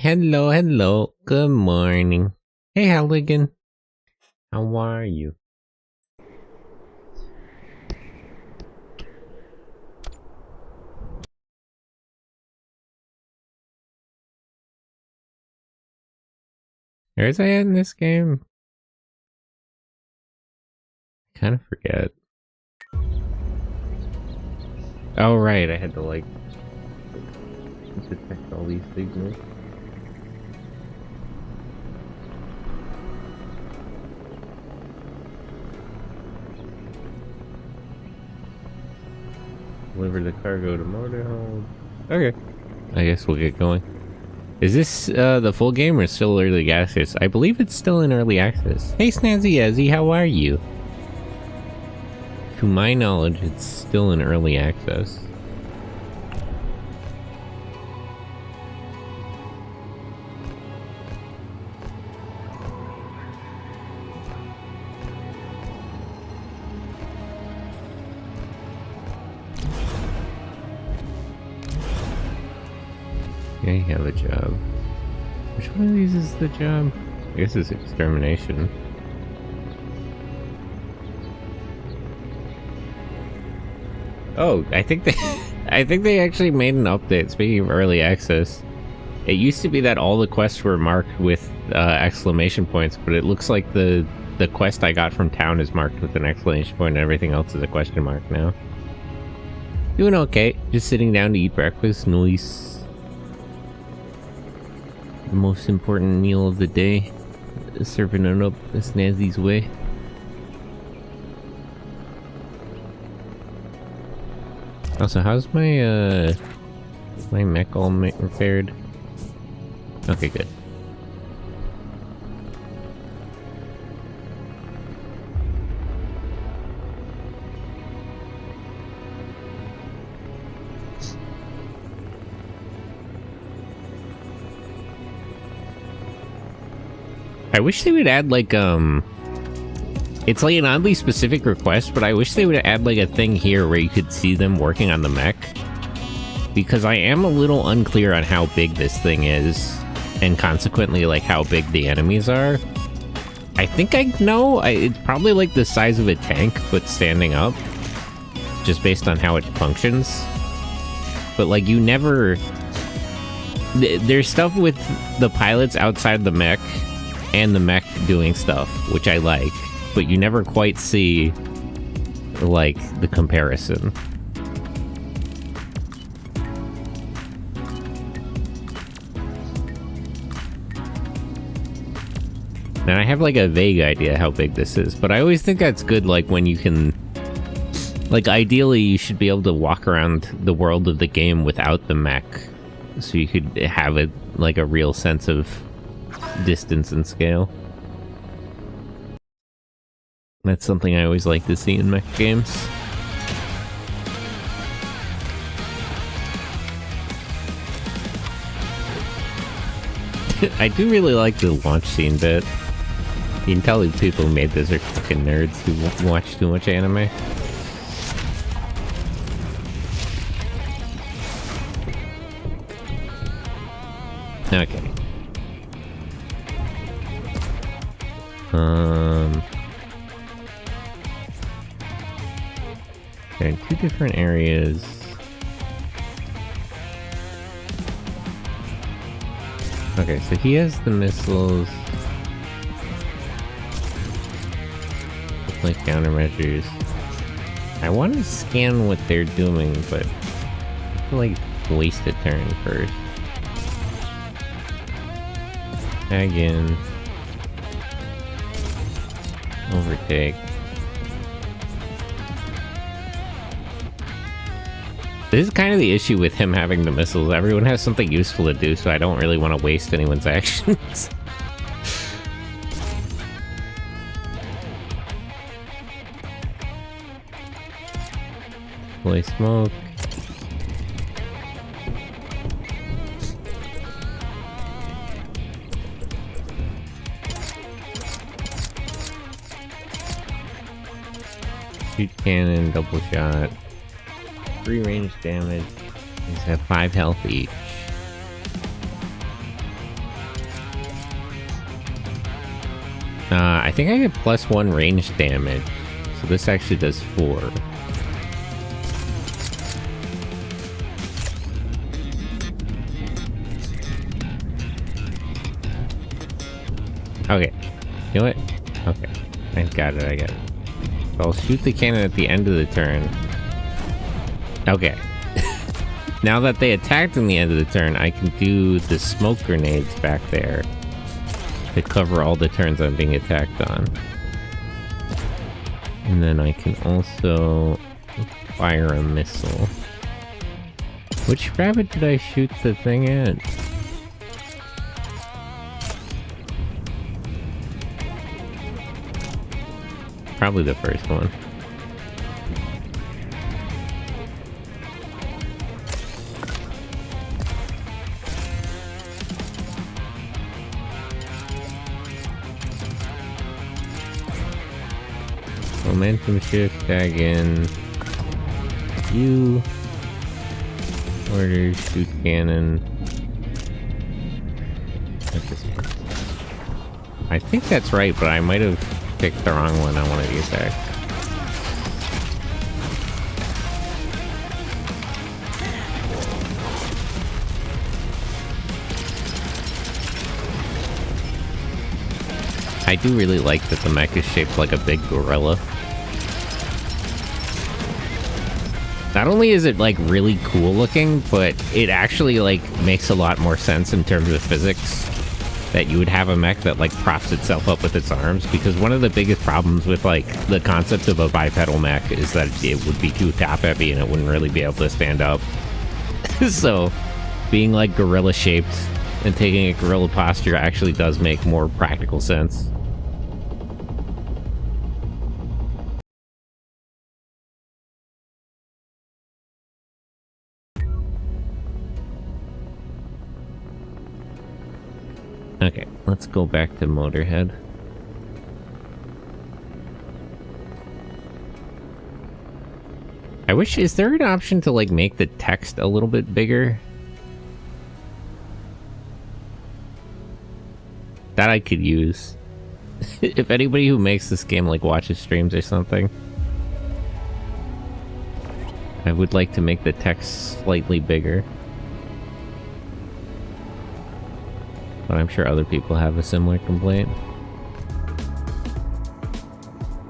Hello, hello. Good morning. Hey, Halligan. How are you? Where's I at in this game? I kind of forget. Oh, right. I had to, like, detect all these signals. Deliver the cargo to motorhome. Okay. I guess we'll get going. Is this the full game or still early access? I believe it's still in early access. Hey Snazzy Ezzy, how are you? To my knowledge, it's still in early access. Yeah, you have a job. Which one of these is the job? I guess it's extermination. Oh, I think they actually made an update. Speaking of early access, it used to be that all the quests were marked with exclamation points, but it looks like the quest I got from town is marked with an exclamation point, and everything else is a question mark now. Doing okay. Just sitting down to eat breakfast. Nice. The most important meal of the day. Serving it up Snazzy's way. Also, how's my my mech all repaired? Okay, good. I wish they would add like it's like an oddly specific request, but I wish they would add like a thing here where you could see them working on the mech. Because I am a little unclear on how big this thing is, and consequently like how big the enemies are. I think I know, it's probably like the size of a tank, but standing up. Just based on how it functions. But like you never... There's stuff with the pilots outside the mech, and the mech doing stuff, which I like, but you never quite see, like, the comparison. Now, I have, like, a vague idea how big this is, but I always think that's good, like, when you can... Like, ideally, you should be able to walk around the world of the game without the mech, so you could have it, like, a real sense of distance and scale. That's something I always like to see in mech games. I do really like the launch scene bit. You can tell the people who made this are fucking nerds who watch too much anime. Okay. There are two different areas. Okay, so he has the missiles. Like countermeasures. I want to scan what they're doing, but I feel like waste a turn first. Tag in. Overtake. This is kind of the issue with him having the missiles. Everyone has something useful to do, so I don't really want to waste anyone's actions. Play smoke. Shoot cannon, double shot. 3 range damage. These have 5 health each. I think I get +1 range damage. So this actually does 4. Okay. You know what? Okay. I got it. So I'll shoot the cannon at the end of the turn. Okay. Now that they attacked in the end of the turn, I can do the smoke grenades back there to cover all the turns I'm being attacked on. And then I can also fire a missile. Which rabbit did I shoot the thing at? Probably the first one. Momentum shift, tag in. You. Orders, shoot cannon. That's this one. I think that's right, but I might have picked the wrong one on one of the attacks. I do really like that the mech is shaped like a big gorilla. Not only is it like really cool looking, but it actually like makes a lot more sense in terms of physics that you would have a mech that like props itself up with its arms, because one of the biggest problems with like the concept of a bipedal mech is that it would be too top heavy and it wouldn't really be able to stand up. So being like gorilla shaped and taking a gorilla posture actually does make more practical sense. Okay, let's go back to Motorhead. I wish, is there an option to like make the text a little bit bigger? That I could use. If anybody who makes this game like watches streams or something, I would like to make the text slightly bigger. But I'm sure other people have a similar complaint.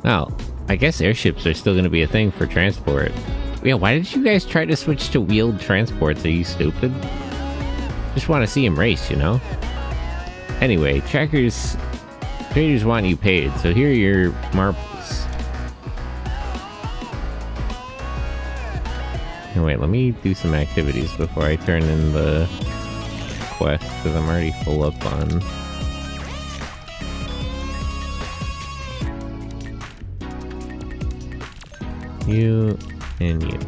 Well, I guess airships are still going to be a thing for transport. Yeah, why did you guys try to switch to wheeled transports? Are you stupid? Just want to see him race, you know? Anyway, traders want you paid, so here are your marbles. Here, wait, let me do some activities before I turn in the quest, because I'm already full up on... you and you.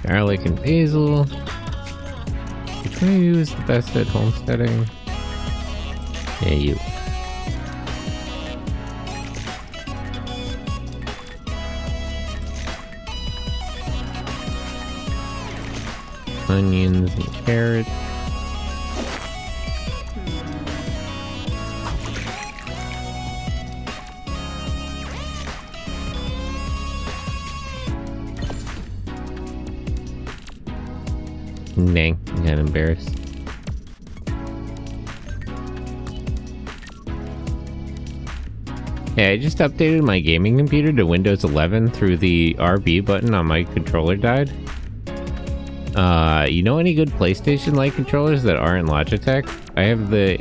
Garlic and basil. Which one of you is the best at homesteading? Yeah, you. Onions and carrots. Dang, I'm kind of embarrassed. Yeah, I just updated my gaming computer to Windows 11 through the RB button on my controller died. You know any good PlayStation Lite controllers that aren't Logitech? I have the...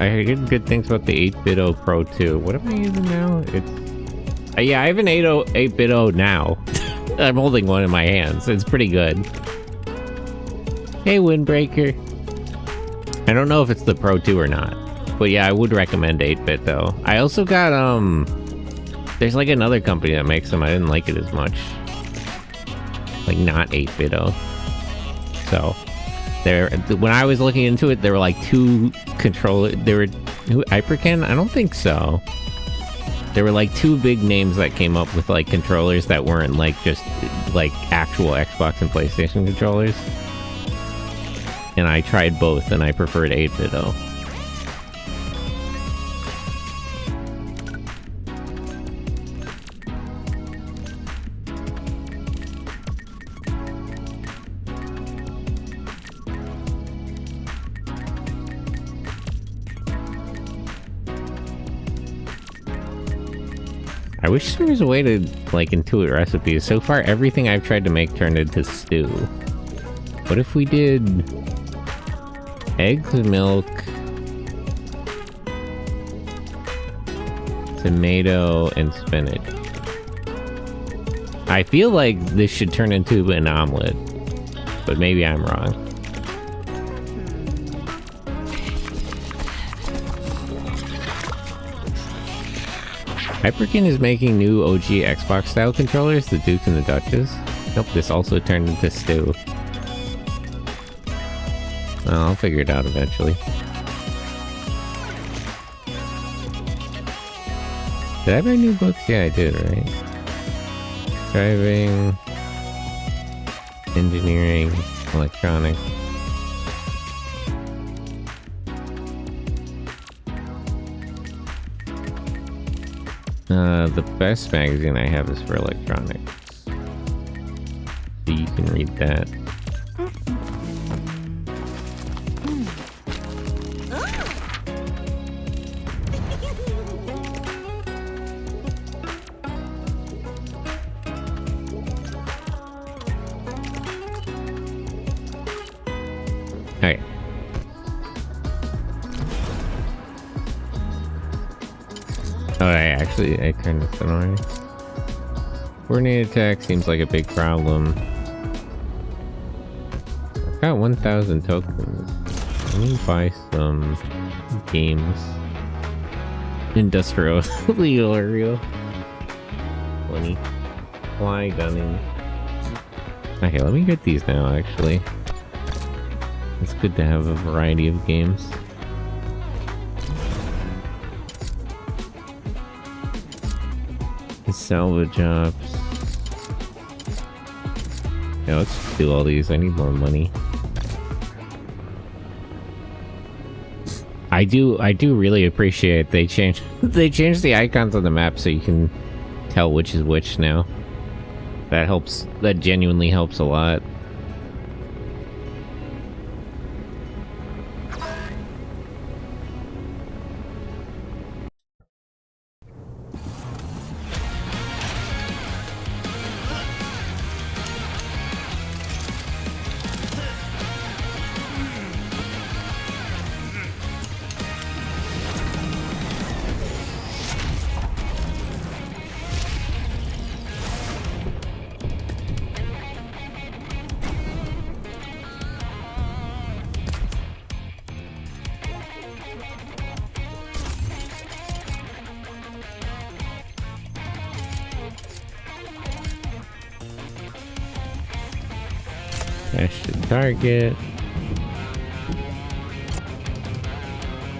I heard good things about the 8BitO Pro 2. What am I using now? It's... yeah, I have an 8BitO now. I'm holding one in my hands. It's pretty good. Hey, Windbreaker. I don't know if it's the Pro 2 or not. But yeah, I would recommend 8-bit though. I also got, there's like another company that makes them. I didn't like it as much. Like not 8-bit though. So, when I was looking into it, there were like 2 controller, there were, Hyperkin? I don't think so. There were like 2 big names that came up with like controllers that weren't like just like actual Xbox and PlayStation controllers. And I tried both and I preferred 8-bit though. I wish there was a way to, like, intuit recipes. So far, everything I've tried to make turned into stew. What if we did... eggs, milk... tomato, and spinach? I feel like this should turn into an omelet. But maybe I'm wrong. Hyperkin is making new OG Xbox-style controllers, the Duke and the Duchess. Nope, this also turned into stew. Well, I'll figure it out eventually. Did I buy new books? Yeah, I did, right? Driving... engineering... electronics... the best magazine I have is for electronics. So you can read that. Okay. Oh, I turned this on already. Coordinated attack seems like a big problem. I've got 1,000 tokens. Let me buy some games. Industrial legal or real. 20. Fly gunning. Okay, let me get these now, actually. It's good to have a variety of games. Salvage ops. Yeah, let's do all these. I need more money. I do really appreciate they changed the icons on the map so you can tell which is which now. That helps. That genuinely helps a lot. Dash to target.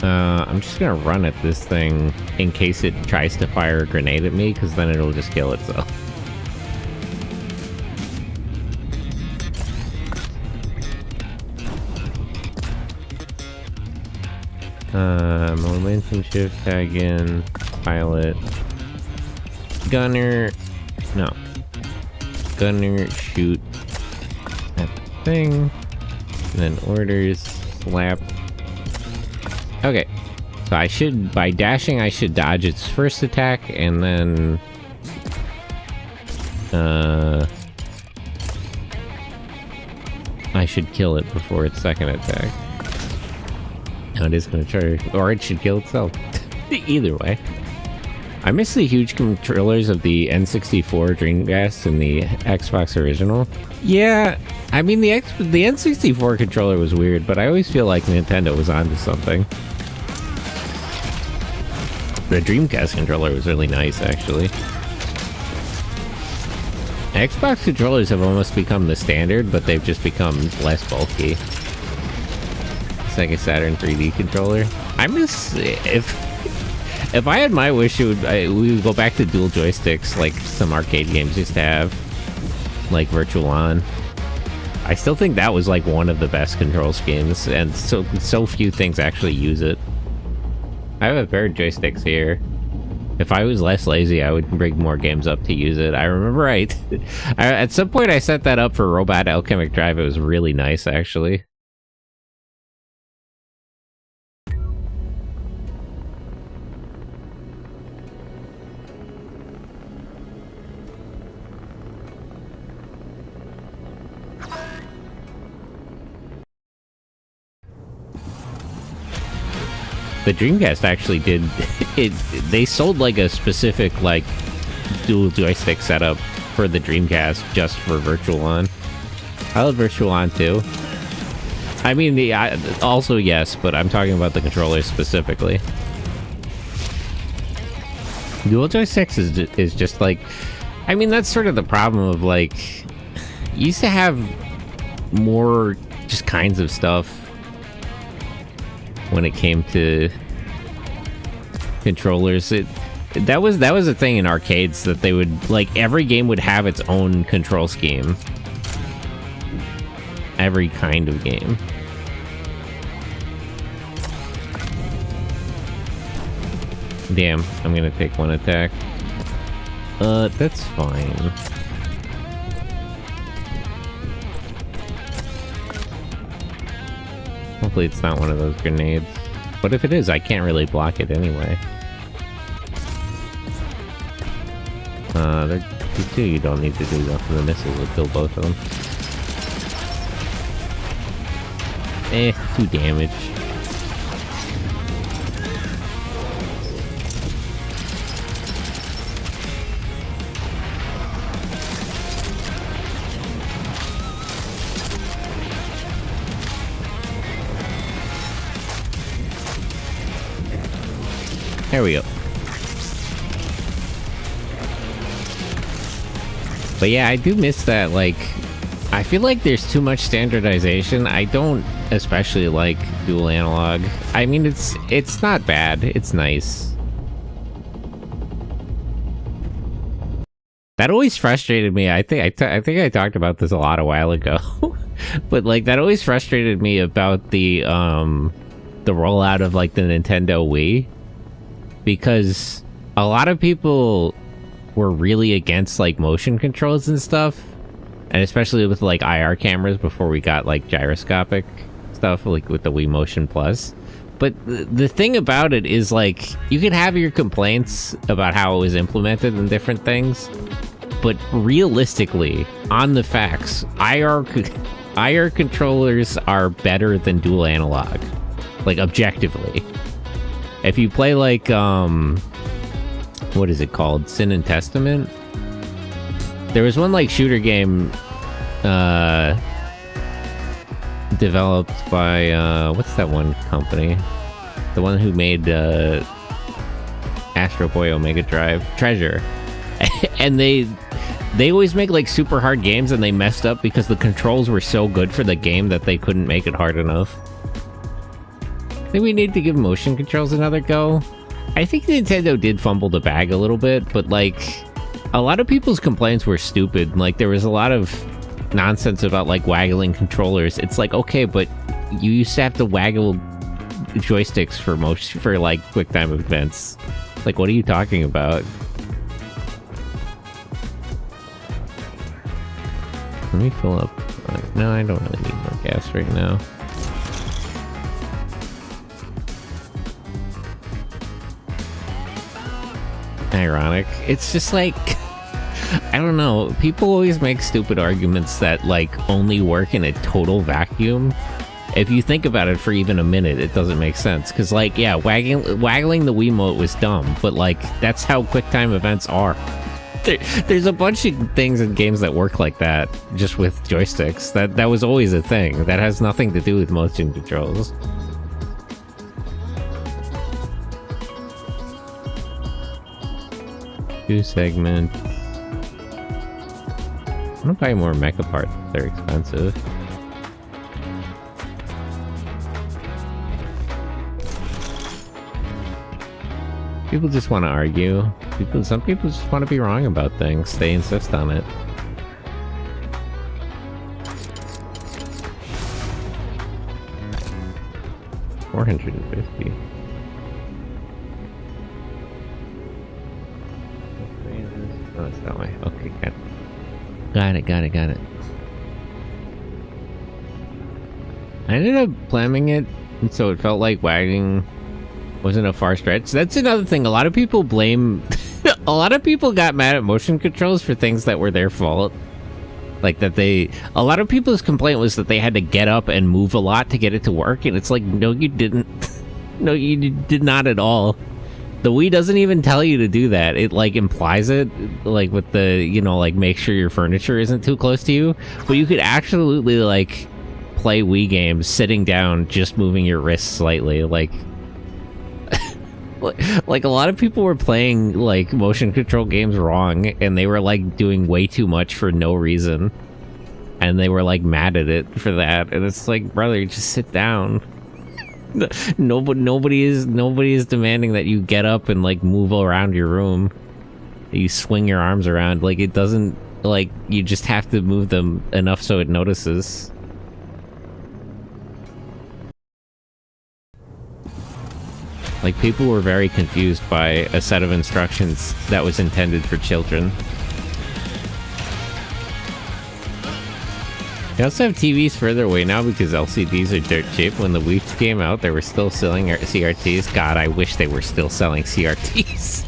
I'm just gonna run at this thing in case it tries to fire a grenade at me, because then it'll just kill itself. Momentum shift, tag in, pilot, gunner, no, gunner, shoot that thing, and then orders, slap. Okay, so I should, by dashing, I should dodge its first attack, and then, I should kill it before its second attack. Now it is gonna try, or it should kill itself. Either way. I miss the huge controllers of the N64 Dreamcast and the Xbox original. Yeah, I mean, the N64 controller was weird, but I always feel like Nintendo was onto something. The Dreamcast controller was really nice, actually. Xbox controllers have almost become the standard, but they've just become less bulky. Sega Saturn 3D controller. I miss... If I had my wish, we would go back to dual joysticks, like some arcade games used to have, like Virtual On. I still think that was like one of the best control schemes, and so few things actually use it. I have a pair of joysticks here. If I was less lazy, I would bring more games up to use it. I remember at some point I set that up for Robot Alchemic Drive. It was really nice, actually. The Dreamcast actually did it. They sold like a specific like dual joystick setup for the Dreamcast just for Virtual On. I love Virtual On too. I mean, also yes, but I'm talking about the controllers specifically. Dual joysticks is just like, I mean, that's sort of the problem of like, you used to have more just kinds of stuff when it came to controllers. That was a thing in arcades, that they would, like, every game would have its own control scheme. Every kind of game. Damn, I'm gonna take one attack. That's fine. Hopefully it's not one of those grenades. But if it is, I can't really block it anyway. You two, you don't need to do nothing. The missiles will kill both of them. 2 damage. There we go. But yeah, I do miss that, like, I feel like there's too much standardization. I don't especially like dual analog. I mean, it's not bad. It's nice. That always frustrated me. I think I talked about this a while ago. But like, that always frustrated me about the rollout of like the Nintendo Wii. Because a lot of people were really against like motion controls and stuff, and especially with like IR cameras before we got like gyroscopic stuff like with the Wii Motion Plus. But the thing about it is, like, you can have your complaints about how it was implemented and different things, but realistically, on the facts, IR controllers are better than dual analog, like objectively. If you play like, what is it called? Sin and Testament? There was one like shooter game developed by, what's that one company? The one who made Astro Boy Omega Drive? Treasure. And they always make like super hard games, and they messed up because the controls were so good for the game that they couldn't make it hard enough. I think we need to give motion controls another go. I think Nintendo did fumble the bag a little bit, but like, a lot of people's complaints were stupid. Like, there was a lot of nonsense about like waggling controllers. It's like, okay, but you used to have to waggle joysticks for like quick time events. Like, what are you talking about? Let me fill up. No, I don't really need more gas right now. Ironic. It's just like, I don't know. People always make stupid arguments that like only work in a total vacuum. If you think about it for even a minute, it doesn't make sense. Because, like, yeah, waggling the Wiimote was dumb, but, like, that's how QuickTime events are. There's a bunch of things in games that work like that, just with joysticks. That was always a thing. That has nothing to do with motion controls. Two segments. I'm gonna buy more mecha parts. They're expensive. People just want to argue. Some people just want to be wrong about things. They insist on it. $450. Oh, it's that way. Okay, got it. I ended up slamming it, and so it felt like wagging wasn't a far stretch. That's another thing. A lot of people blame... a lot of people got mad at motion controls for things that were their fault. Like that they... A lot of people's complaint was that they had to get up and move a lot to get it to work, and it's like, no, you didn't. No, you did not at all. The Wii doesn't even tell you to do that. It, like, implies it, like, with the, you know, like, make sure your furniture isn't too close to you. But you could absolutely, like, play Wii games sitting down, just moving your wrists slightly. Like, like, a lot of people were playing, like, motion control games wrong, and they were, like, doing way too much for no reason. And they were, like, mad at it for that. And it's like, brother, just sit down. Nobody is demanding that you get up and, like, move around your room. You swing your arms around. Like, it doesn't, like, you just have to move them enough so it notices. Like, people were very confused by a set of instructions that was intended for children. They also have TVs further away now because LCDs are dirt cheap. When the Wii came out, they were still selling CRTs. God, I wish they were still selling CRTs.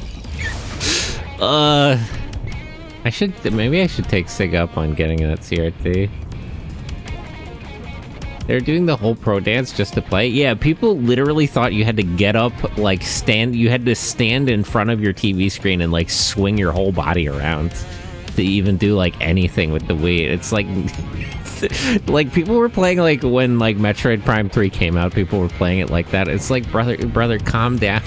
Maybe I should take Sig up on getting that CRT. They're doing the whole pro dance just to play. Yeah, people literally thought you had to get up, like, you had to stand in front of your TV screen and, like, swing your whole body around to even do, like, anything with the Wii. It's like... like, people were playing, like, when, like, Metroid Prime 3 came out, people were playing it like that. It's like, brother, calm down.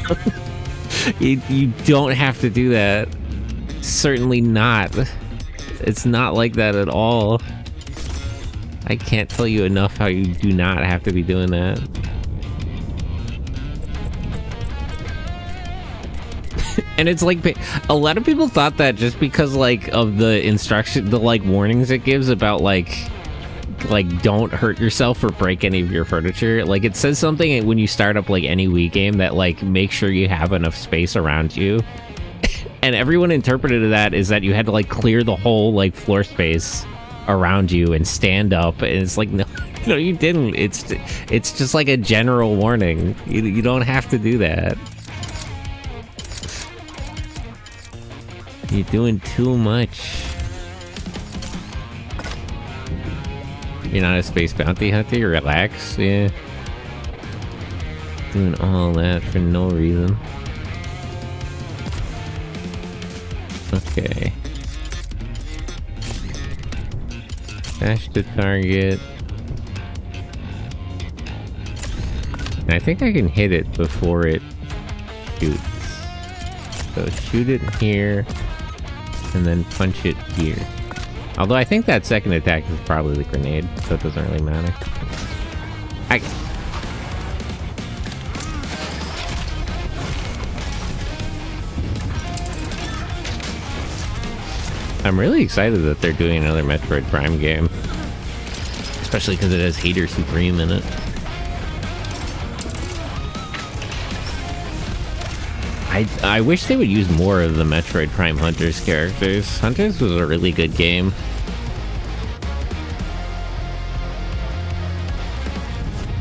You don't have to do that. Certainly not. It's not like that at all. I can't tell you enough how you do not have to be doing that. And it's like, a lot of people thought that just because, like, of the instruction, the, like, warnings it gives about, like, don't hurt yourself or break any of your furniture. Like, it says something when you start up, like, any Wii game that, like, make sure you have enough space around you. And everyone interpreted that as that you had to, like, clear the whole, like, floor space around you and stand up. And it's like, no, you didn't. It's just like a general warning. You don't have to do that. You're doing too much. You're not a space bounty hunter? Relax, yeah. Doing all that for no reason. Okay. Dash the target. And I think I can hit it before it shoots. So shoot it here, and then punch it here. Although I think that second attack is probably the grenade, so it doesn't really matter. I'm really excited that they're doing another Metroid Prime game. Especially because it has Hater Supreme in it. I wish they would use more of the Metroid Prime Hunters characters. Hunters was a really good game.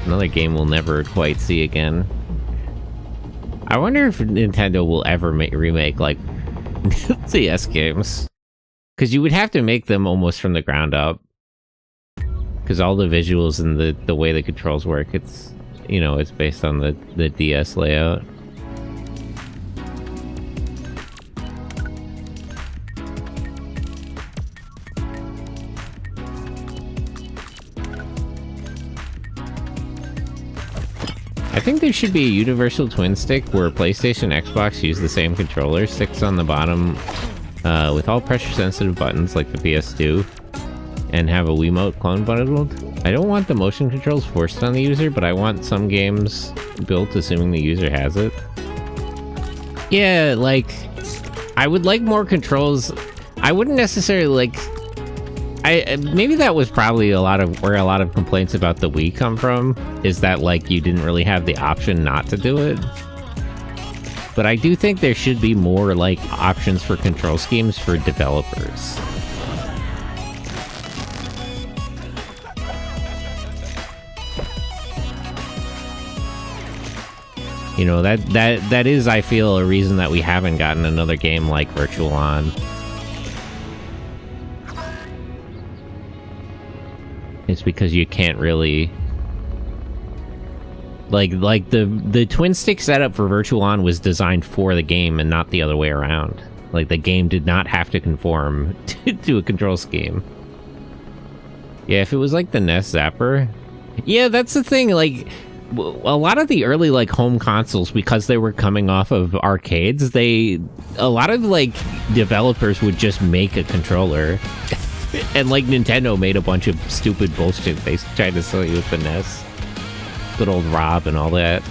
Another game we'll never quite see again. I wonder if Nintendo will ever remake, like, CS games. Because you would have to make them almost from the ground up. Because all the visuals and the way the controls work, it's, you know, it's based on the DS layout. I think there should be a universal twin stick where PlayStation, Xbox use the same controller, sticks on the bottom with all pressure-sensitive buttons like the PS2, and have a Wiimote clone bundled. I don't want the motion controls forced on the user, but I want some games built assuming the user has it. Yeah, like, I would like more controls. I wouldn't necessarily like... maybe that was probably where a lot of complaints about the Wii come from, is that, like, you didn't really have the option not to do it. But I do think there should be more, like, options for control schemes for developers. You know, that is, I feel, a reason that we haven't gotten another game like Virtual On. It's because you can't really... Like the twin stick setup for Virtual On was designed for the game and not the other way around. Like, the game did not have to conform to a control scheme. Yeah, if it was like the NES Zapper... Yeah, that's the thing, like... A lot of the early, like, home consoles, because they were coming off of arcades, a lot of, like, developers would just make a controller. And, like, Nintendo made a bunch of stupid bullshit they tried to sell you with the NES. Good old Rob and all that.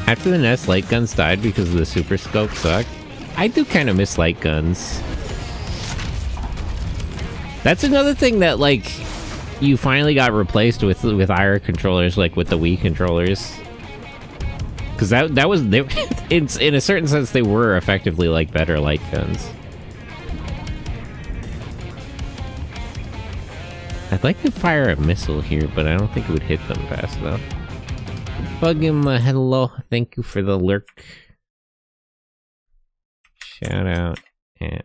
After the NES, light guns died because the Super Scope sucked. I do kind of miss light guns. That's another thing that, like... You finally got replaced with IR controllers, like with the Wii controllers, because that was in a certain sense they were effectively like better light guns. I'd like to fire a missile here, but I don't think it would hit them fast enough. Bug him, hello, thank you for the lurk. Shout out. Yeah.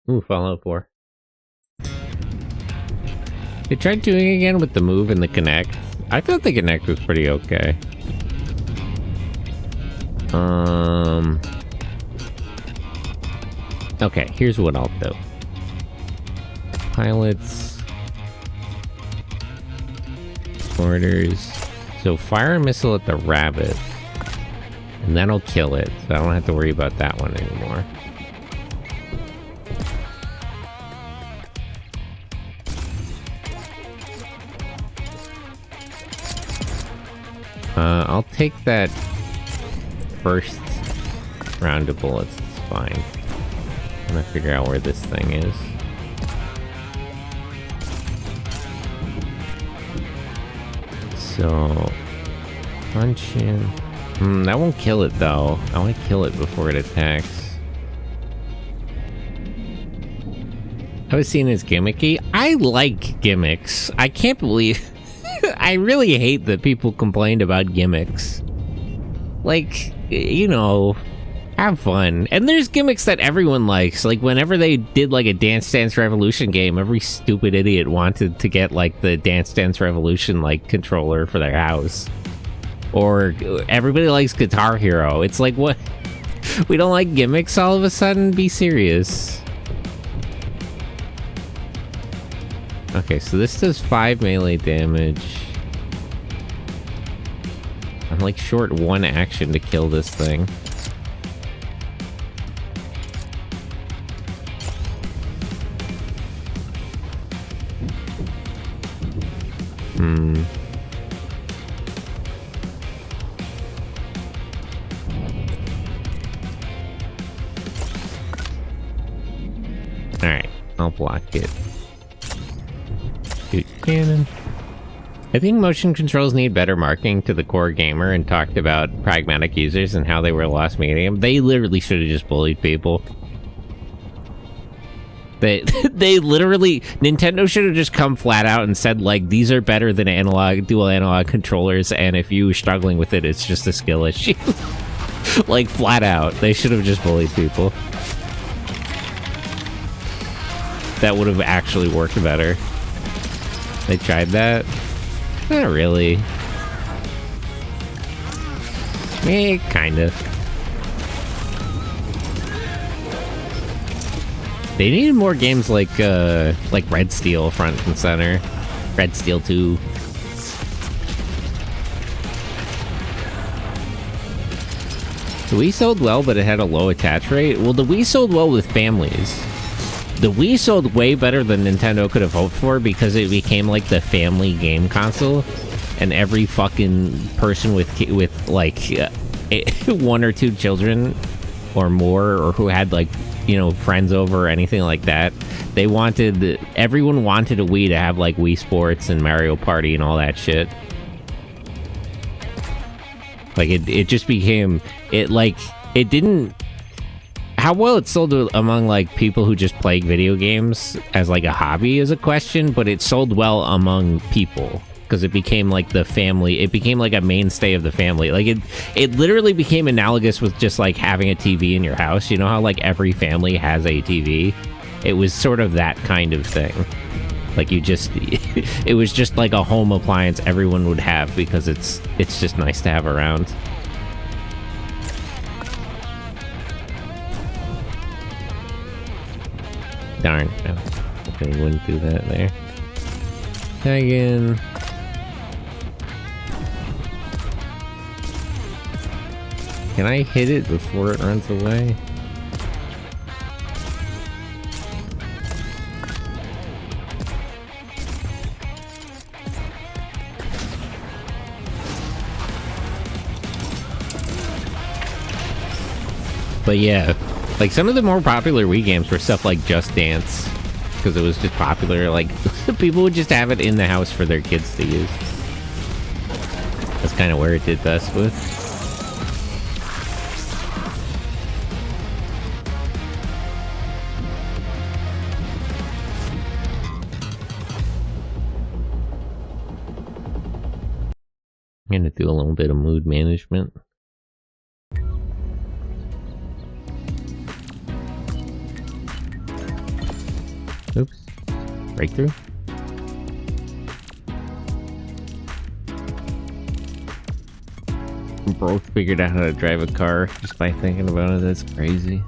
Ooh, Fallout 4. They tried doing it again with the Move and the Kinect. I thought the Kinect was pretty okay. Okay, here's what I'll do. Pilots. Orders. So fire a missile at the rabbit. And that'll kill it, so I don't have to worry about that one anymore. I'll take that first round of bullets, it's fine. I'm gonna figure out where this thing is. So... punch in... that won't kill it though. I want to kill it before it attacks. I was seen as gimmicky. I like gimmicks. I can't believe... I really hate that people complained about gimmicks. Like, you know, have fun. And there's gimmicks that everyone likes. Like, whenever they did, like, a Dance Dance Revolution game, every stupid idiot wanted to get, like, the Dance Dance Revolution, like, controller for their house. Or everybody likes Guitar Hero. It's like, what? We don't like gimmicks all of a sudden? Be serious. Okay, so this does 5 melee damage. I'm like short 1 action to kill this thing. Alright, I'll block it. Shoot cannon. I think motion controls need better marketing to the core gamer and talked about pragmatic users and how they were a lost medium. They literally should have just bullied people. They literally... Nintendo should have just come flat out and said, like, these are better than dual analog controllers, and if you're struggling with it, it's just a skill issue. Like, flat out. They should have just bullied people. that would have actually worked better. They tried that? Not really. Kinda. They needed more games like Red Steel front and center. Red Steel 2. The Wii sold well, but it had a low attach rate. Well, the Wii sold well with families. The Wii sold way better than Nintendo could have hoped for because it became like the family game console, and every fucking person with like 1 or 2 children or more, or who had like, you know, friends over or anything like that, everyone wanted a Wii to have like Wii Sports and Mario Party and all that shit. Like it just became it didn't. How well it sold among like people who just play video games as like a hobby is a question, but it sold well among people because it became like the family. It became like a mainstay of the family. Like it literally became analogous with just like having a TV in your house. You know how like every family has a TV? It was sort of that kind of thing. Like it was just like a home appliance everyone would have because it's just nice to have around. Darn. Oh, okay, wouldn't do that there. Tag in. Can I hit it before it runs away? But yeah, like some of the more popular Wii games were stuff like Just Dance, because it was just popular. Like people would just have it in the house for their kids to use. That's kind of where it did best with. I'm gonna do a little bit of mood management. Oops. Breakthrough? We both figured out how to drive a car just by thinking about it. That's crazy.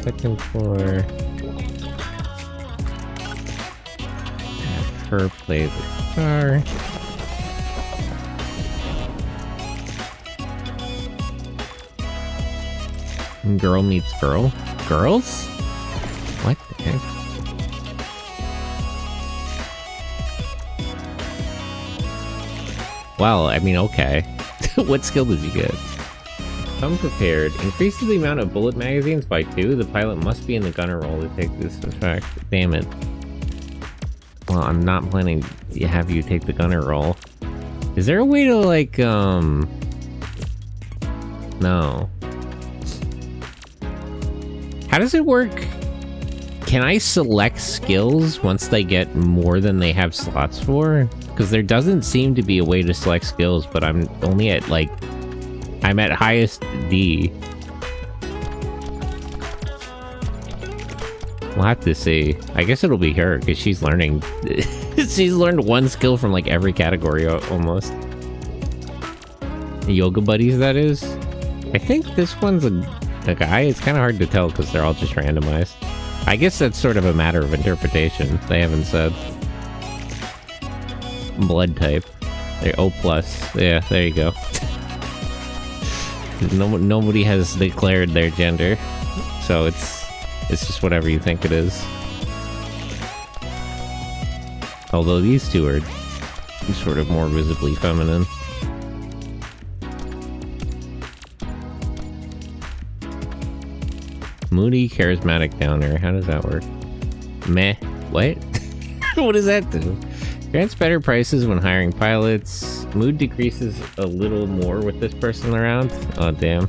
Second floor. Have her play the guitar. Girl meets girl. Girls? What the heck? Well, I mean, okay. What skill does he get? Unprepared. Increases the amount of bullet magazines by 2. The pilot must be in the gunner role to take this effect. Damn it. Well, I'm not planning to have you take the gunner role. Is there a way to, like, No. How does it work? Can I select skills once they get more than they have slots for? Because there doesn't seem to be a way to select skills, but I'm only at, like... I'm at highest D. We'll have to see. I guess it'll be her, because she's learning... she's learned one skill from, like, every category, almost. Yoga buddies, that is. I think this one's a guy. It's kind of hard to tell, because they're all just randomized. I guess that's sort of a matter of interpretation. They haven't said. Blood type. They're O+. Yeah, there you go. Nobody has declared their gender, so it's just whatever you think it is. Although these two are sort of more visibly feminine. Moody, charismatic downer. How does that work? Meh. What? What does that do? Grants better prices when hiring pilots. Mood decreases a little more with this person around. Oh, damn.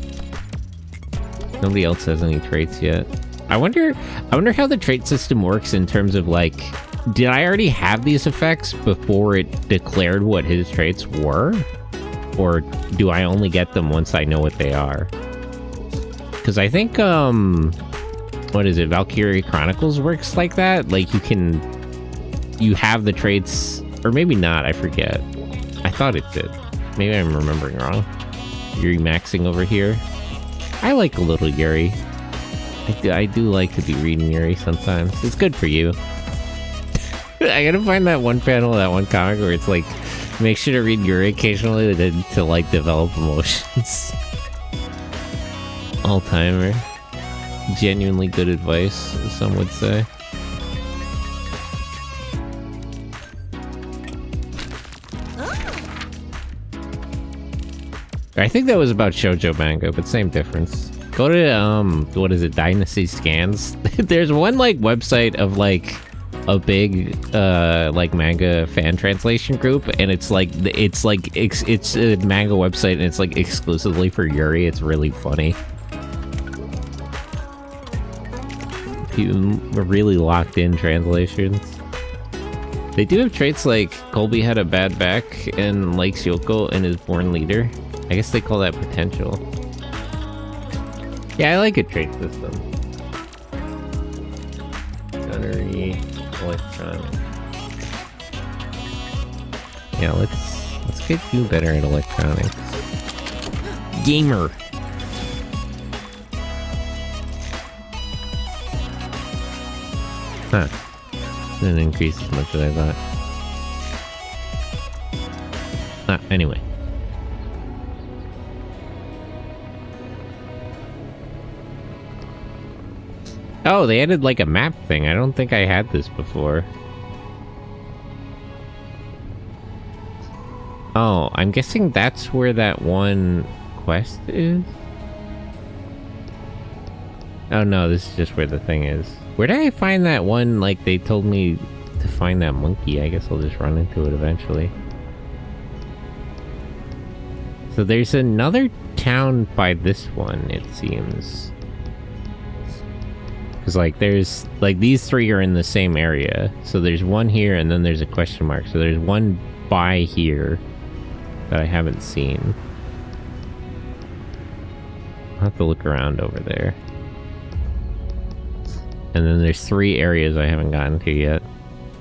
Nobody else has any traits yet. I wonder how the trait system works in terms of, like, did I already have these effects before it declared what his traits were? Or do I only get them once I know what they are? Because I think, what is it? Valkyrie Chronicles works like that? Like, you have the traits, or maybe not, I forget. I thought it did. Maybe I'm remembering wrong. Yuri maxing over here. I like a little Yuri. I do like to be reading Yuri sometimes. It's good for you. I gotta find that one panel, that one comic where it's like, make sure to read Yuri occasionally to like develop emotions. All-timer. Genuinely good advice, some would say. I think that was about shoujo manga, but same difference. Go to, what is it, Dynasty Scans? There's one, like, website of, like, a big, like, manga fan translation group, and it's, like, it's a manga website, and it's, like, exclusively for Yuri. It's really funny. People are really locked-in translations. They do have traits like Colby had a bad back and likes Yoko and is born leader. I guess they call that potential. Yeah, I like a trait system. Gunnery, electronic. Yeah, let's get you better at electronics. Gamer. Huh. Didn't increase as much as I thought. Anyway. Oh, they added like a map thing. I don't think I had this before. Oh, I'm guessing that's where that one quest is? Oh no, this is just where the thing is. Where did I find that one, like, they told me to find that monkey? I guess I'll just run into it eventually. So there's another town by this one, it seems. Because, like, there's, like, these three are in the same area. So there's one here, and then there's a question mark. So there's one by here that I haven't seen. I'll have to look around over there. And then there's 3 areas I haven't gotten to yet.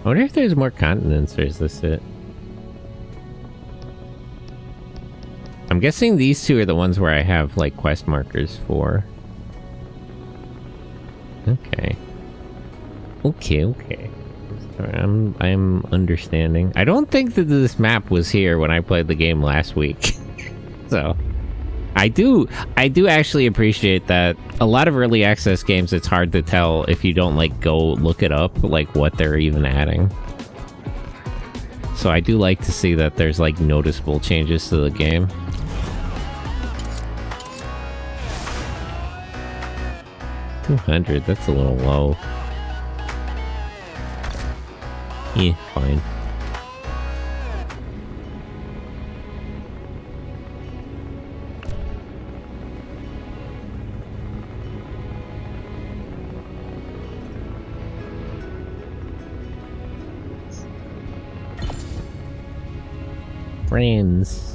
I wonder if there's more continents, or is this it? I'm guessing these 2 are the ones where I have, like, quest markers for. Okay. Okay. Sorry, I'm understanding. I don't think that this map was here when I played the game last week. So... I do actually appreciate that a lot of early access games, it's hard to tell if you don't, like, go look it up, like, what they're even adding. So I do like to see that there's, like, noticeable changes to the game. $200, that's a little low. Yeah, fine. Friends.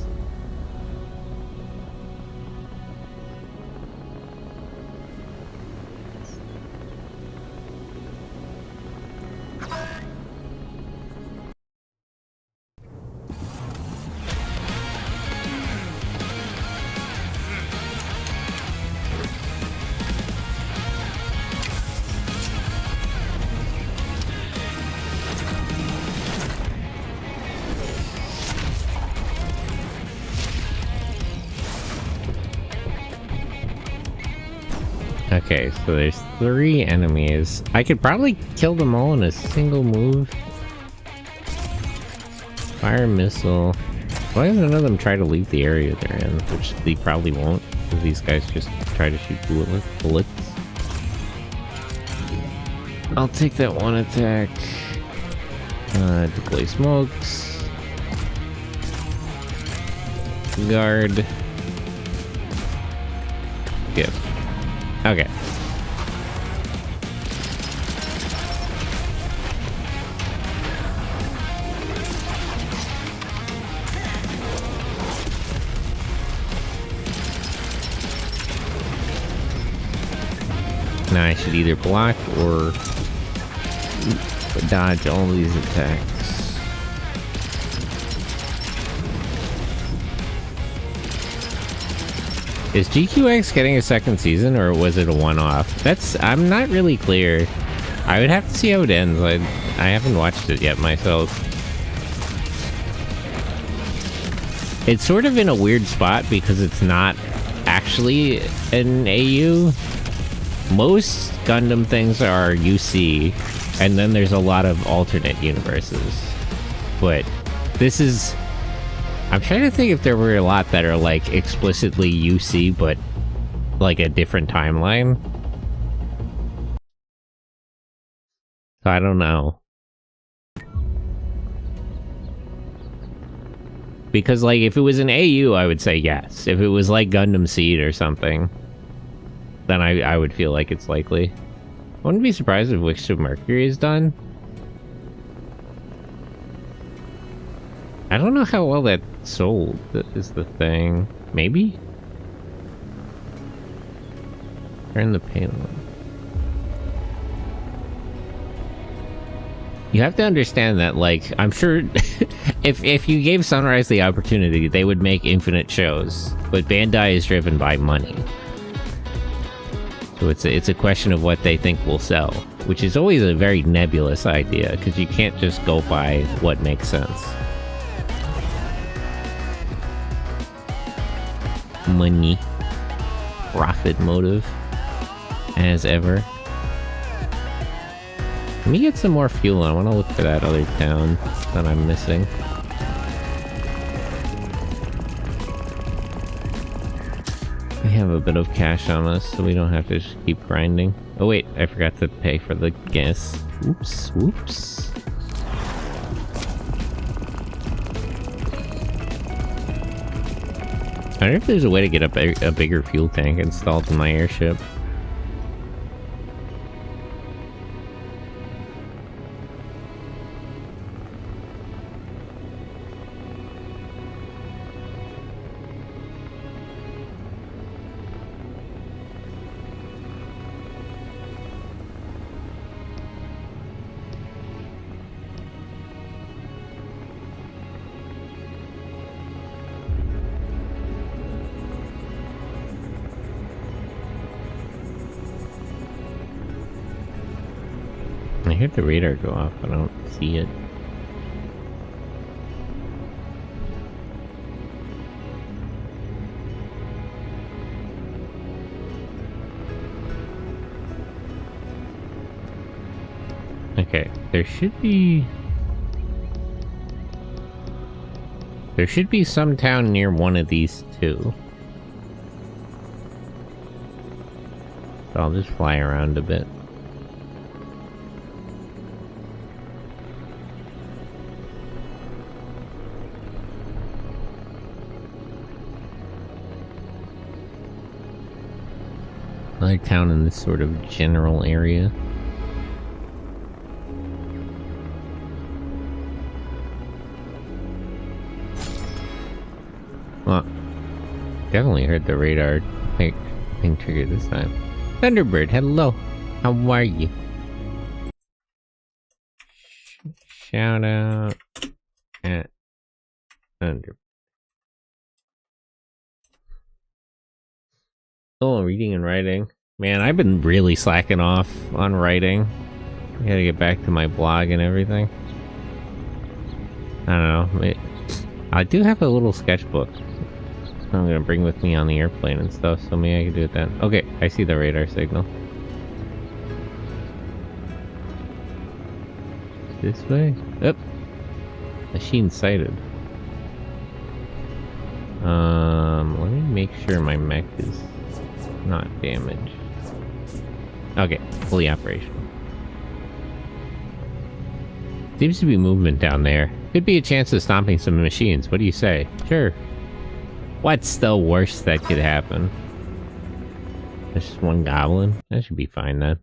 Okay, so there's 3 enemies. I could probably kill them all in a single move. Fire missile. Why does none of them try to leave the area they're in? Which they probably won't, because these guys just try to shoot bullets. I'll take that one attack. Deploy smokes. Guard. Gift. Okay. Now I should either block or dodge all these attacks. Is GQX getting a second season, or was it a one-off? I'm not really clear. I would have to see how it ends. I haven't watched it yet myself. It's sort of in a weird spot because it's not actually an AU. Most Gundam things are UC, and then there's a lot of alternate universes. But this is... I'm trying to think if there were a lot that are, like, explicitly UC, but, like, a different timeline. So I don't know. Because, like, if it was an AU, I would say yes. If it was, like, Gundam Seed or something, then I would feel like it's likely. I wouldn't be surprised if Witch of Mercury is done. I don't know how well that sold, is the thing. Maybe? Turn the payload. You have to understand that, like, I'm sure if you gave Sunrise the opportunity, they would make infinite shows. But Bandai is driven by money. So it's a question of what they think will sell, which is always a very nebulous idea, because you can't just go by what makes sense. Money. Profit motive. As ever. Let me get some more fuel. I want to look for that other town that I'm missing. We have a bit of cash on us, so we don't have to just keep grinding. Oh wait, I forgot to pay for the gas. Oops, whoops. I wonder if there's a way to get a bigger fuel tank installed in my airship. I heard the radar go off, I don't see it. Okay, there should be some town near one of these two. So I'll just fly around a bit. Another town in this sort of general area. Well, definitely heard the radar thing trigger this time. Thunderbird, hello. How are you? Shout out at Thunderbird. Oh, reading and writing. Man, I've been really slacking off on writing. I gotta get back to my blog and everything. I don't know. I do have a little sketchbook I'm gonna bring with me on the airplane and stuff, so maybe I can do it then. Okay, I see the radar signal. This way? Yep. Machine sighted. Let me make sure my mech is not damaged. Okay, fully operational. Seems to be movement down there. Could be a chance of stomping some machines. What do you say? Sure. What's the worst that could happen? There's just one goblin? That should be fine then.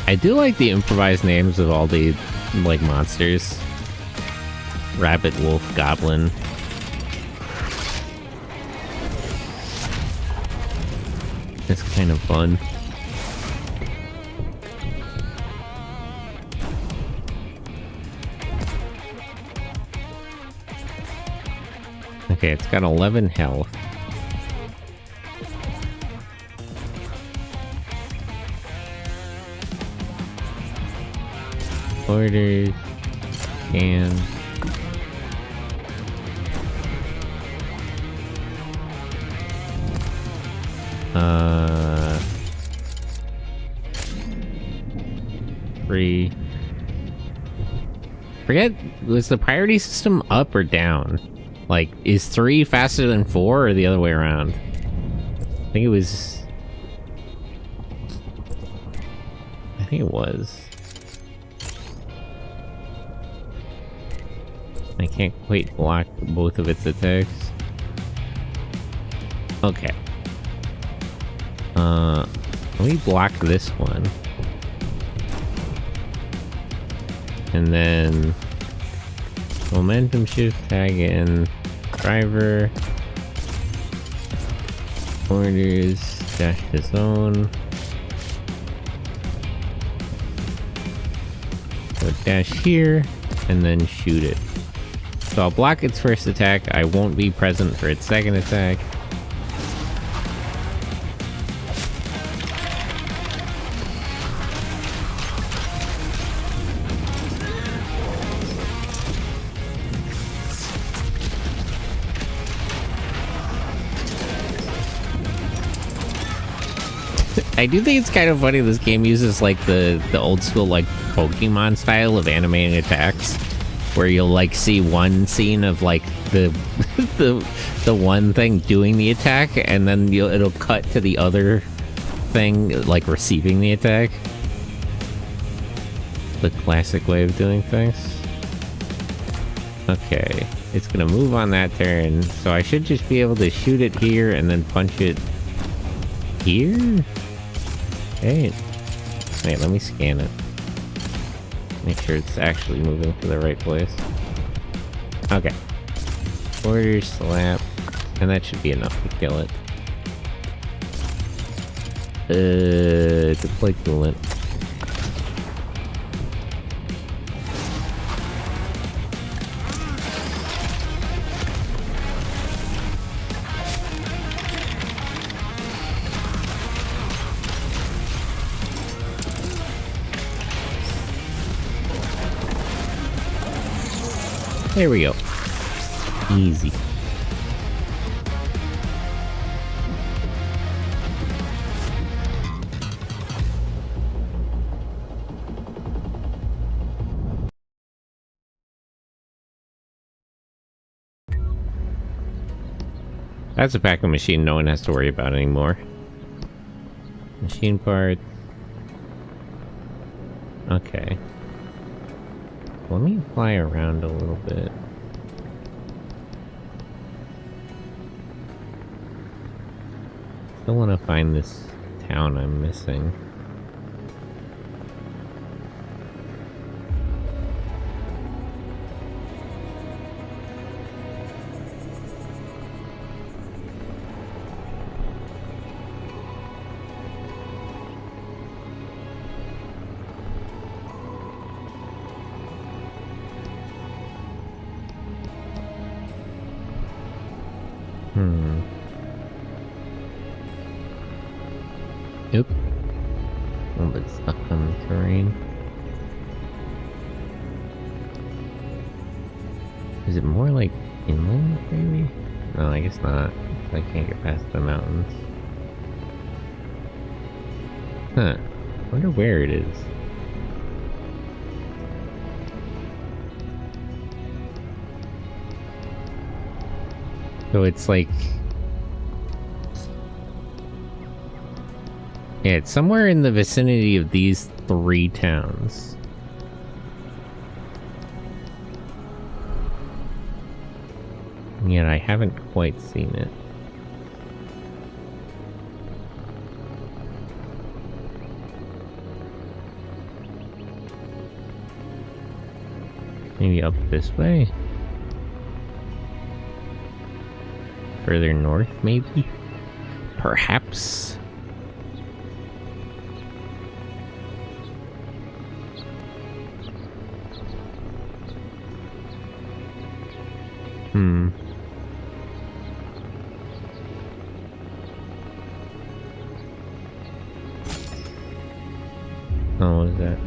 I do like the improvised names of all the, like, monsters. Rabbit, wolf, goblin. It's kind of fun. Okay, it's got 11 health. Orders. And... Three. Forget, was the priority system up or down? Like, is 3 faster than 4 or the other way around? I think it was... I think it was. I can't quite block both of its attacks. Okay. Let me block this one. And then... Momentum shift, tag in, driver, orders, dash to zone, so dash here, and then shoot it. So I'll block its first attack, I won't be present for its second attack. I do think it's kind of funny this game uses like the old school like Pokemon style of animating attacks, where you'll like see one scene of like the the one thing doing the attack, and then it'll cut to the other thing like receiving the attack. The classic way of doing things. Okay, it's gonna move on that turn, so I should just be able to shoot it here and then punch it here? Hey, wait, let me scan it. Make sure it's actually moving to the right place. Okay. Order, slap, and that should be enough to kill it. Deploy coolant. There we go. Easy. That's a packing machine no one has to worry about anymore. Machine part. Okay. Let me fly around a little bit. Still want to find this town I'm missing. Nope. A little bit stuck on the terrain. Is it more like inland, maybe? No, I guess not. I can't get past the mountains. Huh. Wonder where it is. So it's like... Yeah, it's somewhere in the vicinity of these 3 towns. Yet I haven't quite seen it. Maybe up this way? Further north, maybe? Perhaps? Oh, what is that?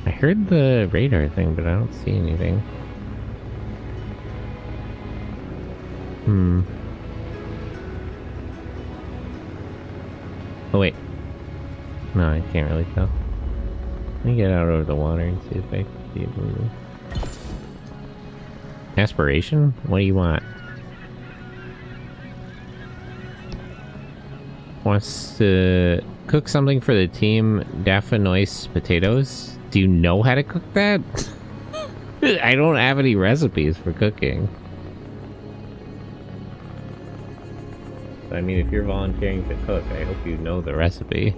I heard the radar thing, but I don't see anything. Oh, wait. No, I can't really tell. Let me get out over the water and see if I can see it moving. Aspiration? What do you want? Wants to cook something for the team. Daphnoise potatoes. Do you know how to cook that? I don't have any recipes for cooking. I mean, if you're volunteering to cook, I hope you know the recipe.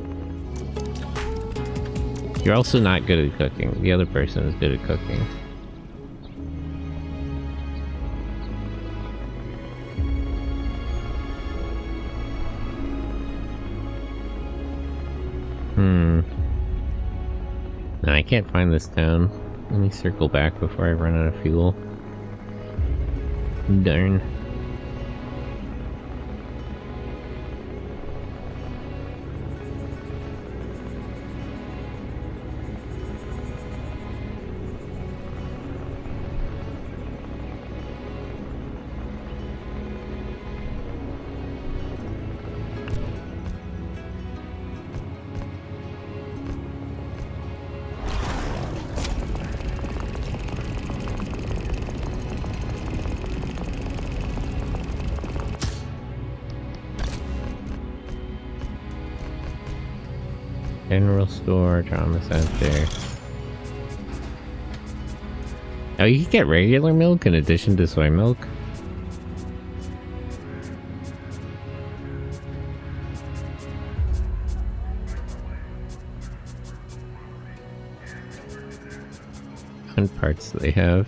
You're also not good at cooking. The other person is good at cooking. No, I can't find this town. Let me circle back before I run out of fuel. Darn. General store, trauma center. Oh, you can get regular milk in addition to soy milk? What parts do they have?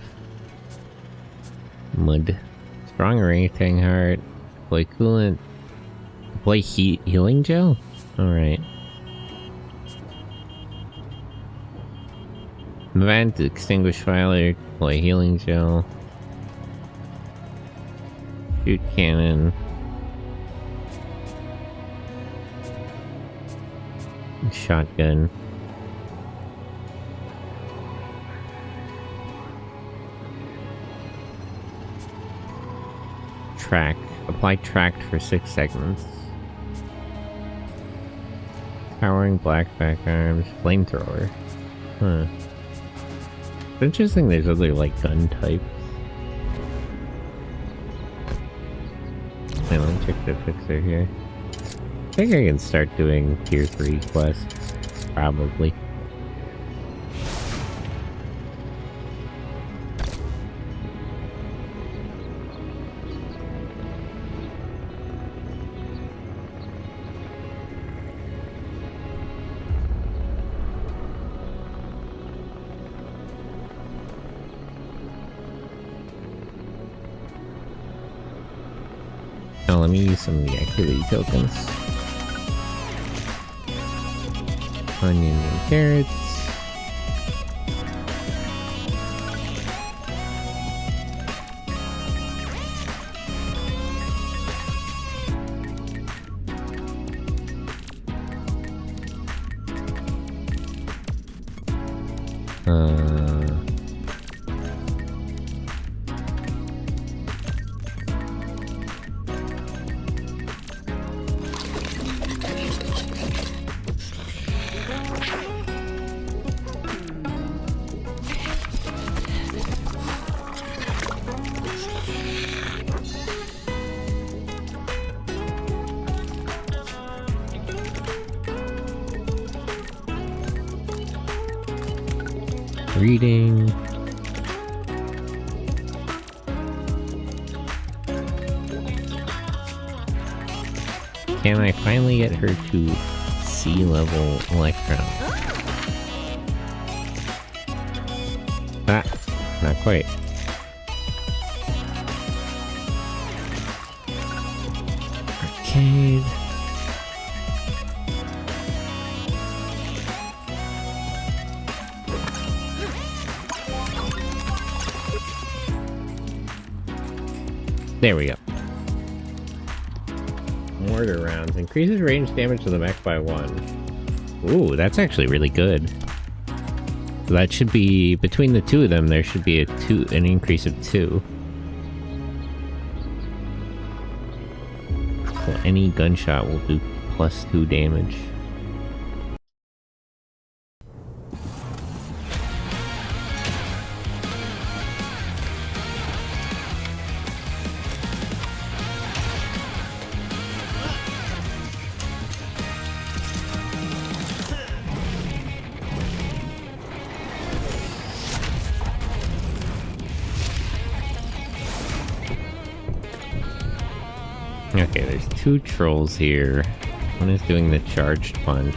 Mud. Strong orangutan heart. Play coolant. Play healing gel? Alright. Vent, extinguish fire, play healing gel. Shoot cannon. Shotgun. Track. Apply tracked for 6 segments. Powering blackback arms. Flamethrower. Huh. It's interesting there's other, like, gun types. Hey, let me check the fixer here. I think I can start doing tier 3 quests. Probably. Now let me use some of the activity tokens. Onion and carrots. Reading. Can I finally get her to sea level Electron? Ah, not quite. Arcade. There we go. Mortar rounds. Increases range damage to the mech by 1. Ooh, that's actually really good. So that should be... Between the two of them, there should be an increase of 2. So any gunshot will do +2 damage. Okay, there's 2 trolls here. One is doing the charged punch.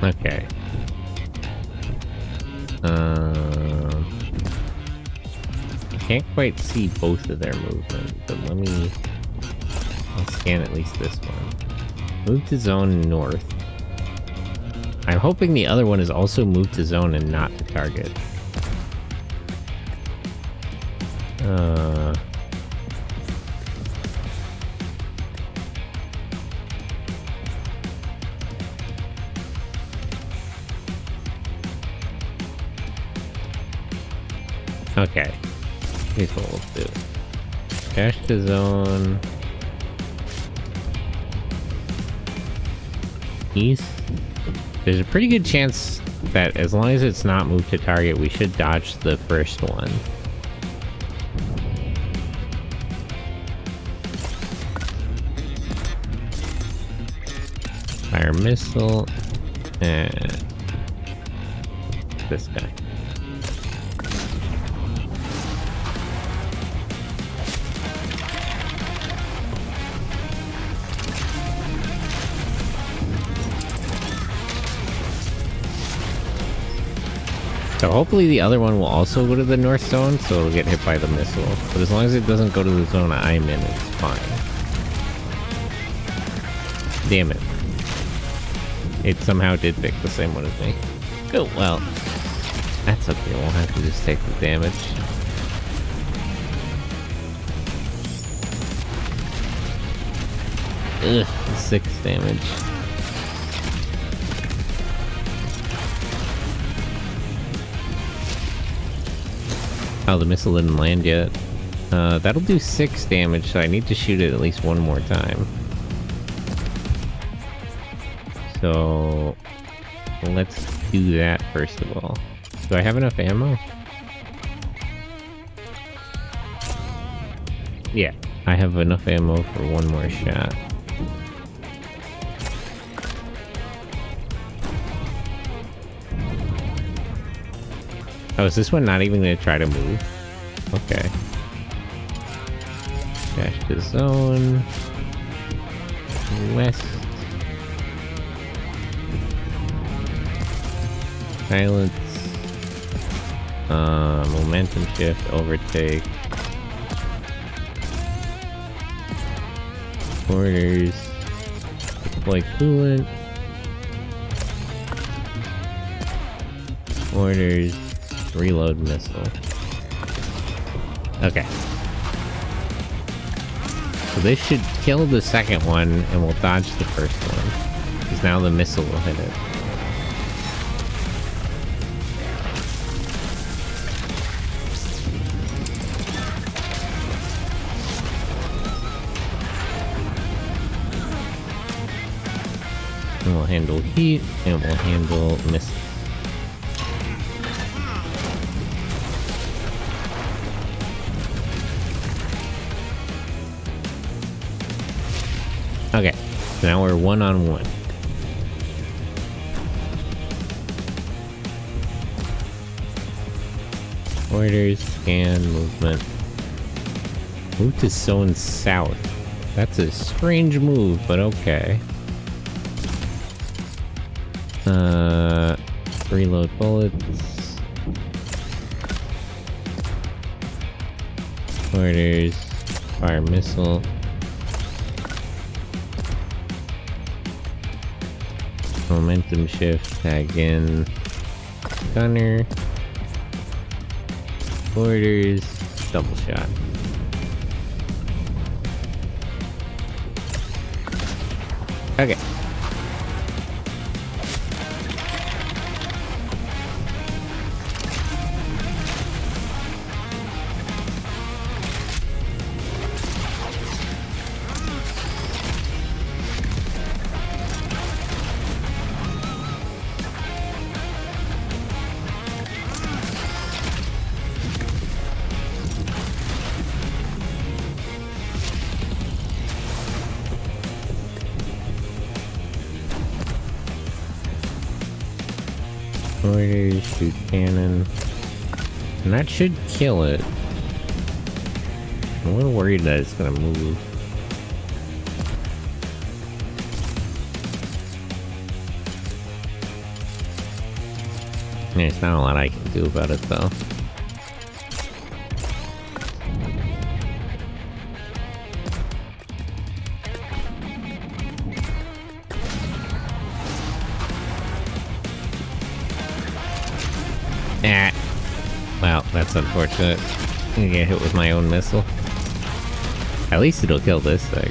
Okay. Can't quite see both of their movement, but I'll scan at least this one. Move to zone north. I'm hoping the other one is also moved to zone and not to target. Okay. Here's what we'll do. Dash to zone. East. There's a pretty good chance that as long as it's not moved to target, we should dodge the first one. Fire missile. And this guy. So hopefully the other one will also go to the north zone, so it'll get hit by the missile. But as long as it doesn't go to the zone I'm in, it's fine. Damn it. It somehow did pick the same one as me. Oh, well. That's okay, we'll have to just take the damage. Ugh, 6 damage. Oh, the missile didn't land yet. That'll do 6 damage, so I need to shoot it at least one more time. So... let's do that first of all. Do I have enough ammo? Yeah, I have enough ammo for one more shot. Oh, is this one not even gonna try to move? Okay. Dash to zone. West. Silence. Momentum shift, overtake. Orders. Deploy coolant. Orders. Reload missile. Okay. So this should kill the second one, and we'll dodge the first one. Because now the missile will hit it. handle heat, and it will handle mist. Okay, so now we're one-on-one. Orders, scan, movement. Move to zone south. That's a strange move, but okay. Reload bullets. Orders, fire missile. Momentum shift, tag in. Gunner. Orders, double shot. Okay. Orders, shoot cannon. And that should kill it. I'm a little worried that it's gonna move. There's not a lot I can do about it though. Ah. Well, that's unfortunate. I'm gonna get hit with my own missile. At least it'll kill this thing.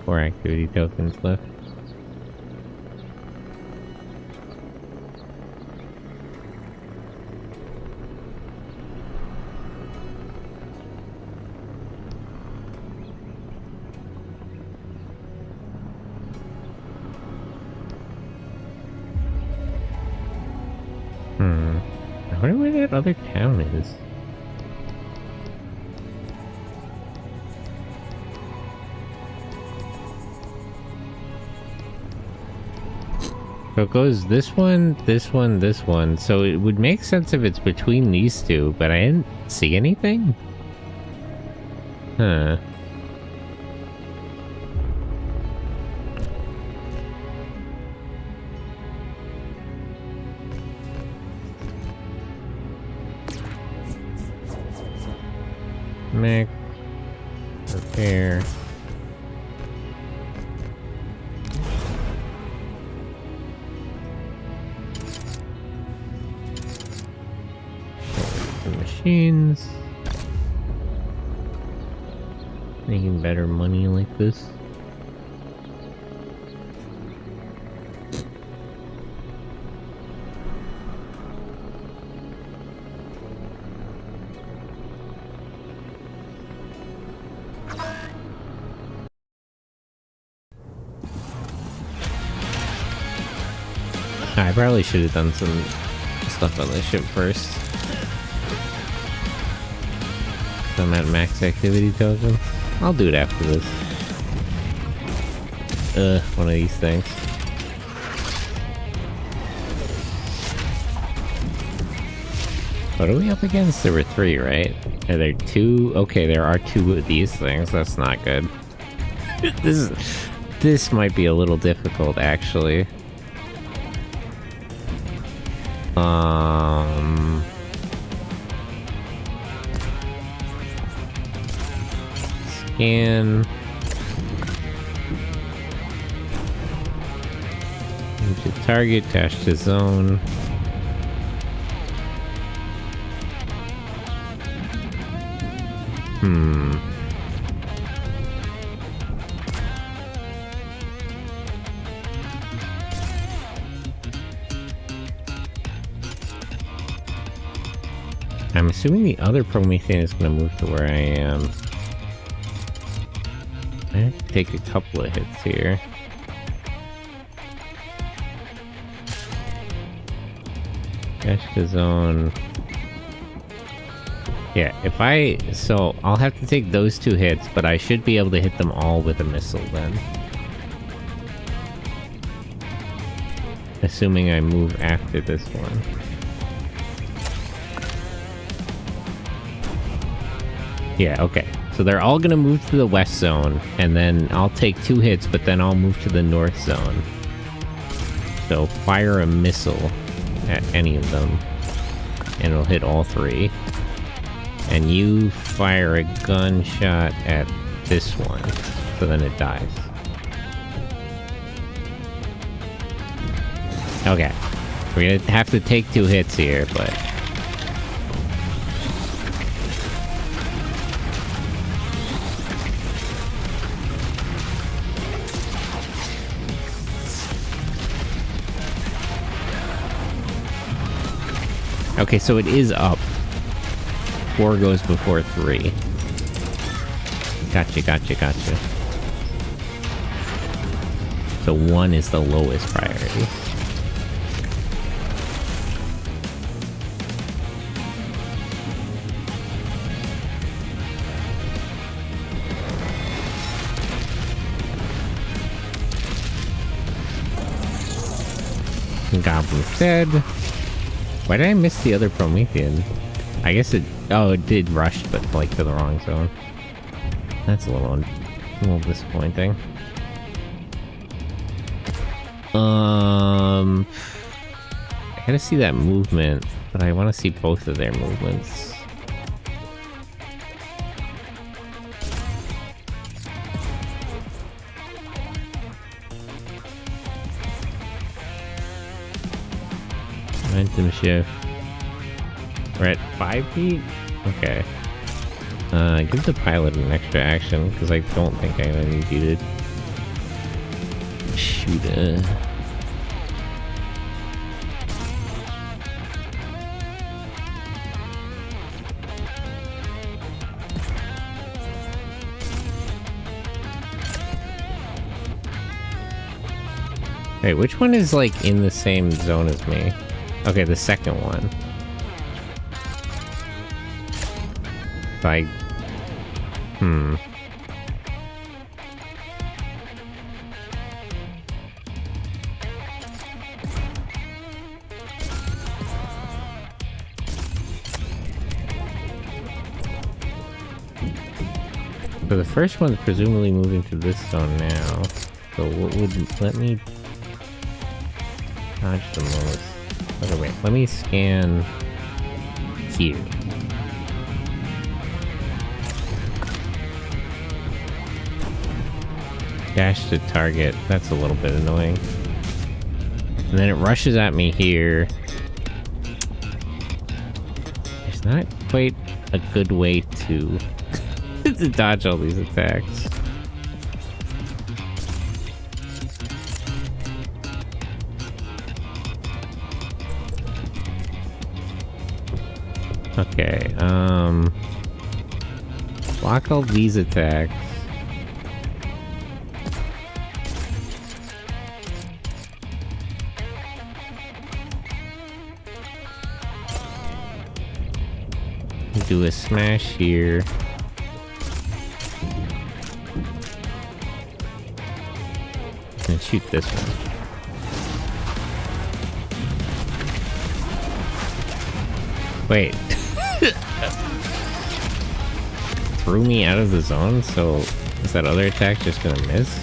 Four activity tokens left. I wonder where that other town is. So it goes this one, this one, this one. So it would make sense if it's between these two, but I didn't see anything? Huh. Mech. Repair. Machines. Making better money like this. I probably should have done some stuff on this ship first. I'm at max activity token. I'll do it after this. One of these things. What are we up against? There were 3, right? Are there 2? Okay, there are 2 of these things. That's not good. This might be a little difficult, actually. Scan. to target, dash to zone. I'm assuming the other Promethean is going to move to where I am. I have to take a couple of hits here. Dash to zone. Yeah, so I'll have to take those 2 hits, but I should be able to hit them all with a missile then. Assuming I move after this one. Yeah, okay. So they're all gonna move to the west zone, and then I'll take 2 hits, but then I'll move to the north zone. So fire a missile at any of them, and it'll hit all 3. And you fire a gunshot at this one, so then it dies. Okay. We're gonna have to take 2 hits here, but... Okay, so it is up. 4 goes before 3. Gotcha. So 1 is the lowest priority. Goblin's dead. Why did I miss the other Promethean? I guess it... Oh, it did rush, but like to the wrong zone. That's a little disappointing. I gotta see that movement, but I want to see both of their movements. Momentum shift. We're at 5 feet? Okay. Give the pilot an extra action, because I don't think I'm gonna need you to shoot a... Wait, which one is like in the same zone as me? Okay, the second one. Like, So the first one's presumably moving to this zone now. So what would let me dodge the most? Okay, wait, let me scan here. Dash to target, that's a little bit annoying. And then it rushes at me here. It's not quite a good way to, to dodge all these attacks. Okay, block all these attacks. Do a smash here. And shoot this one. Wait. Threw me out of the zone, so is that other attack just gonna miss?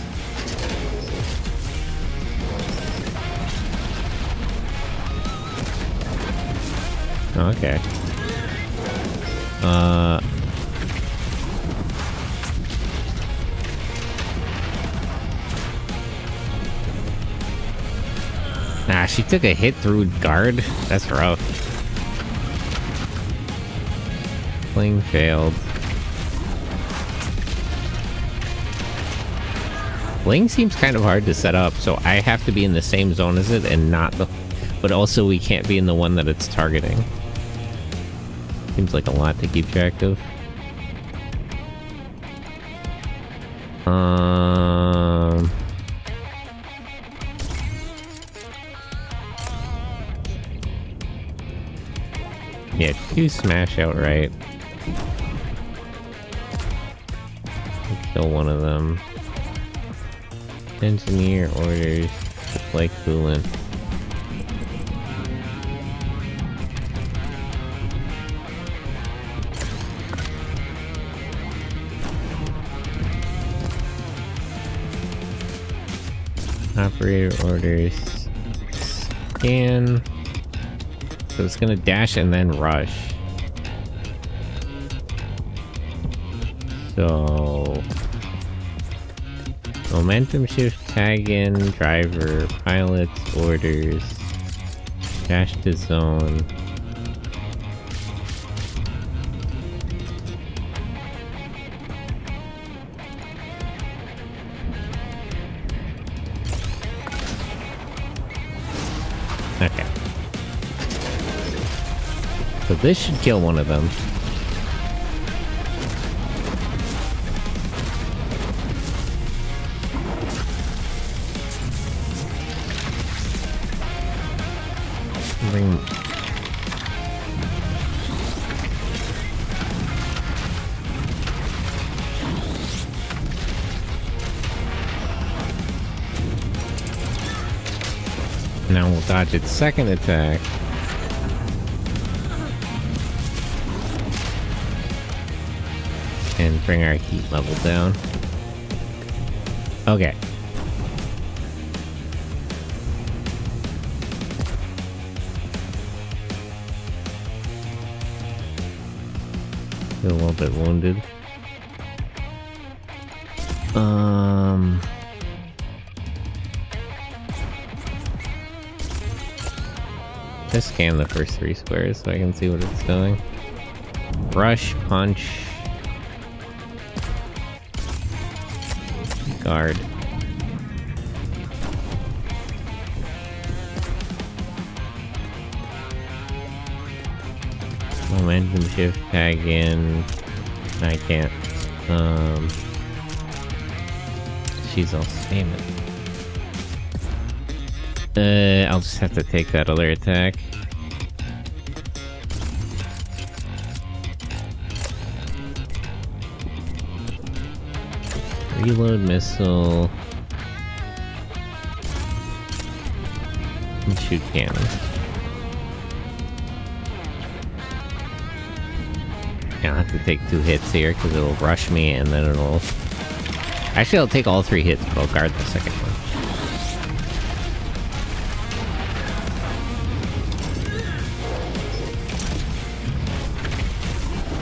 Oh, okay. she took a hit through guard? That's rough. Fling failed. Fling seems kind of hard to set up, so I have to be in the same zone as it and not the... But also we can't be in the one that it's targeting. Seems like a lot to keep track of. Yeah, 2 smash outright. Kill one of them. Engineer orders like coolant. Operator orders scan. So it's gonna dash and then rush. So momentum shift, tag in, driver, pilots, orders, dash to zone. Okay. So this should kill one of them. Bring... Now we'll dodge its second attack. And bring our heat level down. Okay. Feel a little bit wounded. Just scan the first 3 squares so I can see what it's doing. Rush, punch, guard. Momentum shift, tag in. I can't. She's all spamming. I'll just have to take that other attack. Reload missile. And shoot cannon. Yeah, I'll have to take 2 hits here because it'll rush me and then it'll... Actually, I'll take all 3 hits, but I'll guard the second one.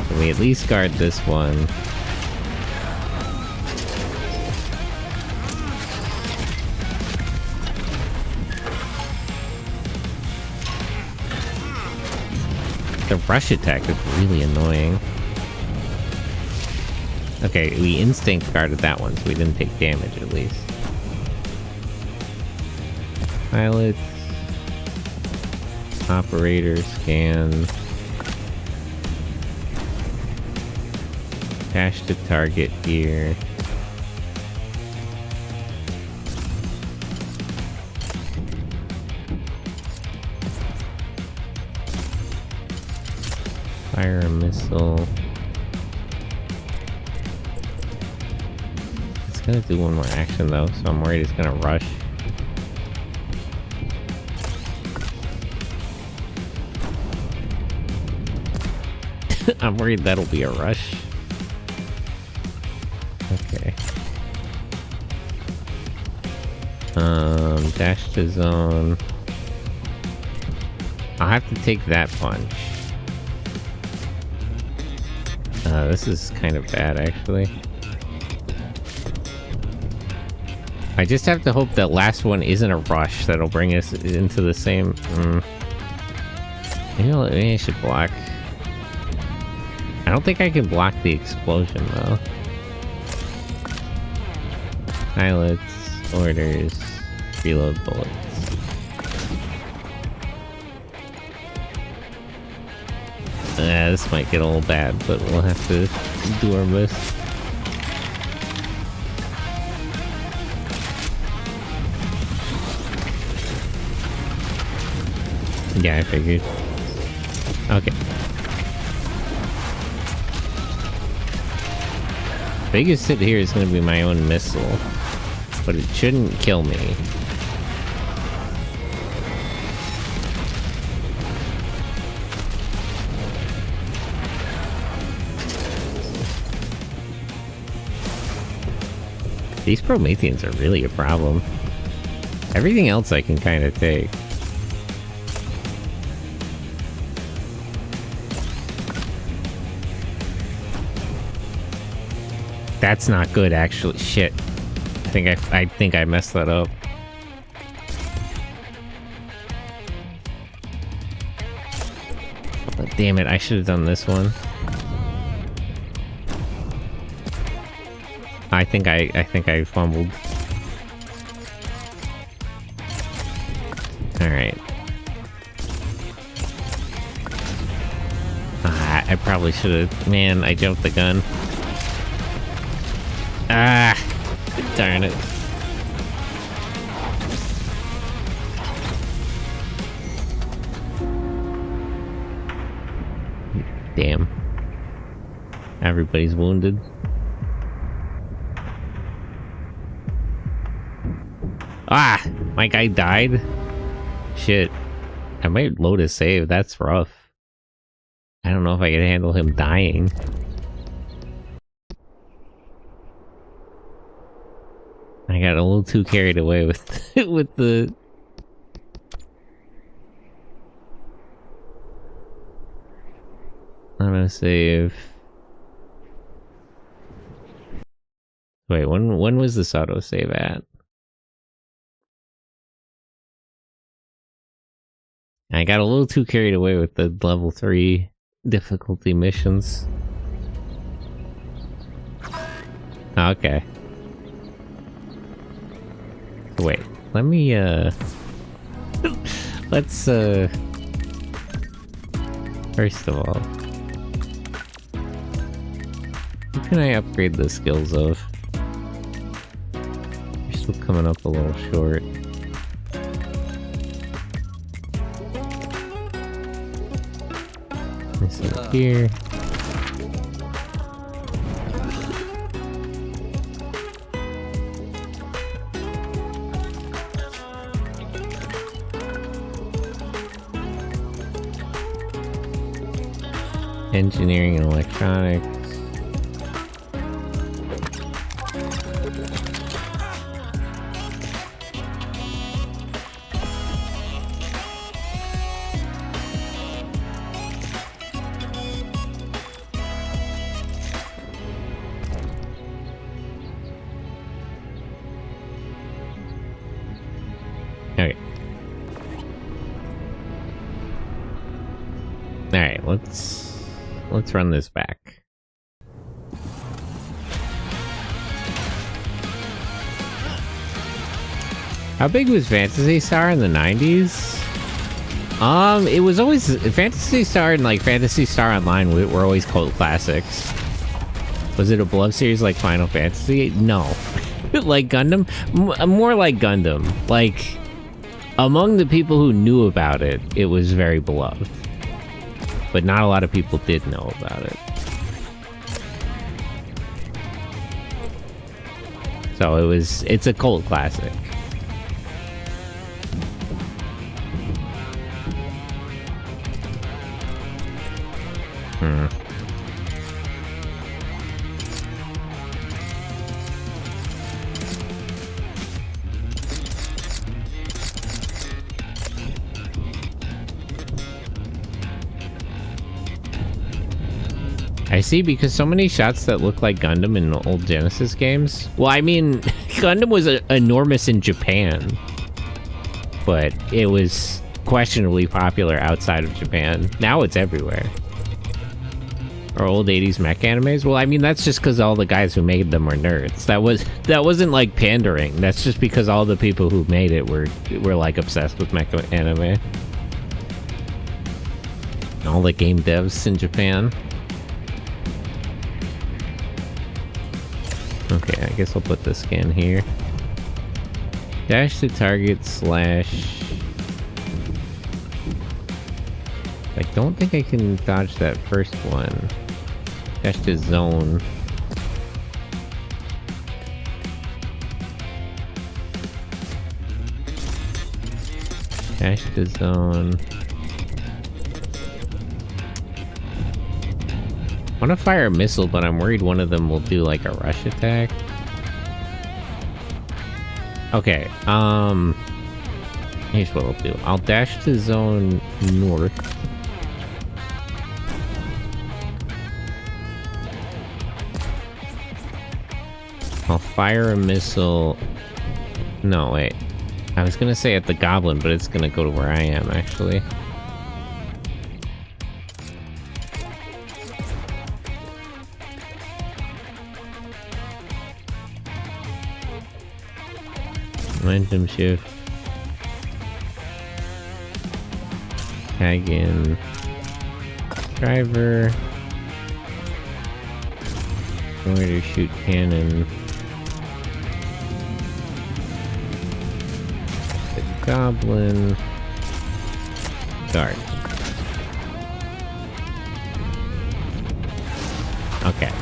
So we at least guard this one. The rush attack is really annoying. Okay, we instinct guarded that one, so we didn't take damage at least. Pilots. Operator, scan. Dash to target here. Fire a missile. It's gonna do one more action though, so I'm worried it's gonna rush. I'm worried that'll be a rush. Okay. Dash to zone. I'll have to take that punch. This is kind of bad, actually. I just have to hope that last one isn't a rush that'll bring us into the same... Maybe I should block. I don't think I can block the explosion, though. Pilots, orders, reload bullets. This might get a little bad, but we'll have to do our best. Yeah, I figured. Okay. Biggest hit here is going to be my own missile, but it shouldn't kill me. These Prometheans are really a problem. Everything else I can kind of take. That's not good, actually. Shit. I think I messed that up. But damn it, I should have done this one. I think I fumbled. Alright. I probably should have... Man, I jumped the gun. Ah! Darn it. Damn. Everybody's wounded. Ah! My guy died? Shit. I might load a save, that's rough. I don't know if I can handle him dying. I got a little too carried away with with the... I'm gonna save... Wait, when was this autosave at? I got a little too carried away with the level 3 difficulty missions. Okay. Wait, let me, let's, first of all... Who can I upgrade the skills of? You're still coming up a little short. This is here. Engineering and electronics. Okay. Alright, let's run this back. How big was Phantasy Star in the 90s? It was always Phantasy Star and like Phantasy Star Online were always cult classics. Was it a beloved series like Final Fantasy? No. Like Gundam? More like Gundam. Like, among the people who knew about it, it was very beloved. But not a lot of people did know about it. So it's a cult classic. I see, because so many shots that look like Gundam in old Genesis games. Well, I mean, Gundam was enormous in Japan, but it was questionably popular outside of Japan. Now it's everywhere. Or old 80s mech animes? Well, I mean, that's just because all the guys who made them were nerds. That wasn't like pandering. That's just because all the people who made it were like obsessed with mecha anime. All the game devs in Japan. Okay, I guess I'll put the scan here. Dash to target slash... I don't think I can dodge that first one. Dash to zone. Dash to zone. I want to fire a missile, but I'm worried one of them will do like a rush attack. Okay, here's what I'll do. I'll dash to zone north. I'll fire a missile. No, wait. I was gonna say at the goblin, but it's gonna go to where I am, actually. Momentum shift. Tag in. Driver. Where to shoot cannon. The goblin. Guard. Okay.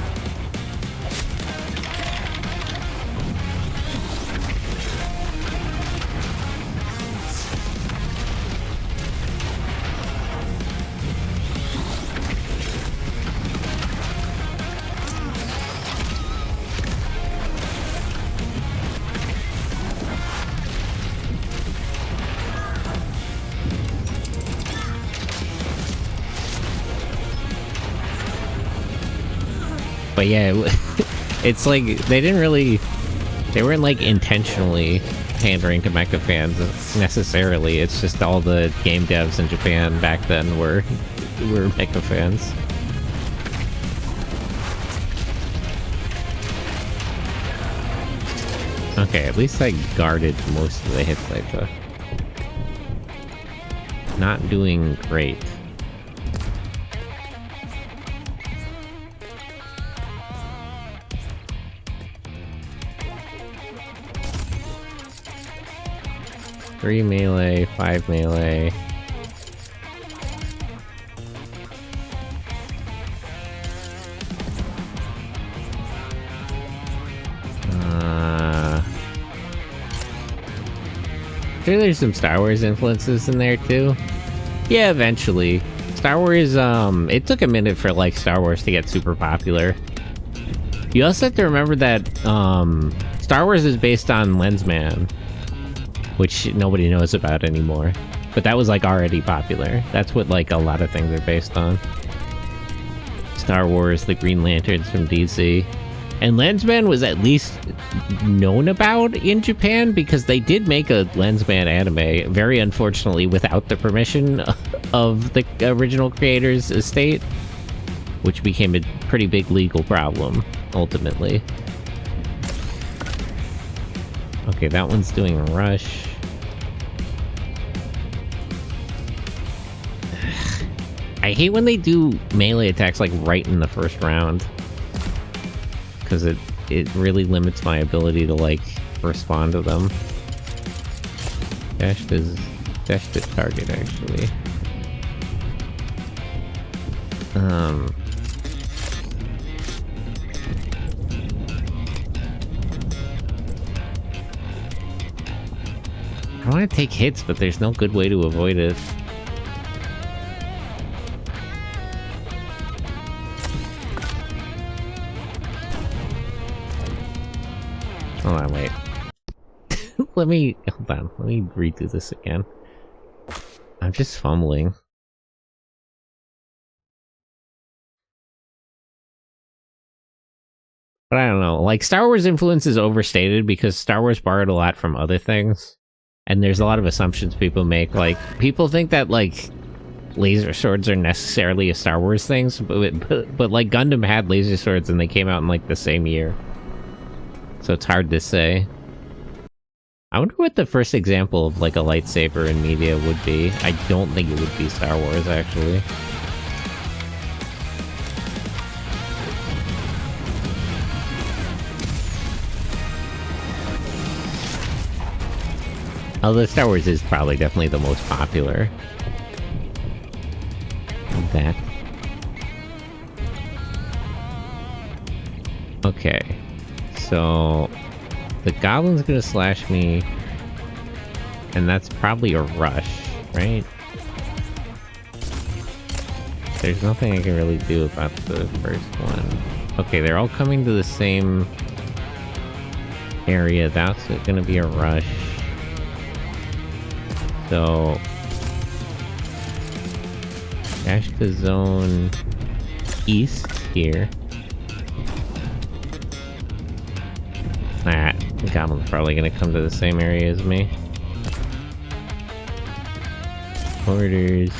But yeah, it's like they weren't like intentionally pandering to mecha fans necessarily. It's just all the game devs in Japan back then were mecha fans. Okay, at least I guarded most of the hits I took. Not doing great. Three melee, 5 melee. Sure, there's some Star Wars influences in there too. Yeah, eventually. Star Wars, it took a minute for like Star Wars to get super popular. You also have to remember that Star Wars is based on Lensman, which nobody knows about anymore. But that was like already popular. That's what like a lot of things are based on. Star Wars, the Green Lanterns from DC. And Lensman was at least known about in Japan because they did make a Lensman anime, very unfortunately without the permission of the original creator's estate, which became a pretty big legal problem, ultimately. Okay, that one's doing a rush. I hate when they do melee attacks like right in the first round, because it really limits my ability to like respond to them. Dash to target actually. I want to take hits, but there's no good way to avoid it. Hold on, wait. Hold on, let me redo this again. I'm just fumbling. But I don't know. Like, Star Wars influence is overstated because Star Wars borrowed a lot from other things. And there's a lot of assumptions people make. Like, people think that, like, laser swords are necessarily a Star Wars thing, but like, Gundam had laser swords and they came out in, like, the same year. So it's hard to say. I wonder what the first example of, like, a lightsaber in media would be. I don't think it would be Star Wars, actually. Although Star Wars is probably definitely the most popular. That. Okay. So the goblin's gonna slash me, and that's probably a rush, right? There's nothing I can really do about the first one. Okay, they're all coming to the same area. That's gonna be a rush. So dash to zone east here. That goblin's probably gonna come to the same area as me. Orders,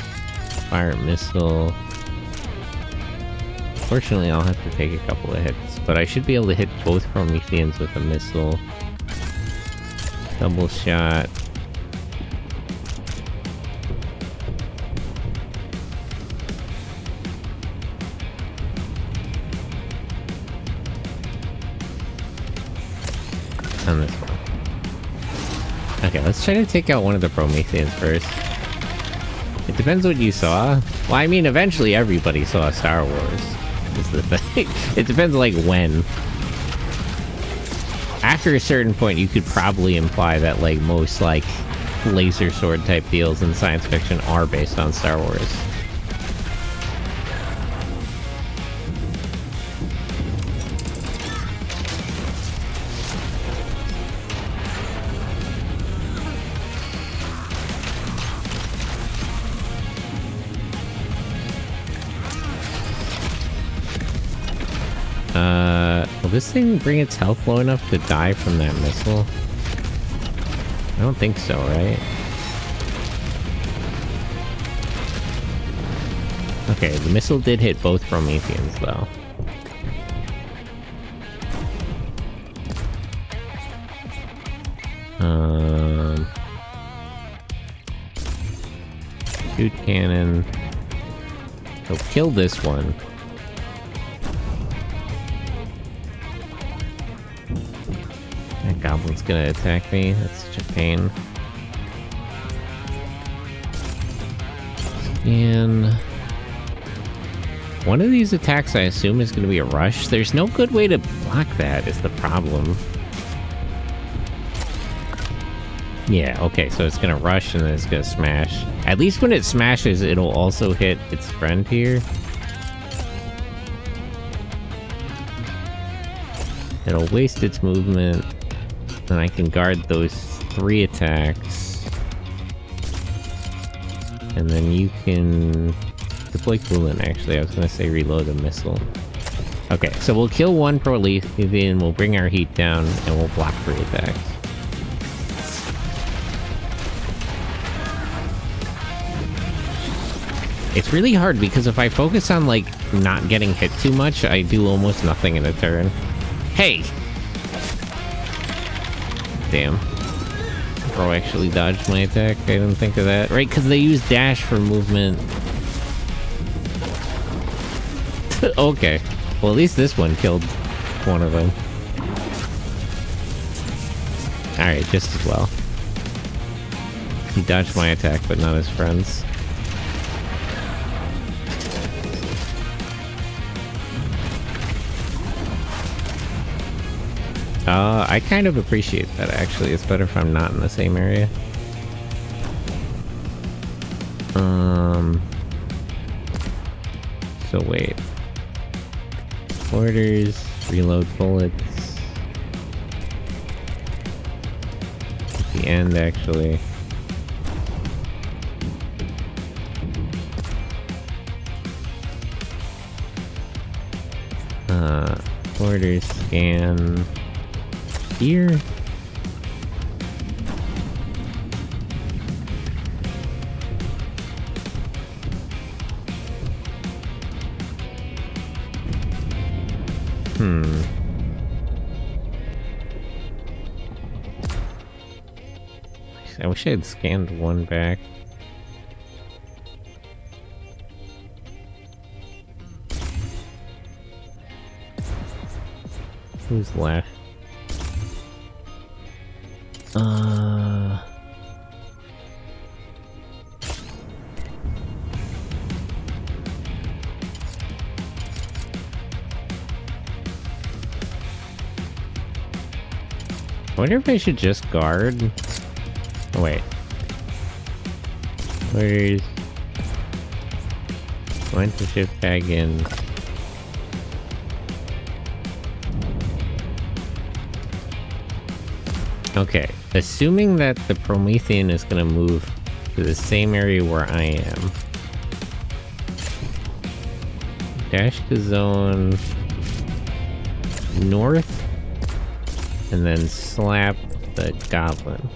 fire missile. Fortunately, I'll have to take a couple of hits, but I should be able to hit both Prometheans with a missile. Double shot. On this one. Okay, let's try to take out one of the Prometheans first. It depends what you saw. Well, I mean, eventually everybody saw Star Wars, is the thing. It depends, like, when. After a certain point, you could probably imply that, like, most, like, laser sword type deals in science fiction are based on Star Wars. Will this thing bring its health low enough to die from that missile? I don't think so, right? Okay, the missile did hit both Prometheans, though. Shoot cannon. So kill this one. That goblin's gonna attack me. That's such a pain. And one of these attacks, I assume, is gonna be a rush. There's no good way to block that, is the problem. Yeah, okay, so it's gonna rush and then it's gonna smash. At least when it smashes, it'll also hit its friend here. It'll waste its movement. And I can guard those 3 attacks. And then you can deploy coolant, actually. I was gonna say reload the missile. Okay, so we'll kill one Promethean, we'll bring our heat down, and we'll block 3 attacks. It's really hard because if I focus on, like, not getting hit too much, I do almost nothing in a turn. Hey! Damn. Bro actually dodged my attack. I didn't think of that. Right, because they use dash for movement. Okay. Well, at least this one killed one of them. Alright, just as well. He dodged my attack, but not his friends. I kind of appreciate that, actually. It's better if I'm not in the same area. So wait. Orders, reload bullets. At the end, actually. Order scan here. I wish I had scanned one back. Who's left? I wonder if I should just guard. Oh, wait. Where's... Went to shift tag in. Okay, assuming that the Promethean is gonna move to the same area where I am. Dash to zone north, and then slap the goblin.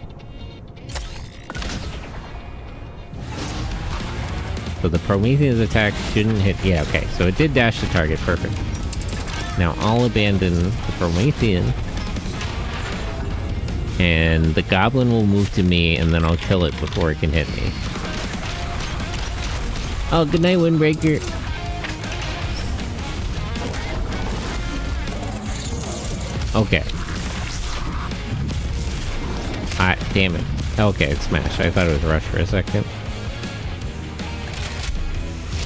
So the Promethean's attack shouldn't hit... Yeah, okay, so it did dash the target, perfect. Now I'll abandon the Promethean, and the goblin will move to me, and then I'll kill it before it can hit me. Oh, good night, Windbreaker! Okay. Damn it. Okay, it's smash. I thought it was rush for a second.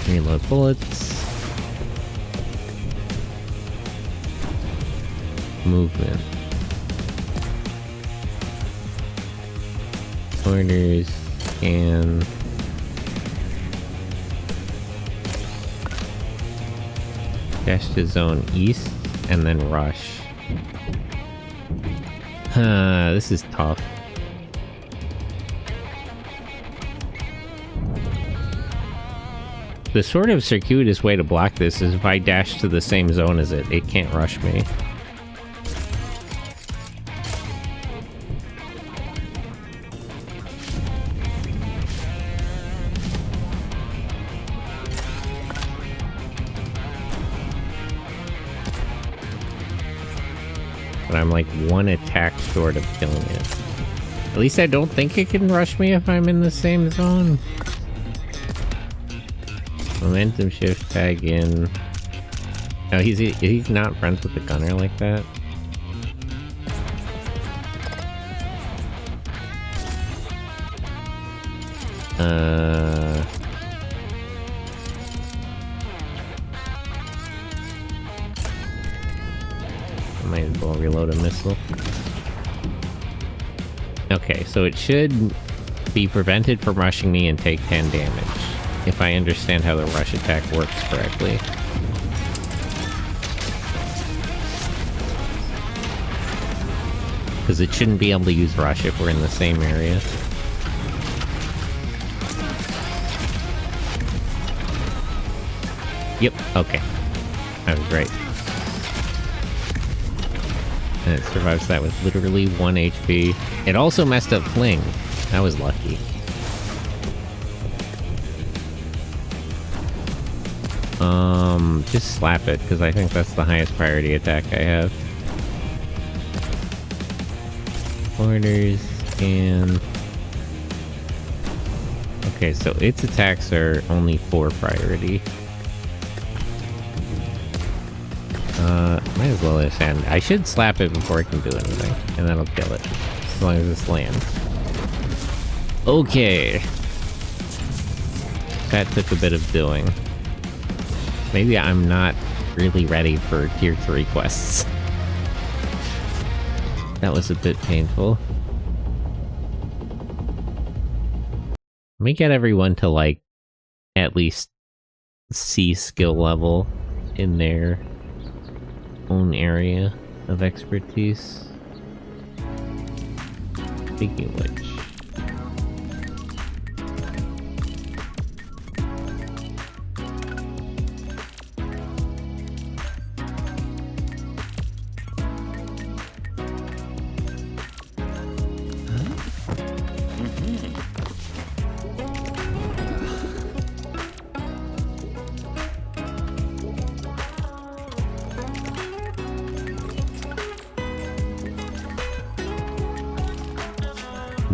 Reload bullets. Movement. Orders and dash to zone east and then rush. This is tough. The sort of circuitous way to block this is if I dash to the same zone as it, it can't rush me. But I'm like one attack short of killing it. At least I don't think it can rush me if I'm in the same zone. Momentum shift tag in. Oh, he's not friends with the gunner like that. I might as well reload a missile. Okay, so it should be prevented from rushing me and take 10 damage. If I understand how the rush attack works correctly. Because it shouldn't be able to use rush if we're in the same area. Yep, okay. That was great. And it survives that with literally 1 HP. It also messed up Fling. That was lucky. Just slap it, because I think that's the highest priority attack I have. Orders, and... Okay, so its attacks are only 4 priority. Might as well just end. I should slap it before it can do anything, and then I'll kill it. As long as this lands. Okay. That took a bit of doing. Maybe I'm not really ready for tier 3 quests. That was a bit painful. Let me get everyone to, like, at least C skill level in their own area of expertise. Speaking of which...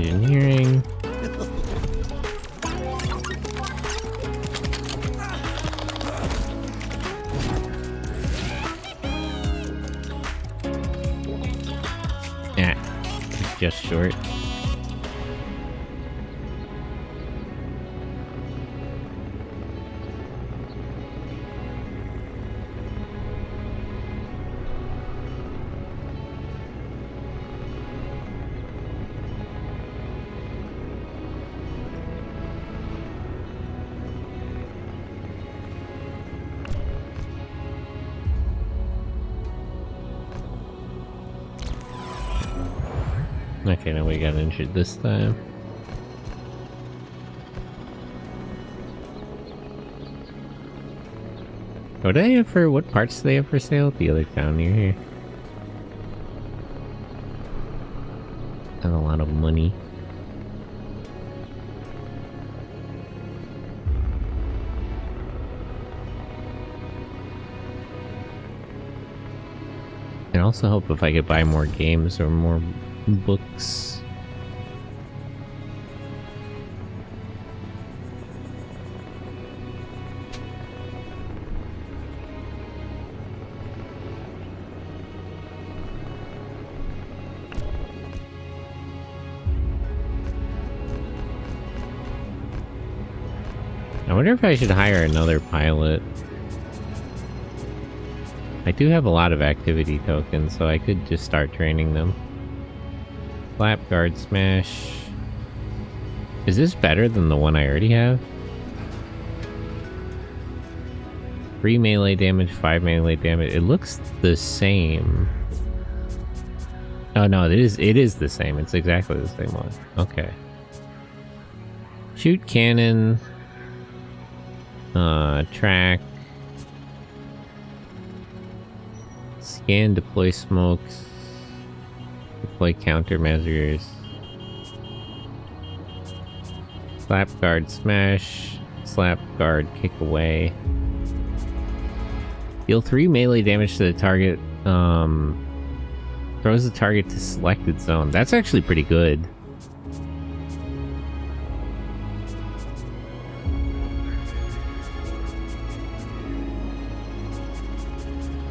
Engineering. Just short. Okay, now we got injured this time. What do they have for, what parts do they have for sale at the other town near here? Have a lot of money. I'd also hope if I could buy more games or more books. I wonder if I should hire another pilot. I do have a lot of activity tokens, so I could just start training them. Slap, guard, smash. Is this better than the one I already have? 3 melee damage, 5 melee damage. It looks the same. Oh no, it is the same. It's exactly the same one. Okay. Shoot cannon. Track. Scan, deploy smokes. Deploy countermeasures. Slap, guard, smash. Slap, guard, kick away. Deal 3 melee damage to the target. Throws the target to selected zone. That's actually pretty good.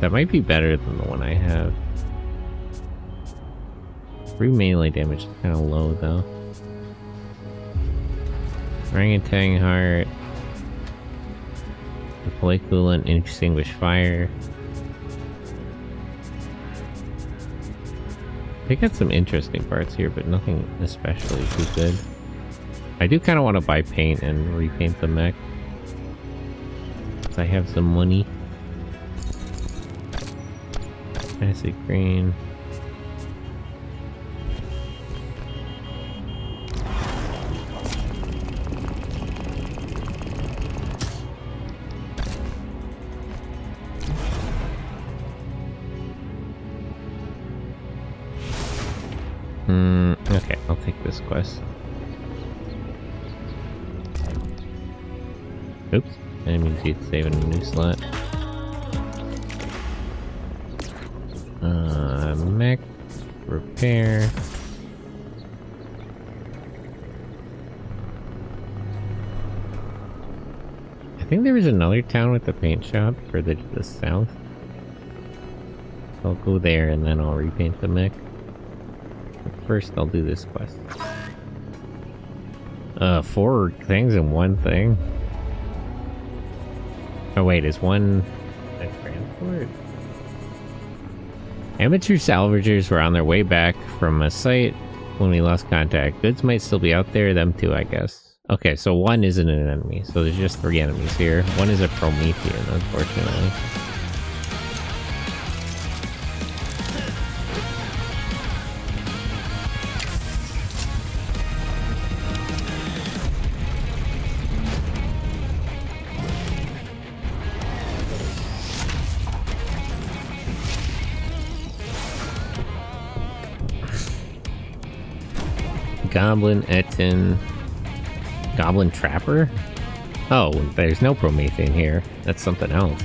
That might be better than the one I have. 3 melee damage is kind of low, though. Orangutan heart. Deploy coolant, extinguish fire. They got some interesting parts here, but nothing especially too good. I do kind of want to buy paint and repaint the mech. I have some money. Acid green. Okay, I'll take this quest. Oops, I didn't mean to see it saving a new slot. Mech, repair. I think there was another town with the paint shop for the south. I'll go there and then I'll repaint the mech. But first I'll do this quest. 4 things in one thing? Oh wait, is one a transport? Amateur salvagers were on their way back from a site when we lost contact. Goods might still be out there, them too, I guess. Okay, so one isn't an enemy, so there's just 3 enemies here. One is a Promethean, unfortunately. Goblin, Etten, Goblin Trapper? Oh, there's no Promethean here. That's something else.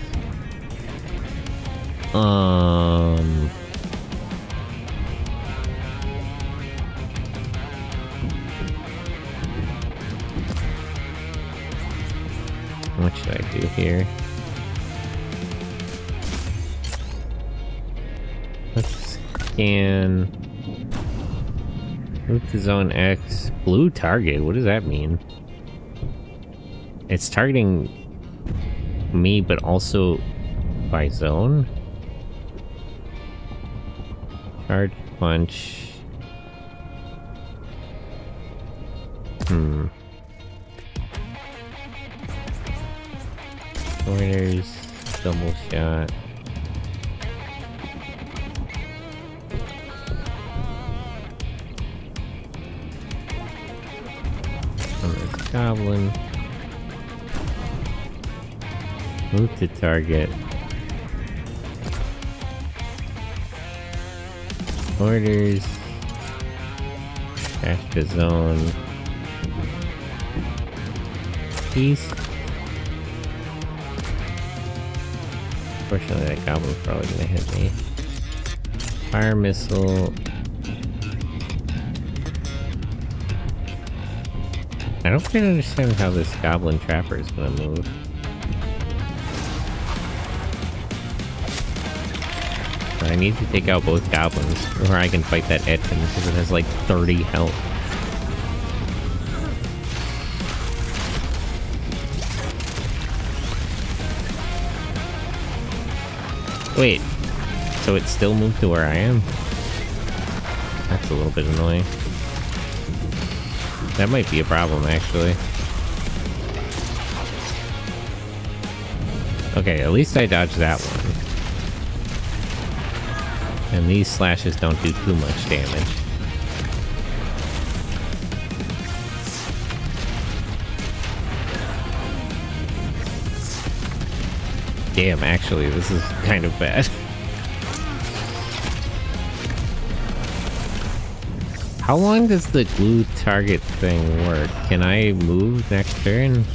do here. Let's scan. Move to zone X. Blue target, what does that mean? It's targeting me, but also by zone? Charge punch. Orders, double shot. On this goblin. Move to target. Orders. Dash to zone. Peace. Unfortunately, that goblin's probably gonna hit me. Fire missile. I don't quite understand how this goblin trapper is gonna move. But I need to take out both goblins, or I can fight that Etkin because it has like 30 health. Wait, so it still moved to where I am? That's a little bit annoying. That might be a problem, actually. Okay, at least I dodged that one. And these slashes don't do too much damage. Damn, actually, this is kind of bad. How long does the glue target thing work? Can I move next turn?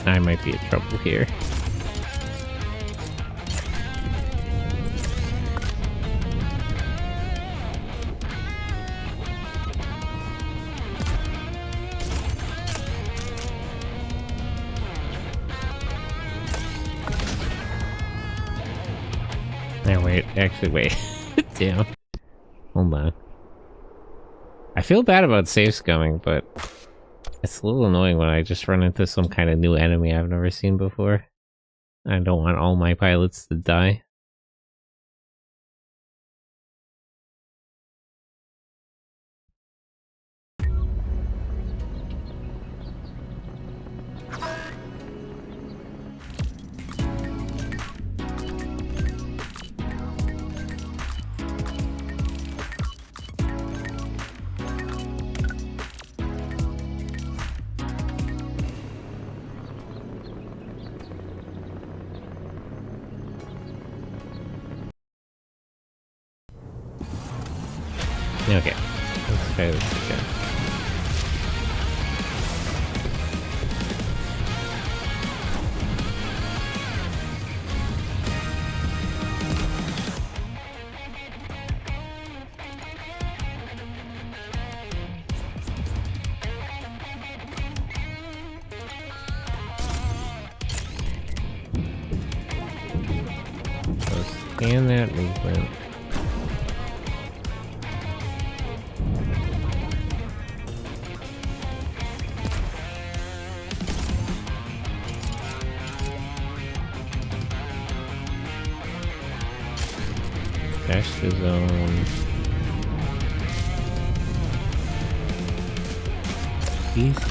I might be in trouble here. Now wait, actually wait. Damn. Hold on. I feel bad about save scumming, but it's a little annoying when I just run into some kind of new enemy I've never seen before. I don't want all my pilots to die. Okay, let's try this again. So scan that movement. Dash to zone. Peace.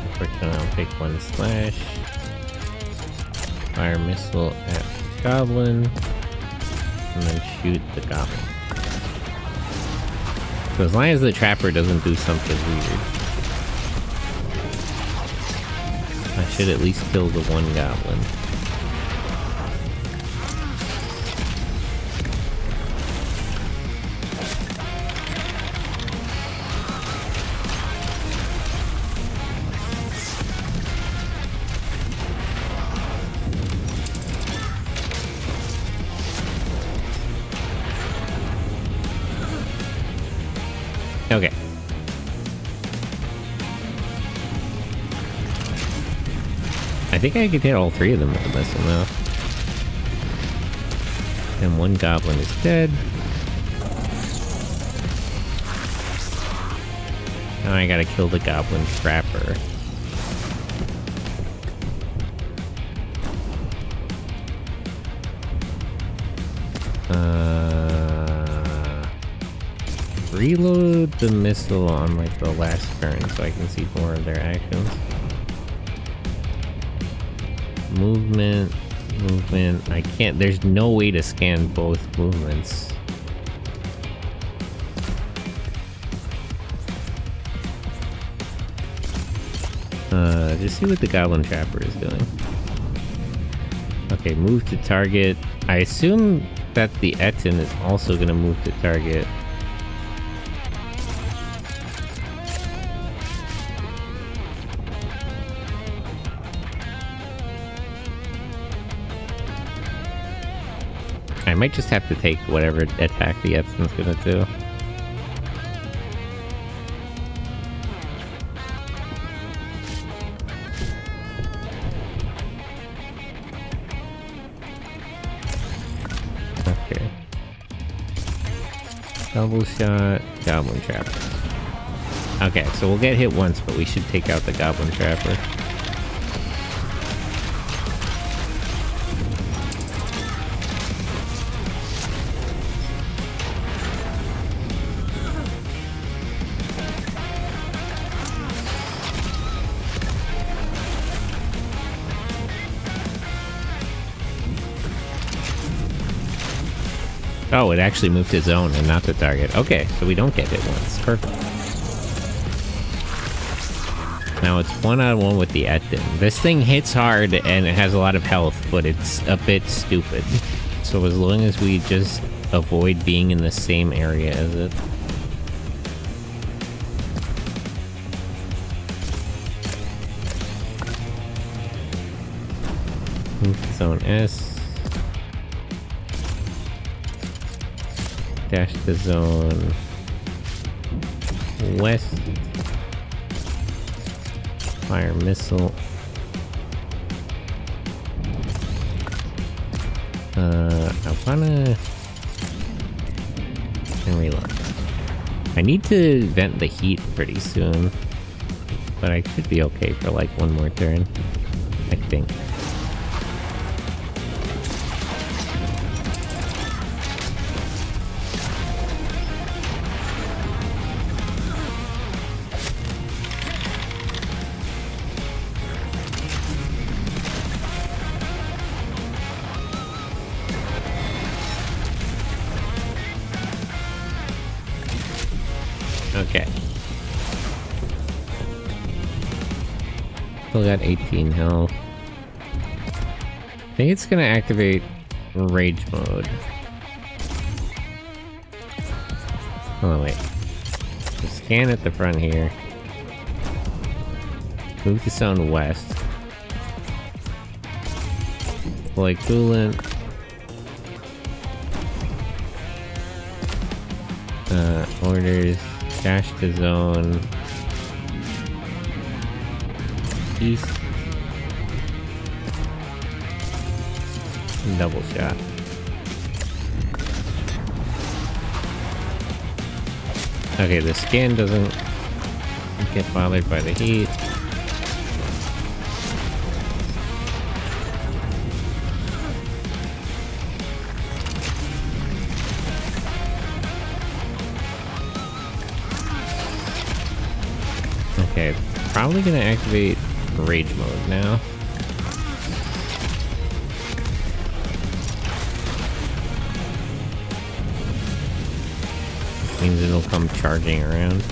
Unfortunately, I'll take one slash. Fire missile at the goblin. And then shoot the goblin. So as long as the trapper doesn't do something weird, I should at least kill the one goblin. Okay. I think I could hit all three of them with the missile now. And one goblin is dead. Now I gotta kill the goblin trapper. Reload the missile on like the last turn so I can see more of their actions. Movement, I can't, there's no way to scan both movements. Just see what the goblin trapper is doing. Okay, move to target. I assume that the Etten is also gonna move to target. I might just have to take whatever attack the Etten's gonna do. Okay. Double shot, goblin trapper. Okay, so we'll get hit once, but we should take out the goblin trapper. Oh, it actually moved its own and not the target. Okay, so we don't get hit once. Perfect. Now it's 1-on-1 with the Etten. This thing hits hard and it has a lot of health, but it's a bit stupid. So as long as we just avoid being in the same area as it. Move to zone S. Dash to zone west. Fire missile. I wanna... and reload. I need to vent the heat pretty soon, but I should be okay for like one more turn, I think. Okay. Still got 18 health. I think it's gonna activate rage mode. Oh wait. So scan at the front here. Move to zone west. Deploy coolant. Orders. Dash to zone east. Double shot. Okay, the skin doesn't get bothered by the heat. Okay, probably gonna activate rage mode now. Means it'll come charging around.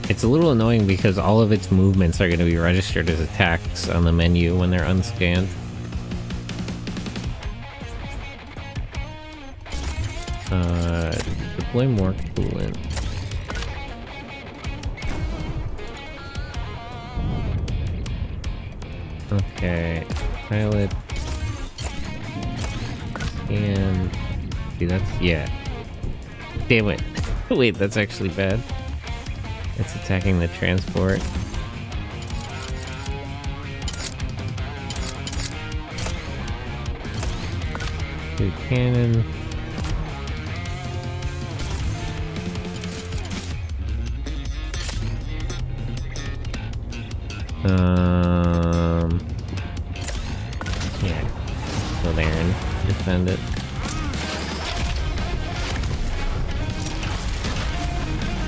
It's a little annoying because all of its movements are going to be registered as attacks on the menu when they're unscanned. Deploy more coolant. Okay, pilot. And see, that's, yeah. Damn it. Wait, that's actually bad. It's attacking the transport. Do cannon. Yeah. Go there and defend it.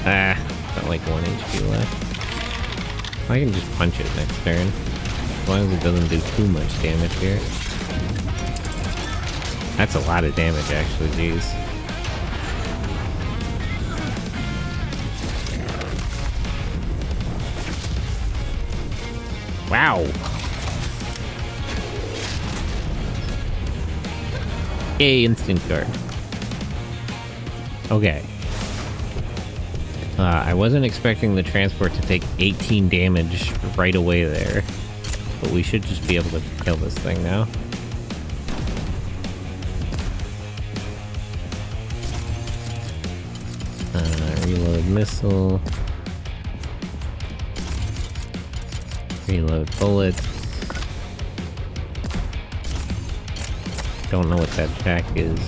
Ah. Got like 1 HP left. I can just punch it next turn. As long as it doesn't do too much damage here. That's a lot of damage actually, jeez. Wow! Yay, instant guard. Okay. I wasn't expecting the transport to take 18 damage right away there, but we should just be able to kill this thing now. Reload missile. Reload bullets. Don't know what that attack is.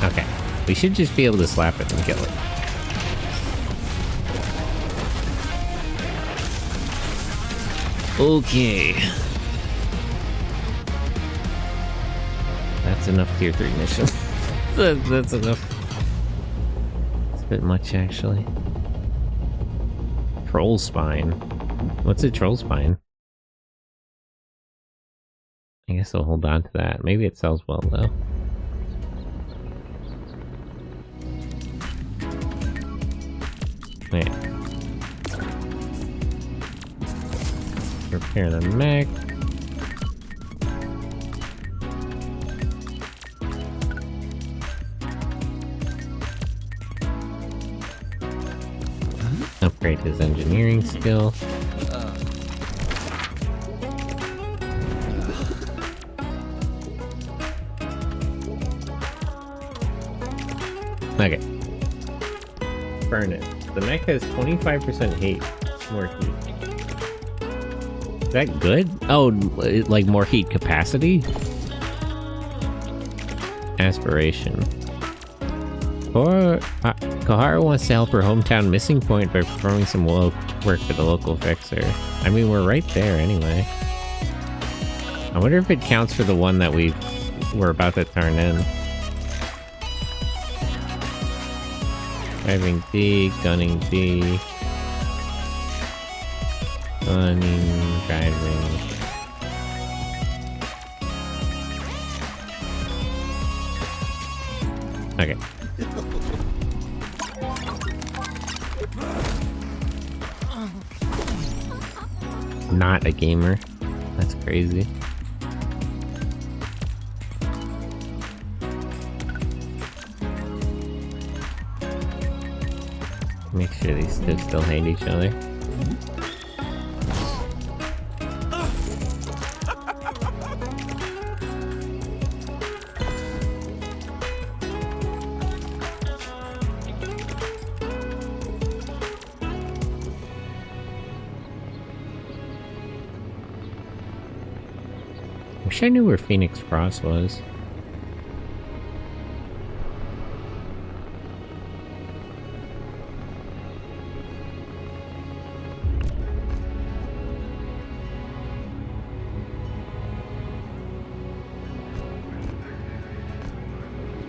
Okay, we should just be able to slap it and kill it. Okay. That's enough tier 3 mission. That's enough. It's a bit much, actually. Troll spine. What's a troll spine? I guess I'll hold on to that. Maybe it sells well, though. Wait. Repair the mech. Upgrade his engineering skill. Okay. Burn it. The mech has 25% hate. More heat. Is that good? Oh, like more heat capacity? Aspiration. Kohara wants to help her hometown missing point by performing some work for the local fixer. I mean, we're right there anyway. I wonder if it counts for the one that we're about to turn in. Driving D, gunning D. Gunning, driving. Okay. Not a gamer. That's crazy. Make sure these two still hate each other. Wish I knew where Phoenix Cross was.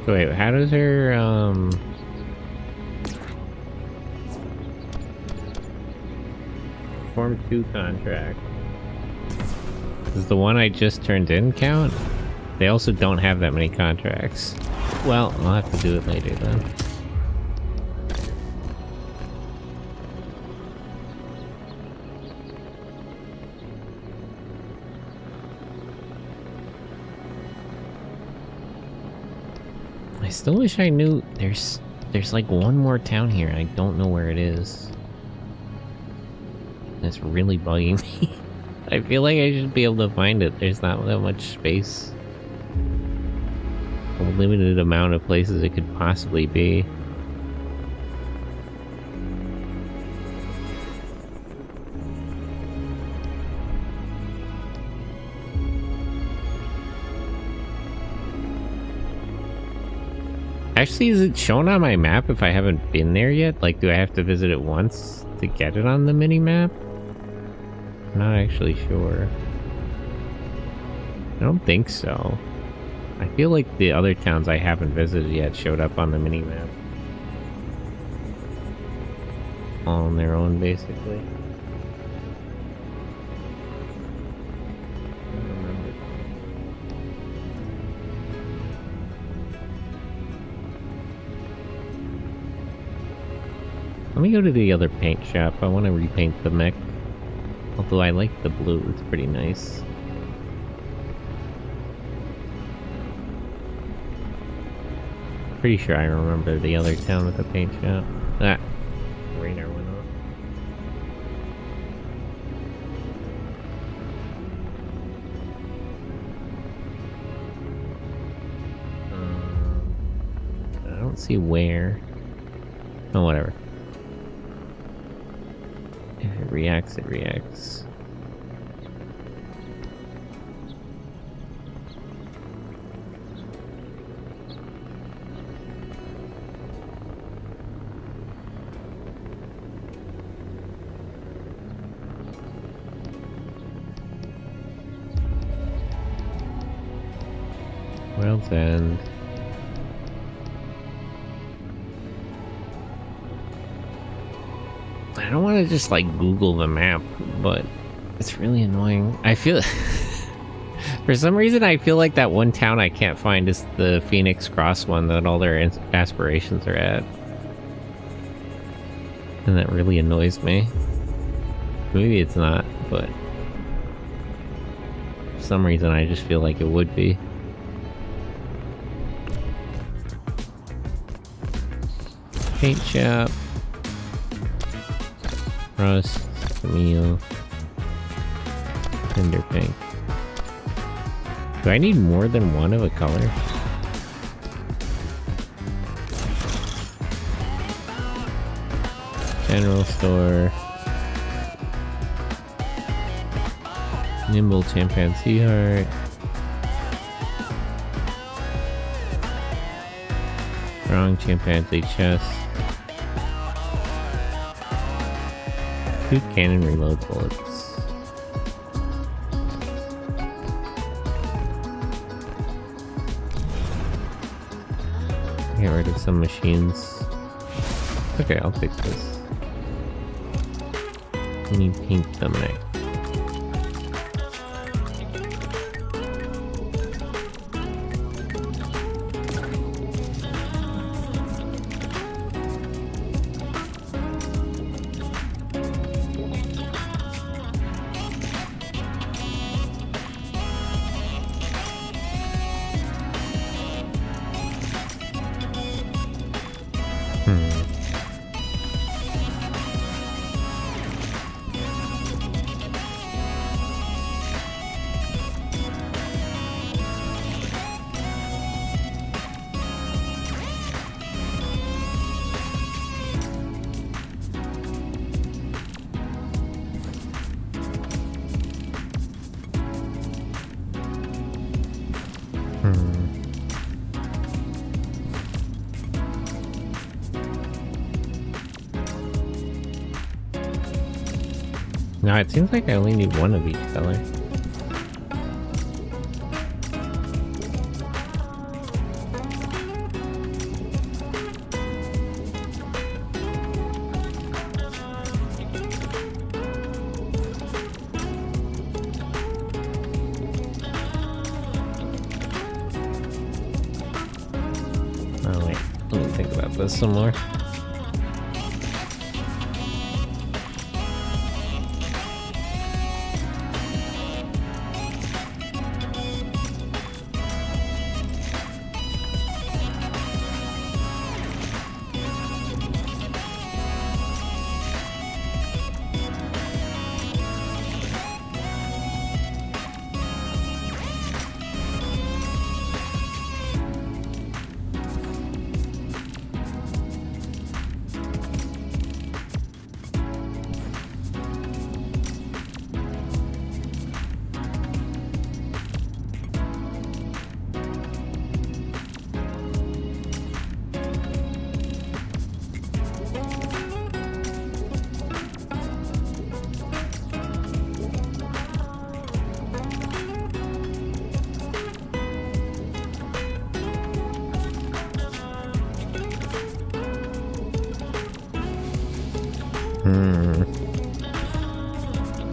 So wait, how does her, perform 2 contracts. Does the one I just turned in count? They also don't have that many contracts. Well, I'll have to do it later then. I still wish I knew there's like one more town here. I don't know where it is. It's really bugging me. I feel like I should be able to find it. There's not that much space. A limited amount of places it could possibly be. Actually, is it shown on my map if I haven't been there yet? Like, do I have to visit it once to get it on the mini-map? I'm not actually sure. I don't think so. I feel like the other towns I haven't visited yet showed up on the mini-map. All on their own, basically. Let me go to the other paint shop. I want to repaint the mech. Although I like the blue, it's pretty nice. Pretty sure I remember the other town with the paint shop. Ah, radar went off. I don't see where. Oh, whatever. If it reacts, it reacts. World's End. I don't want to just like Google the map, but it's really annoying. I feel for some reason I feel like that one town I can't find is the Phoenix Cross one that all their aspirations are at, and that really annoys me. Maybe it's not, but for some reason I just feel like it would be. Paint shop. Rust, Camille, Tender Pink. Do I need more than one of a color? General store. Nimble Chimpanzee Heart. Strong Chimpanzee Chest. 2 cannon reload bullets. Get rid of some machines. Okay, I'll fix this. Let me paint the mech. No, it seems like I only need one of each color. this some more.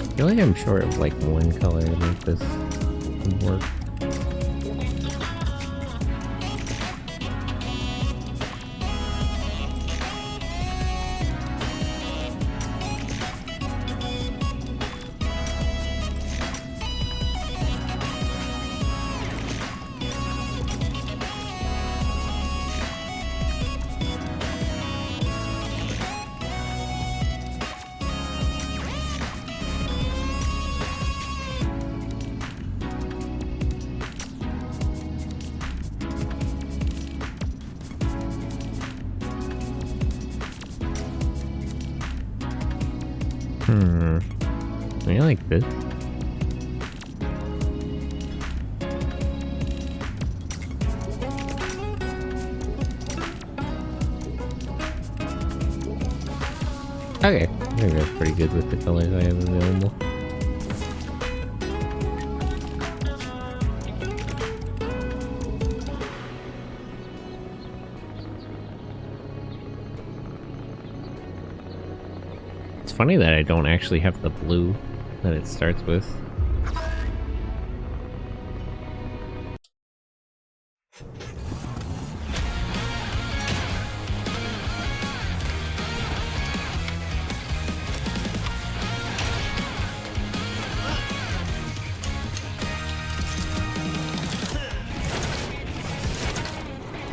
I feel like I'm short of like one color to make this work. I like this. Okay, I think that's pretty good with the colors I have available. It's funny that I don't actually have the blue that it starts with.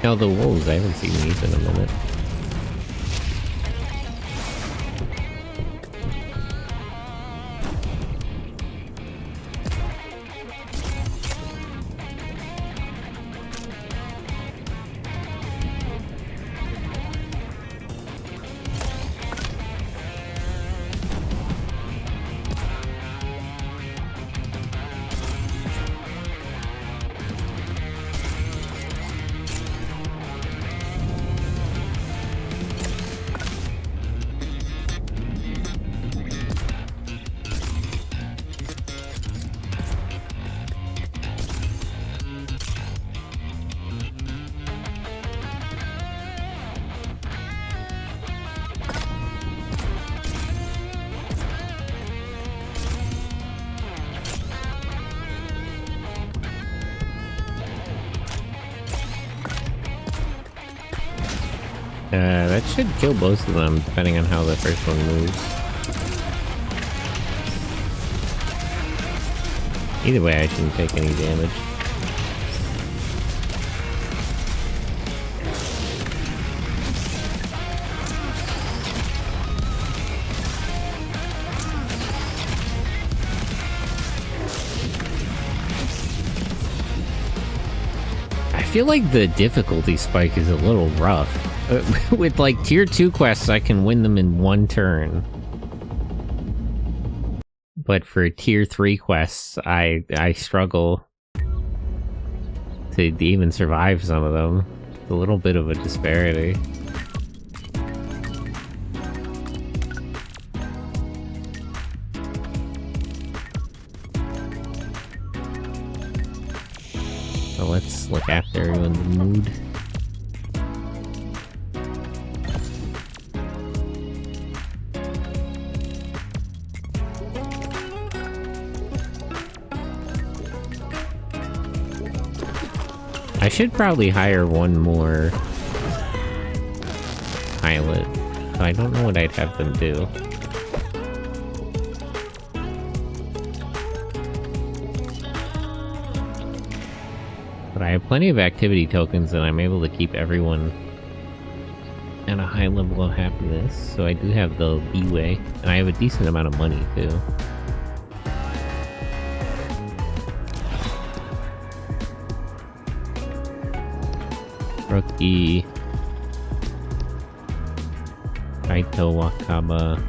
Now the wolves, I haven't seen these in a minute. That should kill both of them, depending on how the first one moves. Either way, I shouldn't take any damage. I feel like the difficulty spike is a little rough. With like tier 2 quests, I can win them in one turn. But for tier 3 quests, I struggle to even survive some of them. It's a little bit of a disparity. So let's look after everyone's mood. I should probably hire one more pilot, so I don't know what I'd have them do. But I have plenty of activity tokens and I'm able to keep everyone at a high level of happiness, so I do have the leeway, and I have a decent amount of money too. Rookie Kaito Wakaba.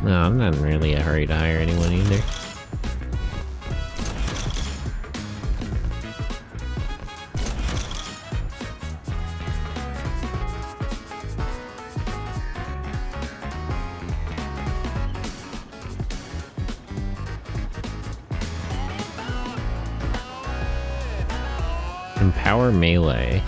No, I'm not in really a hurry to hire anyone either. Empower melee.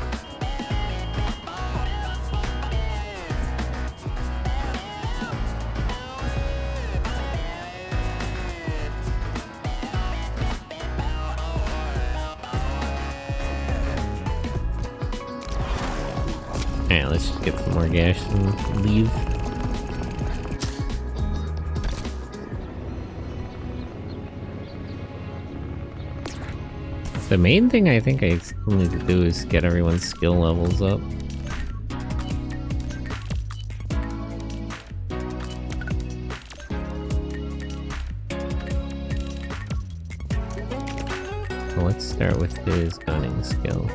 Yeah, let's just get some more gas and leave. The main thing I think I still need to do is get everyone's skill levels up. So let's start with his gunning skill.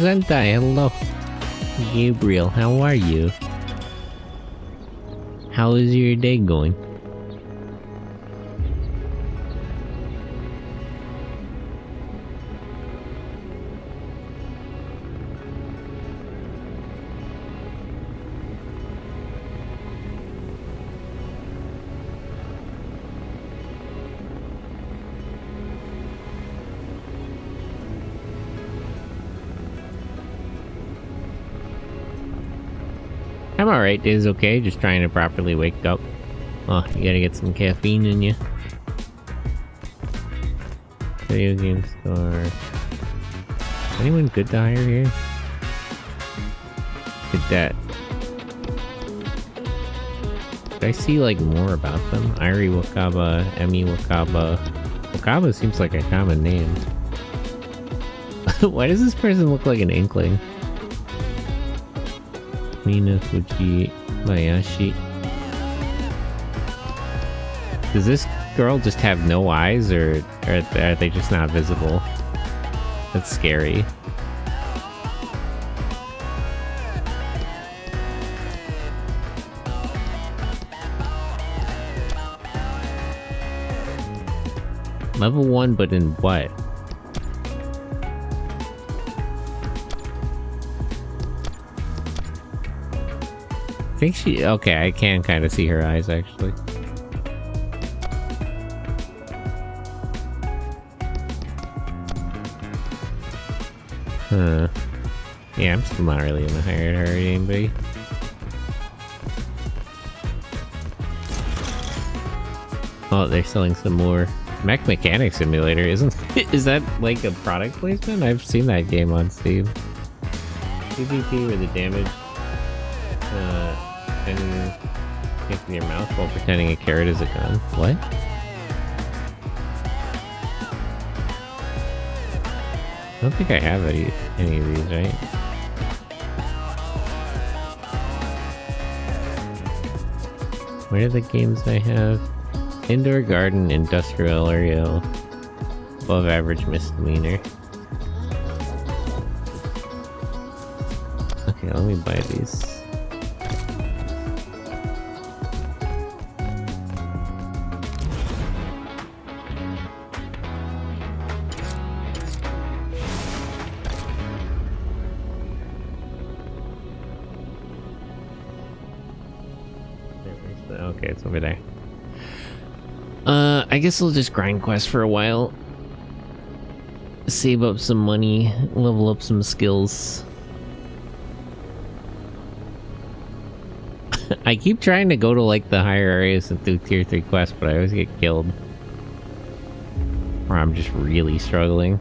Zentai, hello. Gabriel, how are you? How is your day going? I'm alright, day's okay, just trying to properly wake up. Oh, you gotta get some caffeine in you. Video game store. Anyone good to hire here? Cadet. Did I see like more about them? Irie Wakaba, Emi Wakaba. Wakaba seems like a common name. Why does this person look like an inkling? Mina Fuji Bayashi. Does this girl just have no eyes, or are they just not visible? That's scary. Level 1, but in what? I think she... Okay, I can kind of see her eyes, actually. Huh. Yeah, I'm still not really gonna hire her or anybody. Oh, they're selling some more. Mech Mechanic Simulator, isn't... Is that like a product placement? I've seen that game on Steam. PvP where the damage... and in your mouth while pretending a carrot is a gun. What? I don't think I have any of these, right? Where are the games I have? Indoor garden, industrial area, above average misdemeanor. Okay, let me buy these. Okay, it's over there. I guess I'll just grind quest for a while. Save up some money, level up some skills. I keep trying to go to like the higher areas and do tier 3 quests, but I always get killed. Or I'm just really struggling.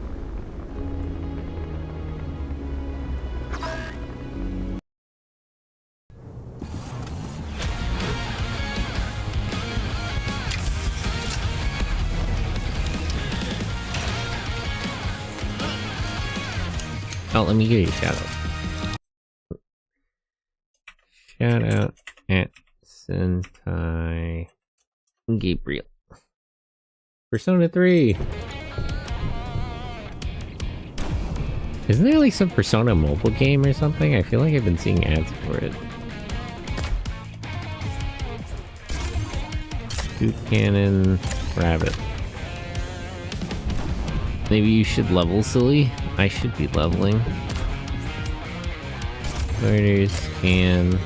Oh, let me give you a shout out. Shout out at Sentai Gabriel. Persona 3! Isn't there like some Persona mobile game or something? I feel like I've been seeing ads for it. Shoot cannon, rabbit. Maybe you should level, silly. I should be leveling. Orders and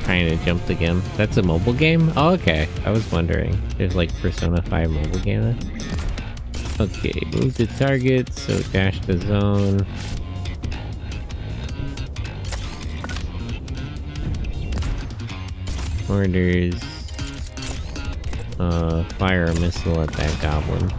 trying to jump again. That's a mobile game? Oh, okay. I was wondering. There's like Persona 5 mobile game. Okay, move to target, so dash the zone. Orders. Fire a missile at that goblin.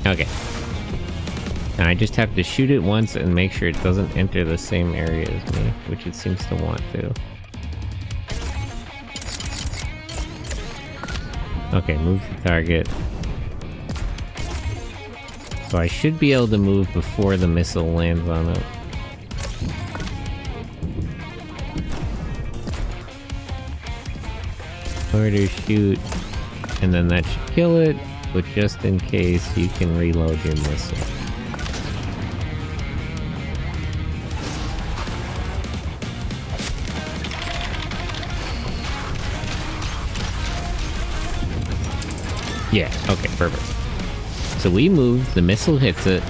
Okay. Now I just have to shoot it once and make sure it doesn't enter the same area as me, which it seems to want to. Okay, move the target. So I should be able to move before the missile lands on it. Order shoot, and then that should kill it. But just in case, you can reload your missile. Yeah, okay, perfect. So we move, the missile hits it,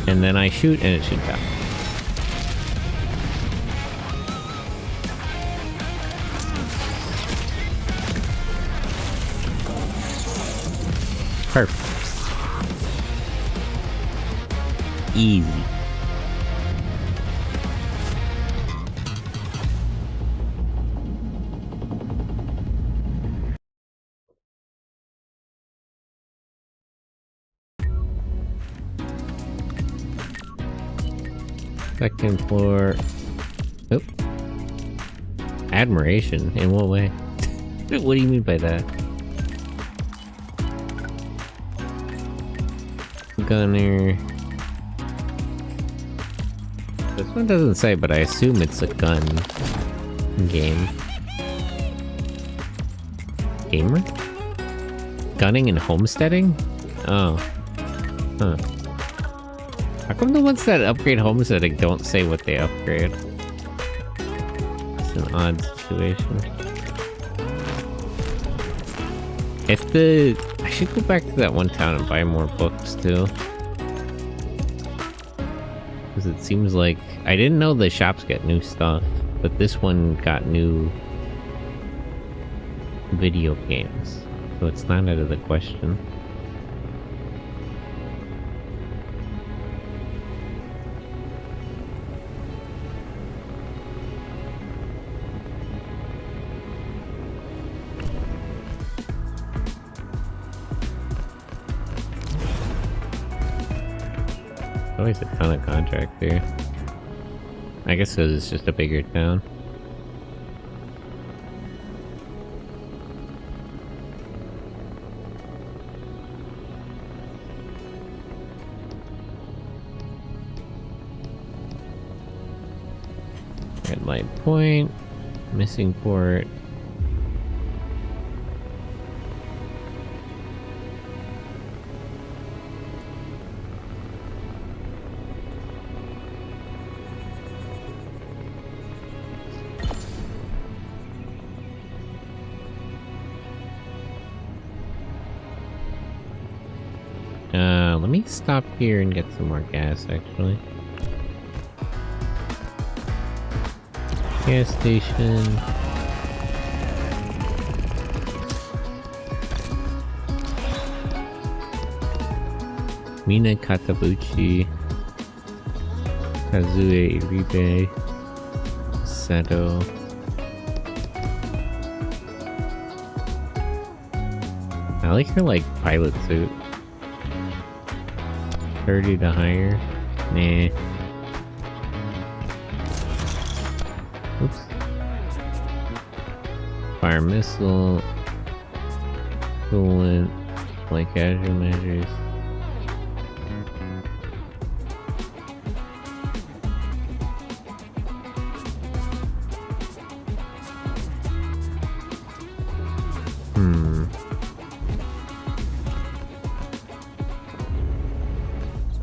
and then I shoot and it should die. Perfect. Easy. Second floor. Oop. Admiration? In what way? What do you mean by that? Gunner. This one doesn't say, but I assume it's a gun game. Gamer? Gunning and homesteading? Oh. Huh. How come the ones that upgrade homesteading don't say what they upgrade? It's an odd situation. If the... I should go back to that one town and buy more books, too. Because it seems like... I didn't know the shops get new stuff, but this one got new... video games. So it's not out of the question. Always a ton of contract there. I guess because it's just a bigger town. Red light point, missing port. may stop here and get some more gas, actually. Gas station. Mina Katabuchi. Kazue Iribe. Seto. I like her, like, pilot suit. 30 to hire? Nah. Oops. Fire missile. Coolant. Like casual measures.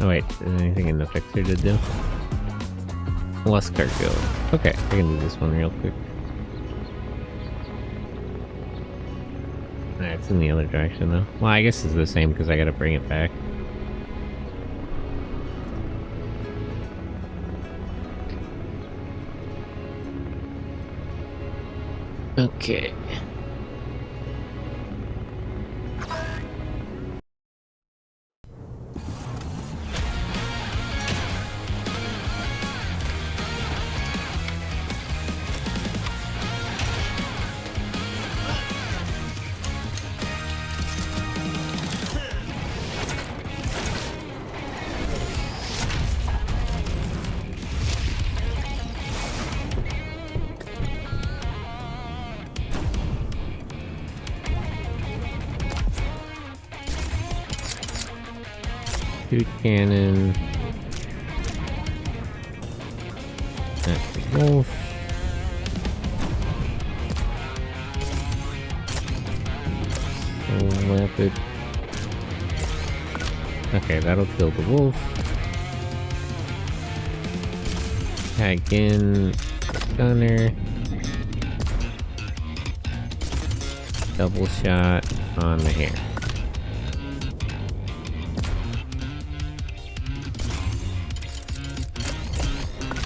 Oh wait, is there anything in the fixer to do? Less cargo. Okay, I can do this one real quick. Alright, it's in the other direction though. Well, I guess it's the same because I gotta bring it back. Okay. Shoot cannon. That's the wolf. So rapid. Okay, that'll kill the wolf. Tag in gunner. Double shot on the hare.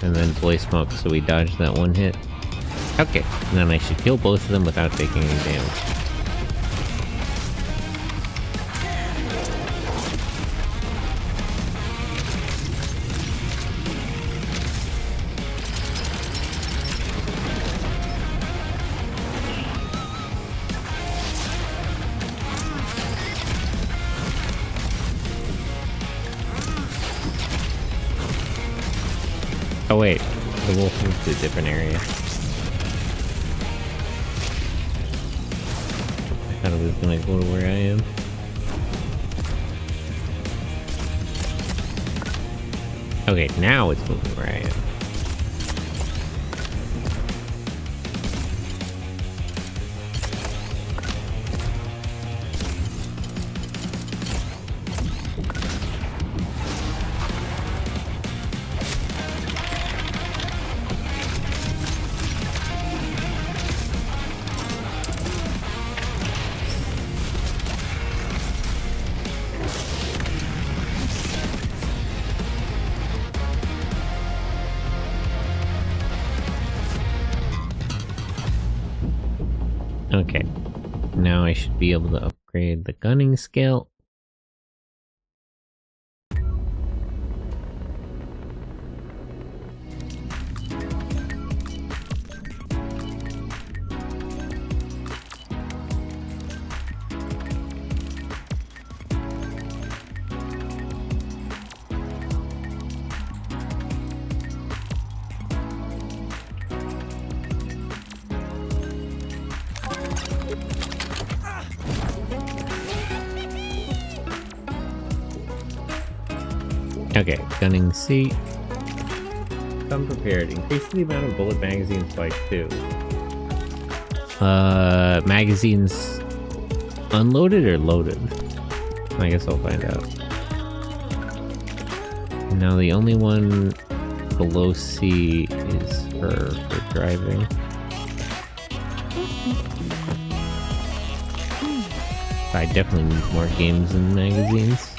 And then boy smoke, so we dodged that one hit. Okay, and then I should kill both of them without taking any damage. Oh wait, the wolf moved to a different area. I thought it was gonna go to where I am. Okay, now it's moving where I am. Okay, now I should be able to upgrade the gunning skill. Okay, gunning seat. Come prepared. Increase the amount of bullet magazines by 2. Magazines unloaded or loaded? I guess I'll find out. Now the only one below C is for driving. I definitely need more games and magazines.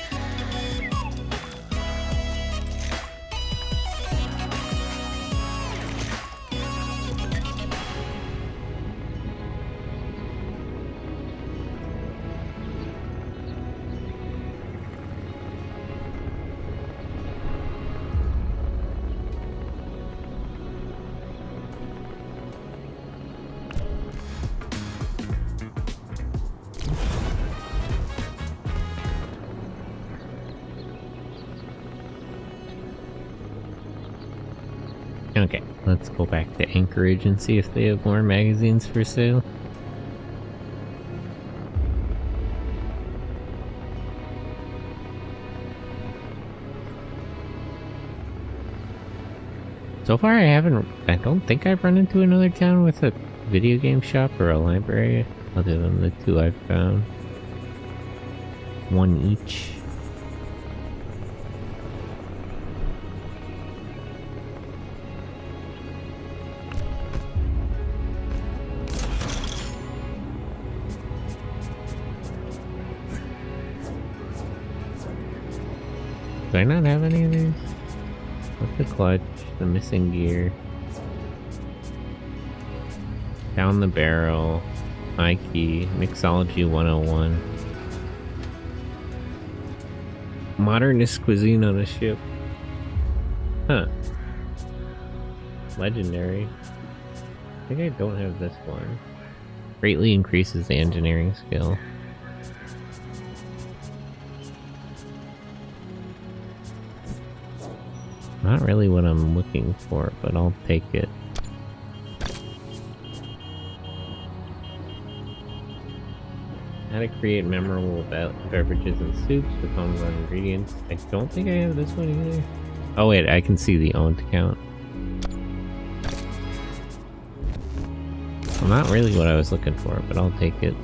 Okay, let's go back to Anchorage and see if they have more magazines for sale. So far I don't think I've run into another town with a video game shop or a library, other than the two I've found. One each. Do I not have any of these? What's the clutch? The missing gear. Down the barrel. High key. Mixology 101. Modernist cuisine on a ship. Huh. Legendary. I think I don't have this one. Greatly increases the engineering skill. Not really what I'm looking for, but I'll take it. How to create memorable beverages and soups with homegrown ingredients. I don't think I have this one either. Oh wait, I can see the owned account. Well, not really what I was looking for, but I'll take it.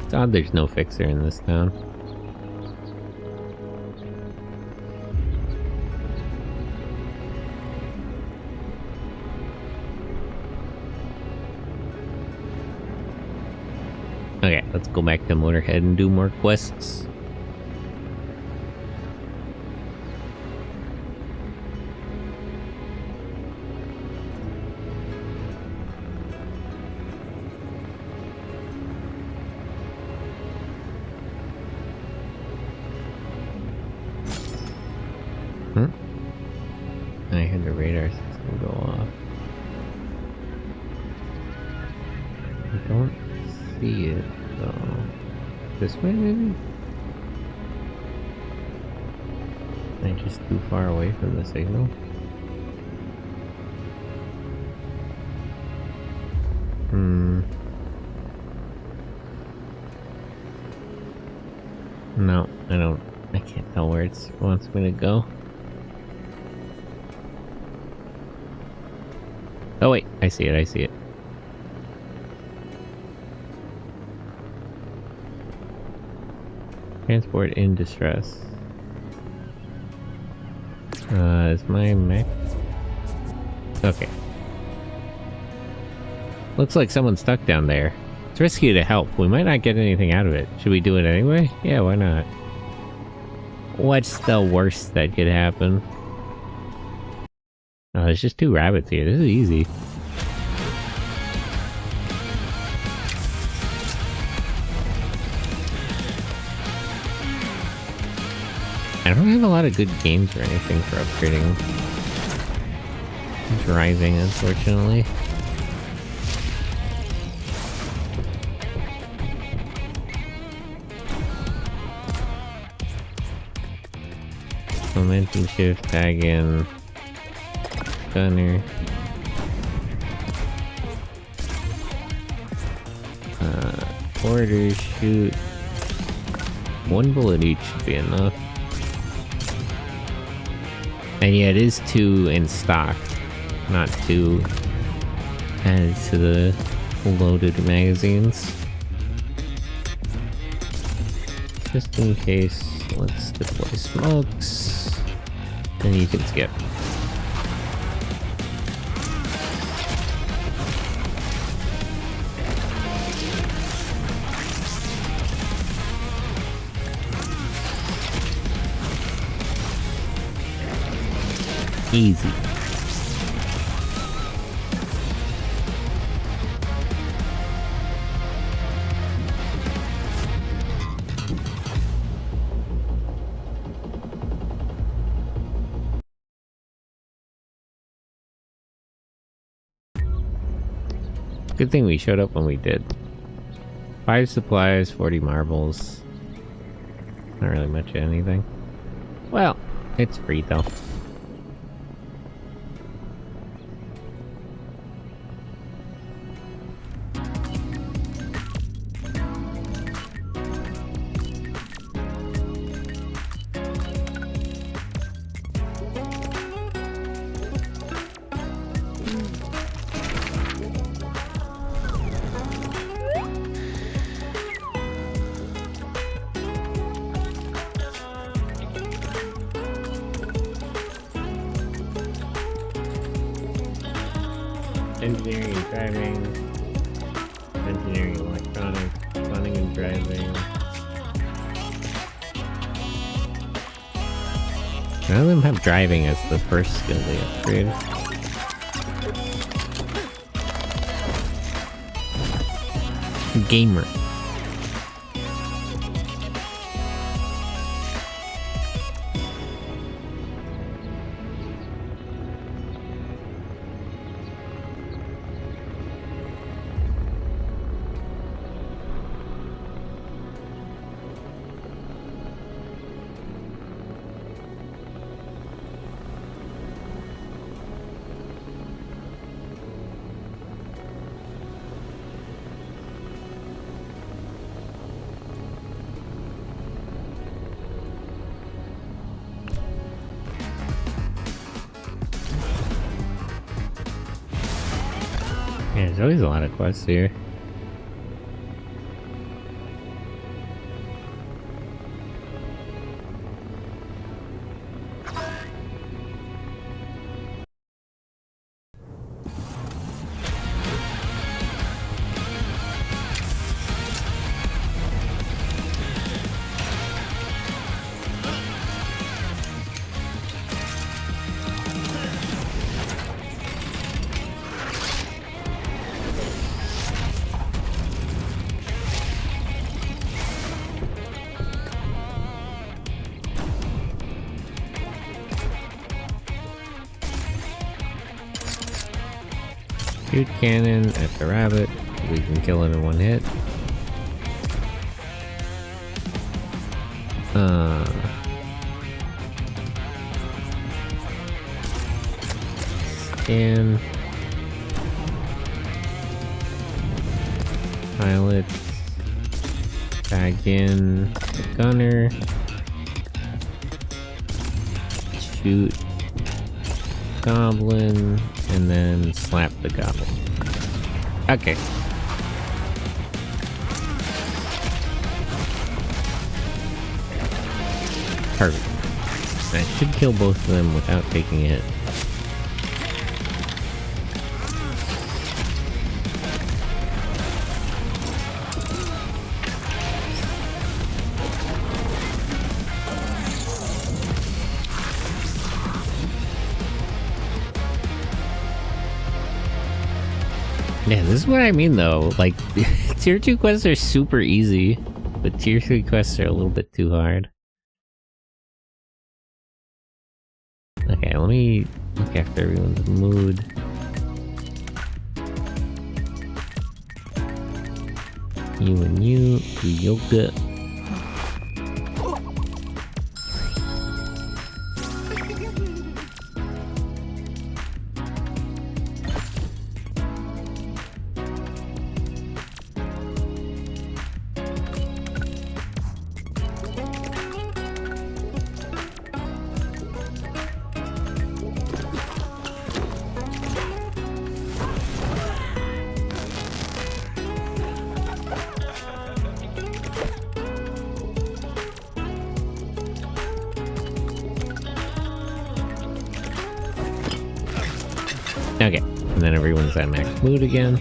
It's odd there's no fixer in this town. Okay, let's go back to Motorhead and do more quests. I had the radar system go off. I don't see it though. This way maybe? Am I just too far away from the signal? No, I can't tell where it wants me to go. Oh wait, I see it. Transport in distress. Is my mech? Okay. Looks like someone's stuck down there. It's risky to help. We might not get anything out of it. Should we do it anyway? Yeah, why not? What's the worst that could happen? Oh, there's just 2 rabbits here. This is easy. I don't have a lot of good games or anything for upgrading driving, unfortunately. Momentum shift, tag in, gunner. Orders, shoot. 1 bullet each should be enough. And yeah, it is 2 in stock, not 2 added to the loaded magazines. Just in case, let's deploy smokes, and you can skip. Easy. Good thing we showed up when we did. 5 supplies, 40 marbles. Not really much of anything. Well, it's free though. Engineering and driving, engineering and electronics, planning and driving. None of them have driving as the first skill they upgrade. Gamer. Yeah, there's always a lot of quests here. Shoot cannon at the rabbit. We can kill it in one hit. Scan. Pilot. Tag in the gunner. Shoot goblin. And then slap the goblin. Okay. Perfect. That should kill both of them without taking a hit. Yeah, this is what I mean though, like, tier 2 quests are super easy, but tier 3 quests are a little bit too hard. Okay, let me look after everyone's mood. You and you, do yoga. Okay, and then everyone's at max mood again.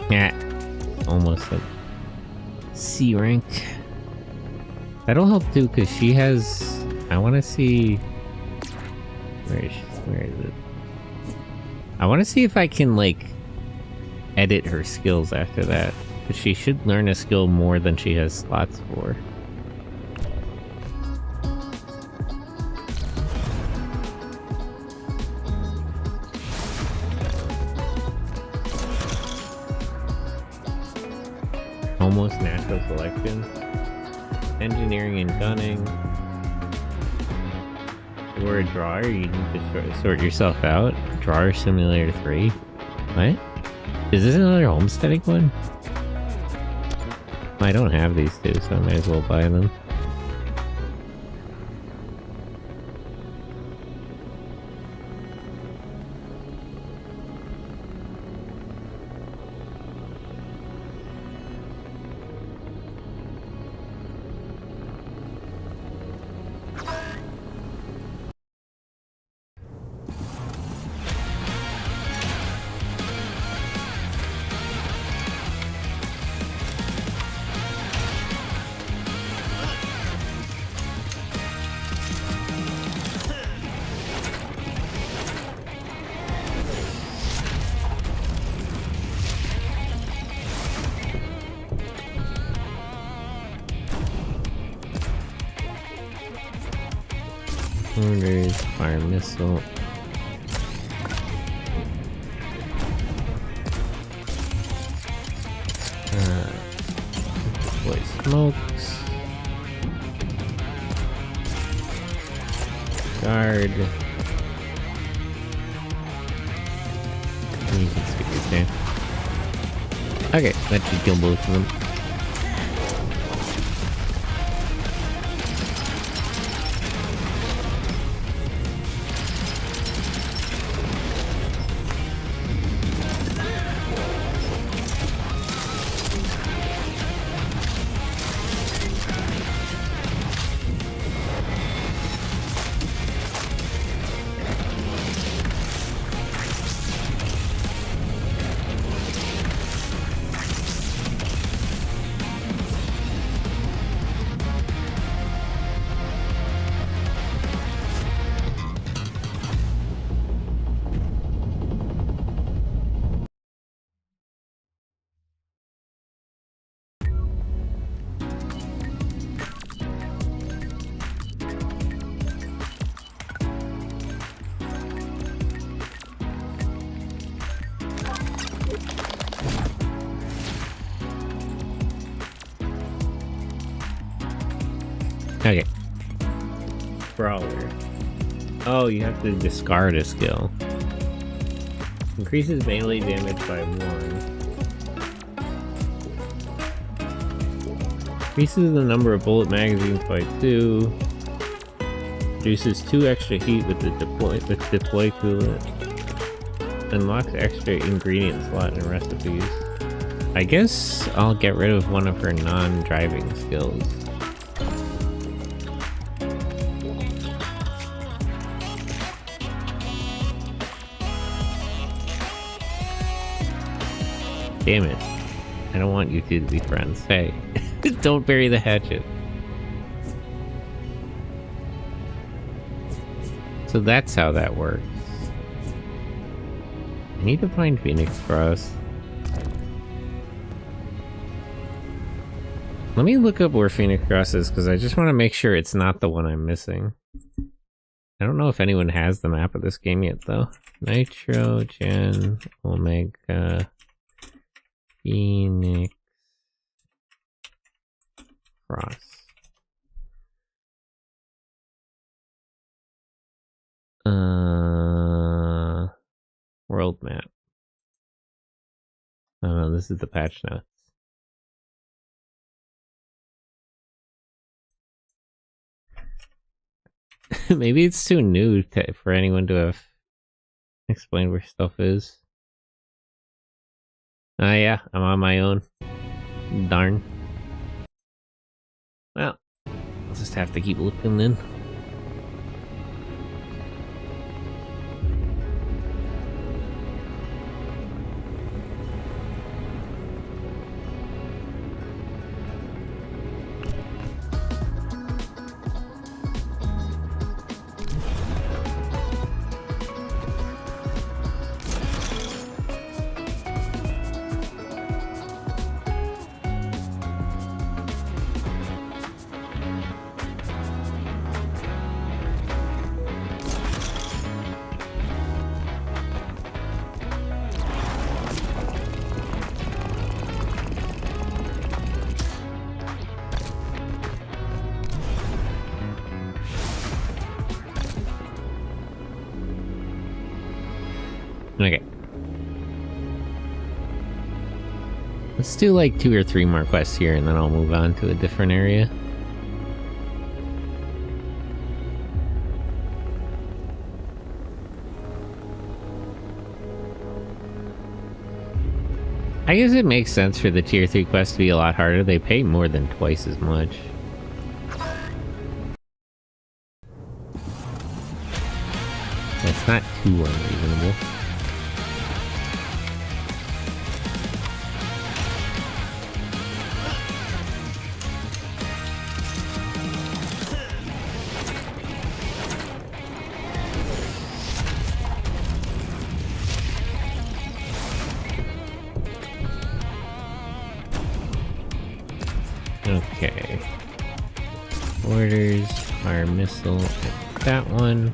Yeah, almost at C rank. That'll help too, because she has... I want to see... Where is it? I want to see if I can, like, edit her skills after that. Because she should learn a skill more than she has slots for. Almost natural selection. Engineering and gunning. Or a drawer, you need to sort yourself out. Drawer Simulator 3. What? Is this another homesteading one? I don't have these two, so I might as well buy them. Orders, fire missile. Deploy smokes. Guard. You can skip your turn. Okay, that should kill both of them. Okay. Brawler. Oh, you have to discard a skill. Increases melee damage by 1. Increases the number of bullet magazines by 2. Reduces 2 extra heat with the deploy coolant. Unlocks extra ingredient slot in recipes. I guess I'll get rid of one of her non-driving skills. Damn it. I don't want you two to be friends. Hey, don't bury the hatchet. So that's how that works. I need to find Phoenix Cross. Let me look up where Phoenix Cross is, because I just want to make sure it's not the one I'm missing. I don't know if anyone has the map of this game yet, though. Nitro, Gen, Omega... Phoenix Cross. World map. Oh, this is the patch notes. Maybe it's too new for anyone to have explained where stuff is. Yeah, I'm on my own. Darn. Well, I'll just have to keep looking then. Let's do like 2 or 3 more quests here, and then I'll move on to a different area. I guess it makes sense for the tier 3 quests to be a lot harder. They pay more than twice as much. That's not too unreasonable. Okay. Orders, fire missile, that one.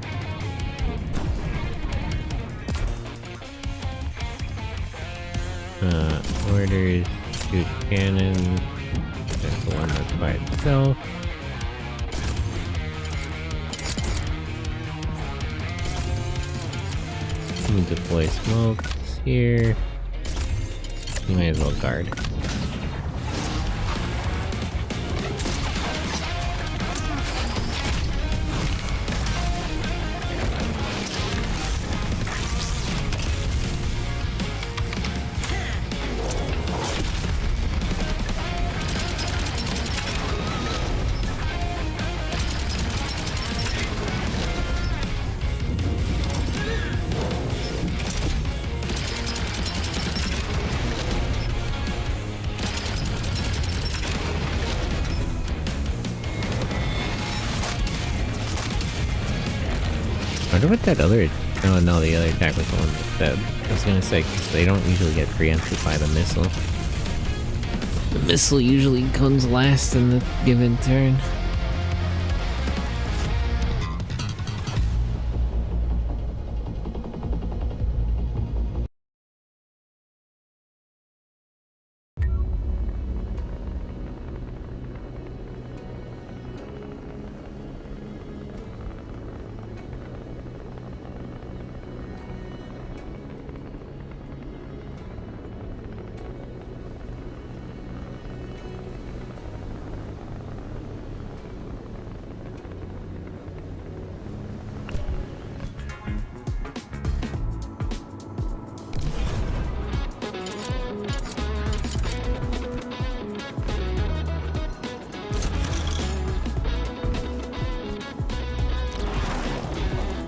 Orders, shoot cannon. That's the one that's by itself. You can deploy smokes here. You might as well guard. I wonder what that other... Oh no, the other attack was the one that I was gonna say, because they don't usually get preempted by the missile. The missile usually comes last in the given turn.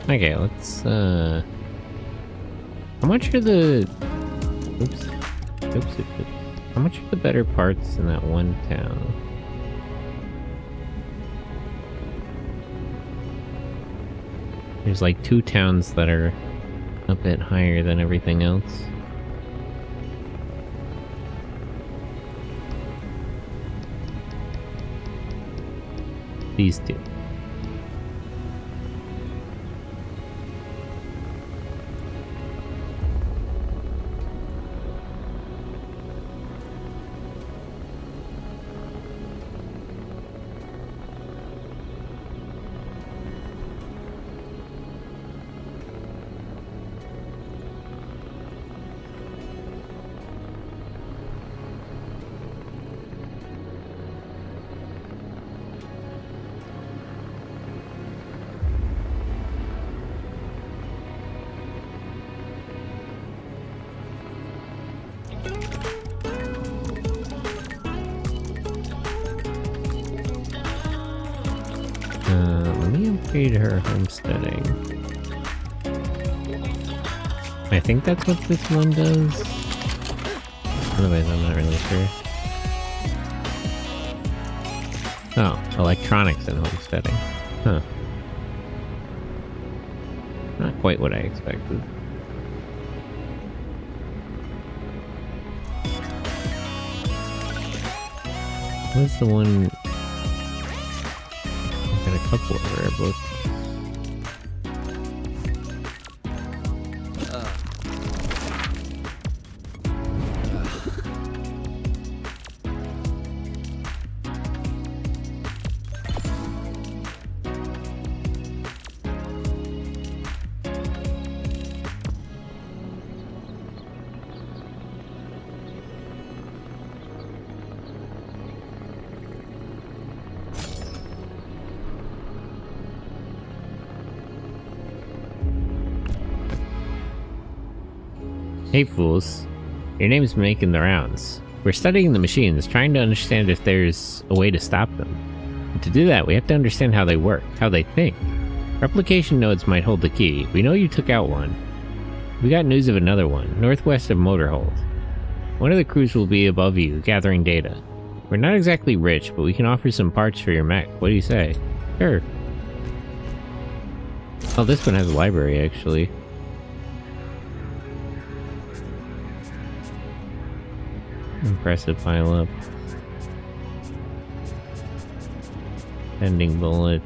Okay, let's, how much are the... Oops. How much are the better parts in that one town? There's like 2 towns that are a bit higher than everything else. These 2. Let me upgrade her homesteading. I think that's what this one does. Otherwise, I'm not really sure. Oh, electronics and homesteading. Huh. Not quite what I expected. What's the one? I've got a couple of rare books. Hey fools, your name's making the rounds. We're studying the machines, trying to understand if there's a way to stop them. And to do that, we have to understand how they work, how they think. Replication nodes might hold the key. We know you took out one. We got news of another one, northwest of Motorhold. One of the crews will be above you, gathering data. We're not exactly rich, but we can offer some parts for your mech. What do you say? Sure. Oh, this one has a library, actually. Impressive pile-up. Pending bullets.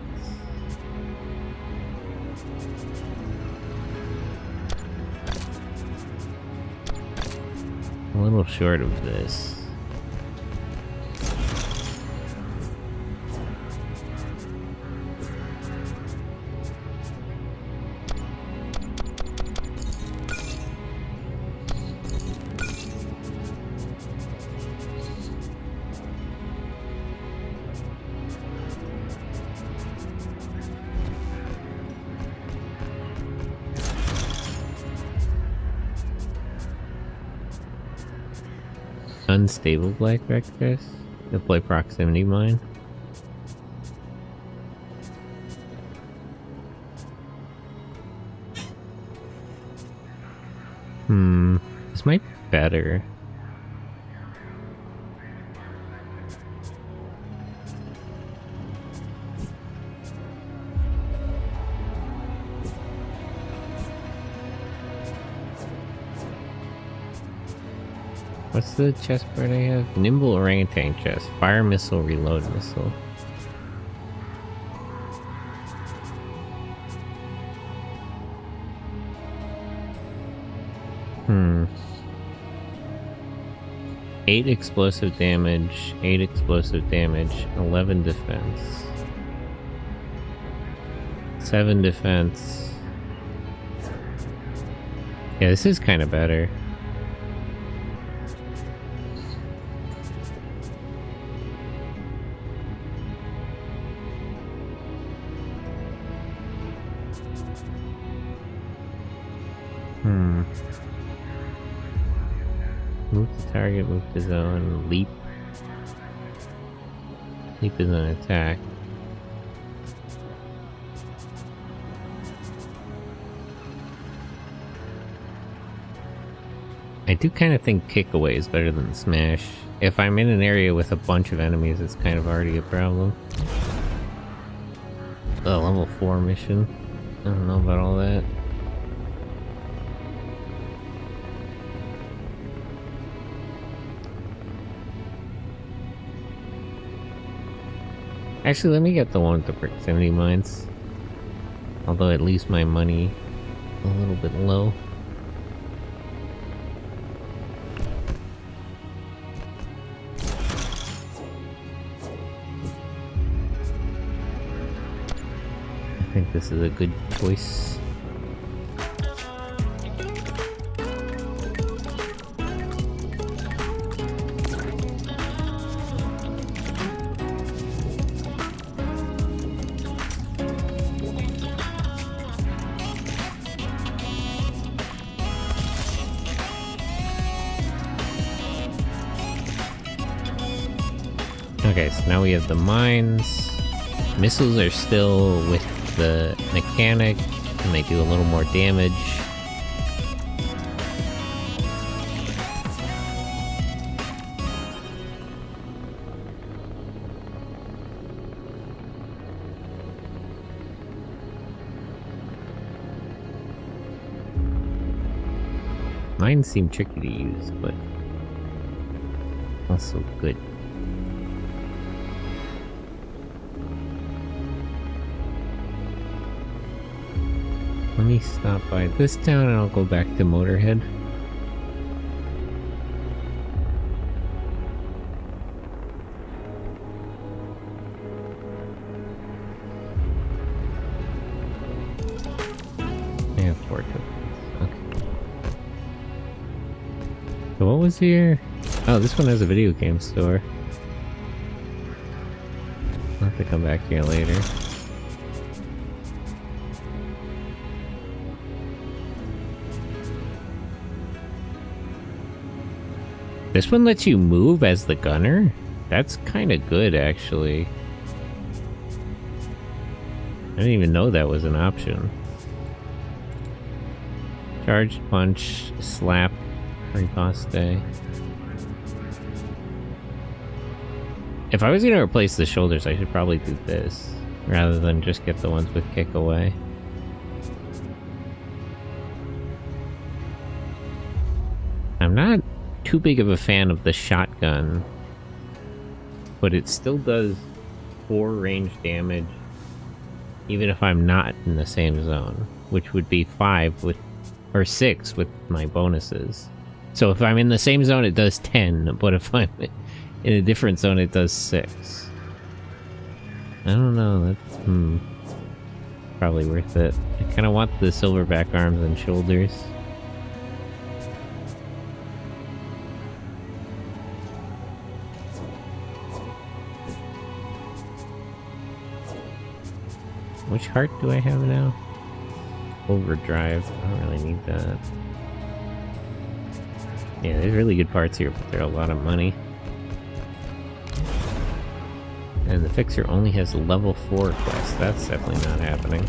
A little short of this. Unstable black vectors? Deploy proximity mine. This might be better. What's the chest part I have? Nimble orangutan chest. Fire missile, reload missile. Eight explosive damage, 8 explosive damage, 11 defense. 7 defense. Yeah, this is kind of better. Move to target, move to zone, leap. Leap is an attack. I do kind of think kick away is better than smash. If I'm in an area with a bunch of enemies, it's kind of already a problem. The level 4 mission. I don't know about all that. Actually, let me get the one with the proximity mines. Although it leaves my money a little bit low. I think this is a good choice. Okay, so now we have the mines. Missiles are still with the mechanic, and they do a little more damage. Mines seem tricky to use, but also good. Let me stop by this town and I'll go back to Motorhead. I have 4 tokens. Okay. So what was here? Oh, this one has a video game store. I'll have to come back here later. This one lets you move as the gunner? That's kind of good, actually. I didn't even know that was an option. Charge, punch, slap, riposte. If I was going to replace the shoulders, I should probably do this, rather than just get the ones with kick away. I'm not too big of a fan of the shotgun, but it still does 4 range damage, even if I'm not in the same zone, which would be 5 with, or 6 with my bonuses. So if I'm in the same zone, it does 10, but if I'm in a different zone, it does 6. I don't know, that's probably worth it. I kind of want the silverback arms and shoulders. Which heart do I have now? Overdrive. I don't really need that. Yeah, there's really good parts here, but they're a lot of money. And the fixer only has level 4 quests. That's definitely not happening.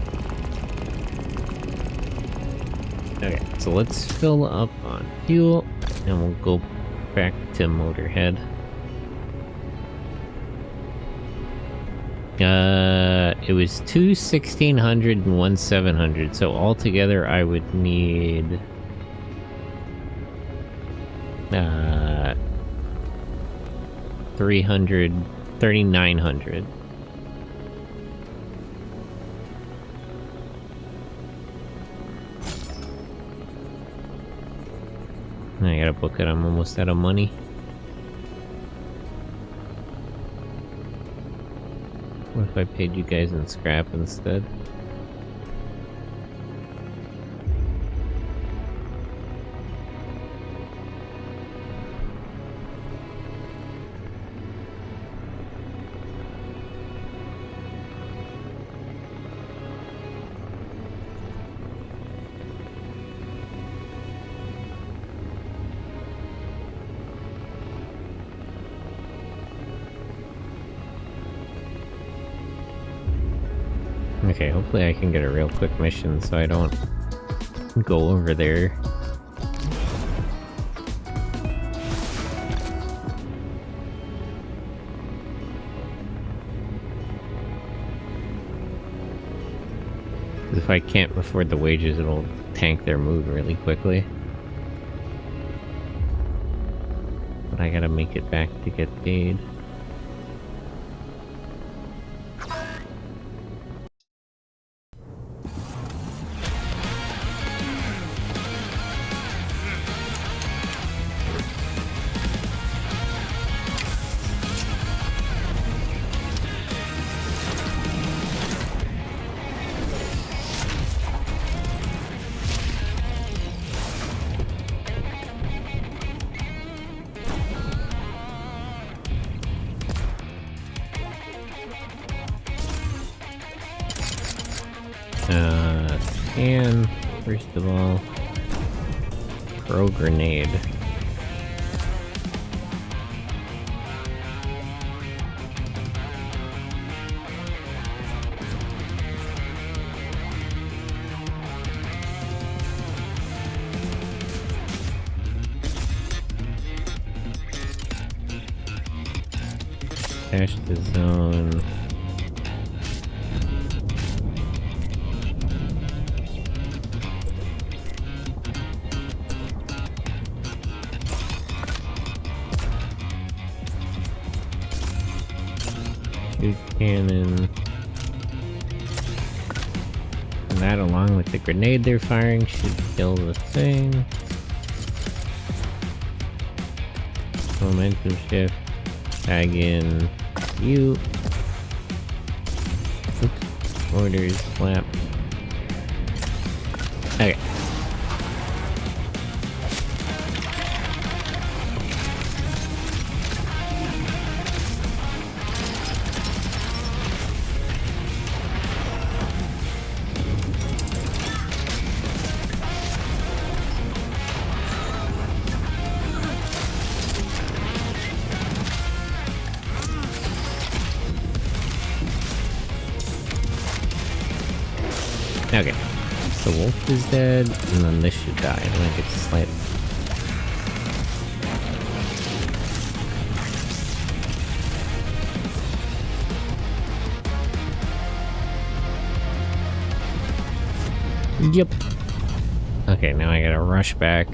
Okay, so let's fill up on fuel, and we'll go back to Motorhead. It was 2 1600 and 1 700, so altogether I would need 3,900. I gotta book it, I'm almost out of money. What if I paid you guys in scrap instead? Okay, hopefully I can get a real quick mission so I don't go over there. If I can't afford the wages, it'll tank their move really quickly. But I gotta make it back to get paid. And first of all, throw grenade. Dash the zone. Shoot cannon. And that, along with the grenade they're firing, should kill the thing. Momentum shift. Tag in you. Oops. Orders, slap. Okay. Okay. The wolf is dead, and then this should die. And then it gets slight. Yep. Okay, now I gotta rush back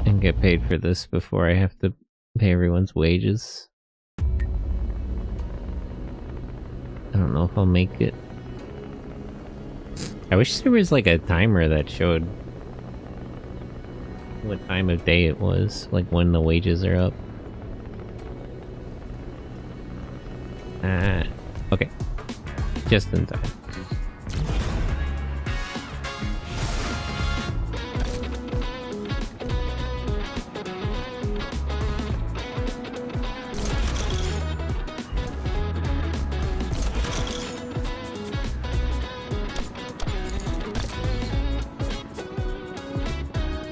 and get paid for this before I have to pay everyone's wages. I don't know if I'll make it. I wish there was like a timer that showed what time of day it was, like when the wages are up. Okay. Just in time.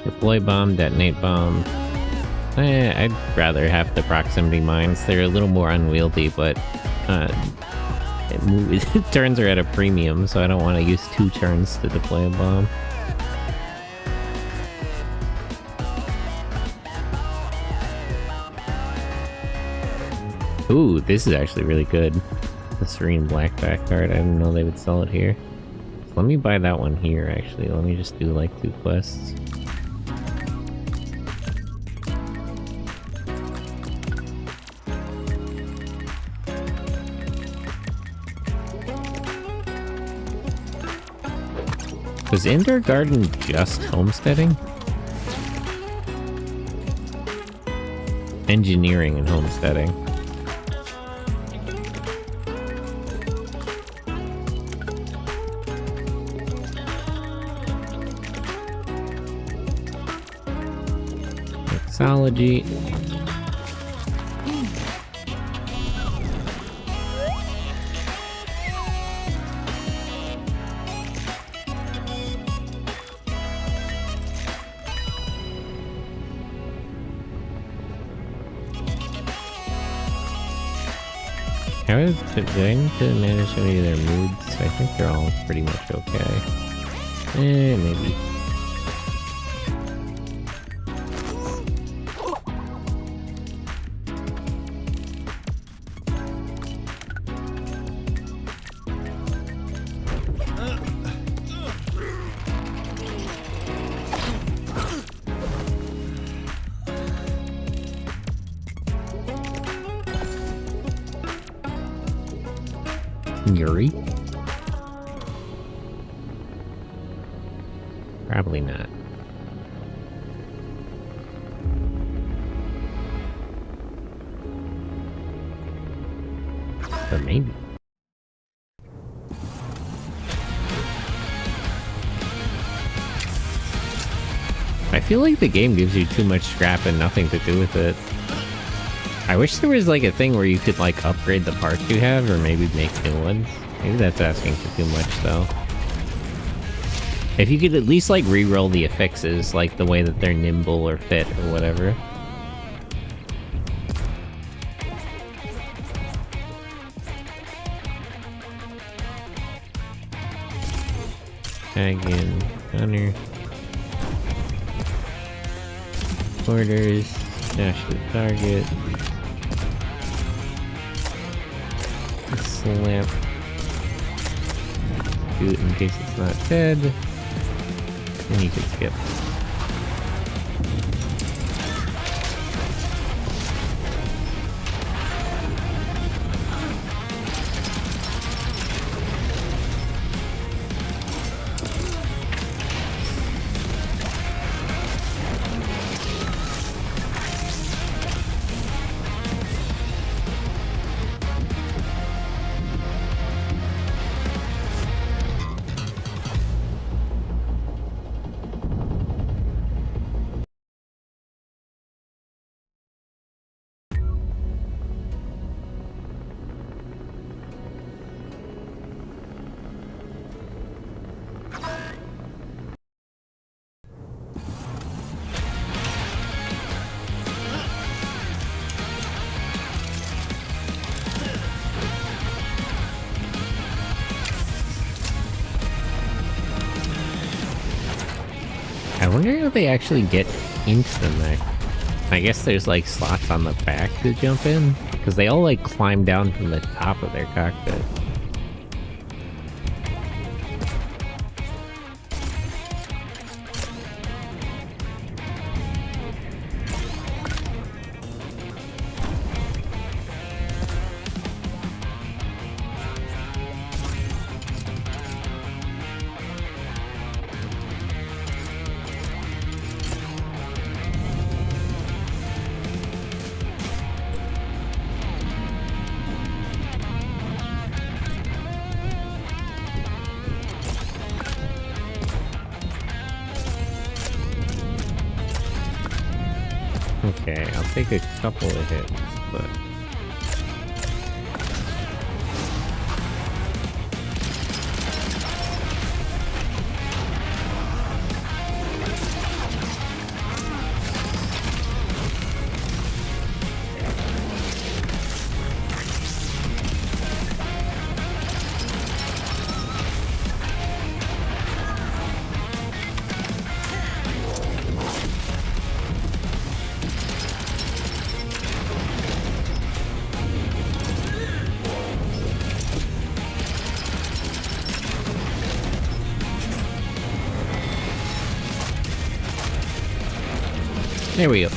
Deploy bomb, detonate bomb. I'd rather have the proximity mines. They're a little more unwieldy, but turns are at a premium, so I don't want to use 2 turns to deploy a bomb. Ooh, this is actually really good. The Serene Blackback card. I didn't know they would sell it here. So let me buy that one here, actually. Let me just do like 2 quests. Was Indoor Garden just homesteading? Engineering and homesteading. Mixology. How did I need to manage any of their moods? I think they're all pretty much okay. Maybe. Yuri? Probably not. But maybe. I feel like the game gives you too much scrap and nothing to do with it. I wish there was like a thing where you could like upgrade the parts you have or maybe make new ones. Maybe that's asking for too much though. If you could at least like re-roll the affixes, like the way that they're nimble or fit or whatever. Tag in, gunner. Orders, dash the target. Slam. Shoot in case it's not dead. And you can skip. wonder how they actually get into the mech. I guess there's like slots on the back to jump in, because they all like climb down from the top of their cockpit. Okay, I'll take a couple of hits, but... There we go.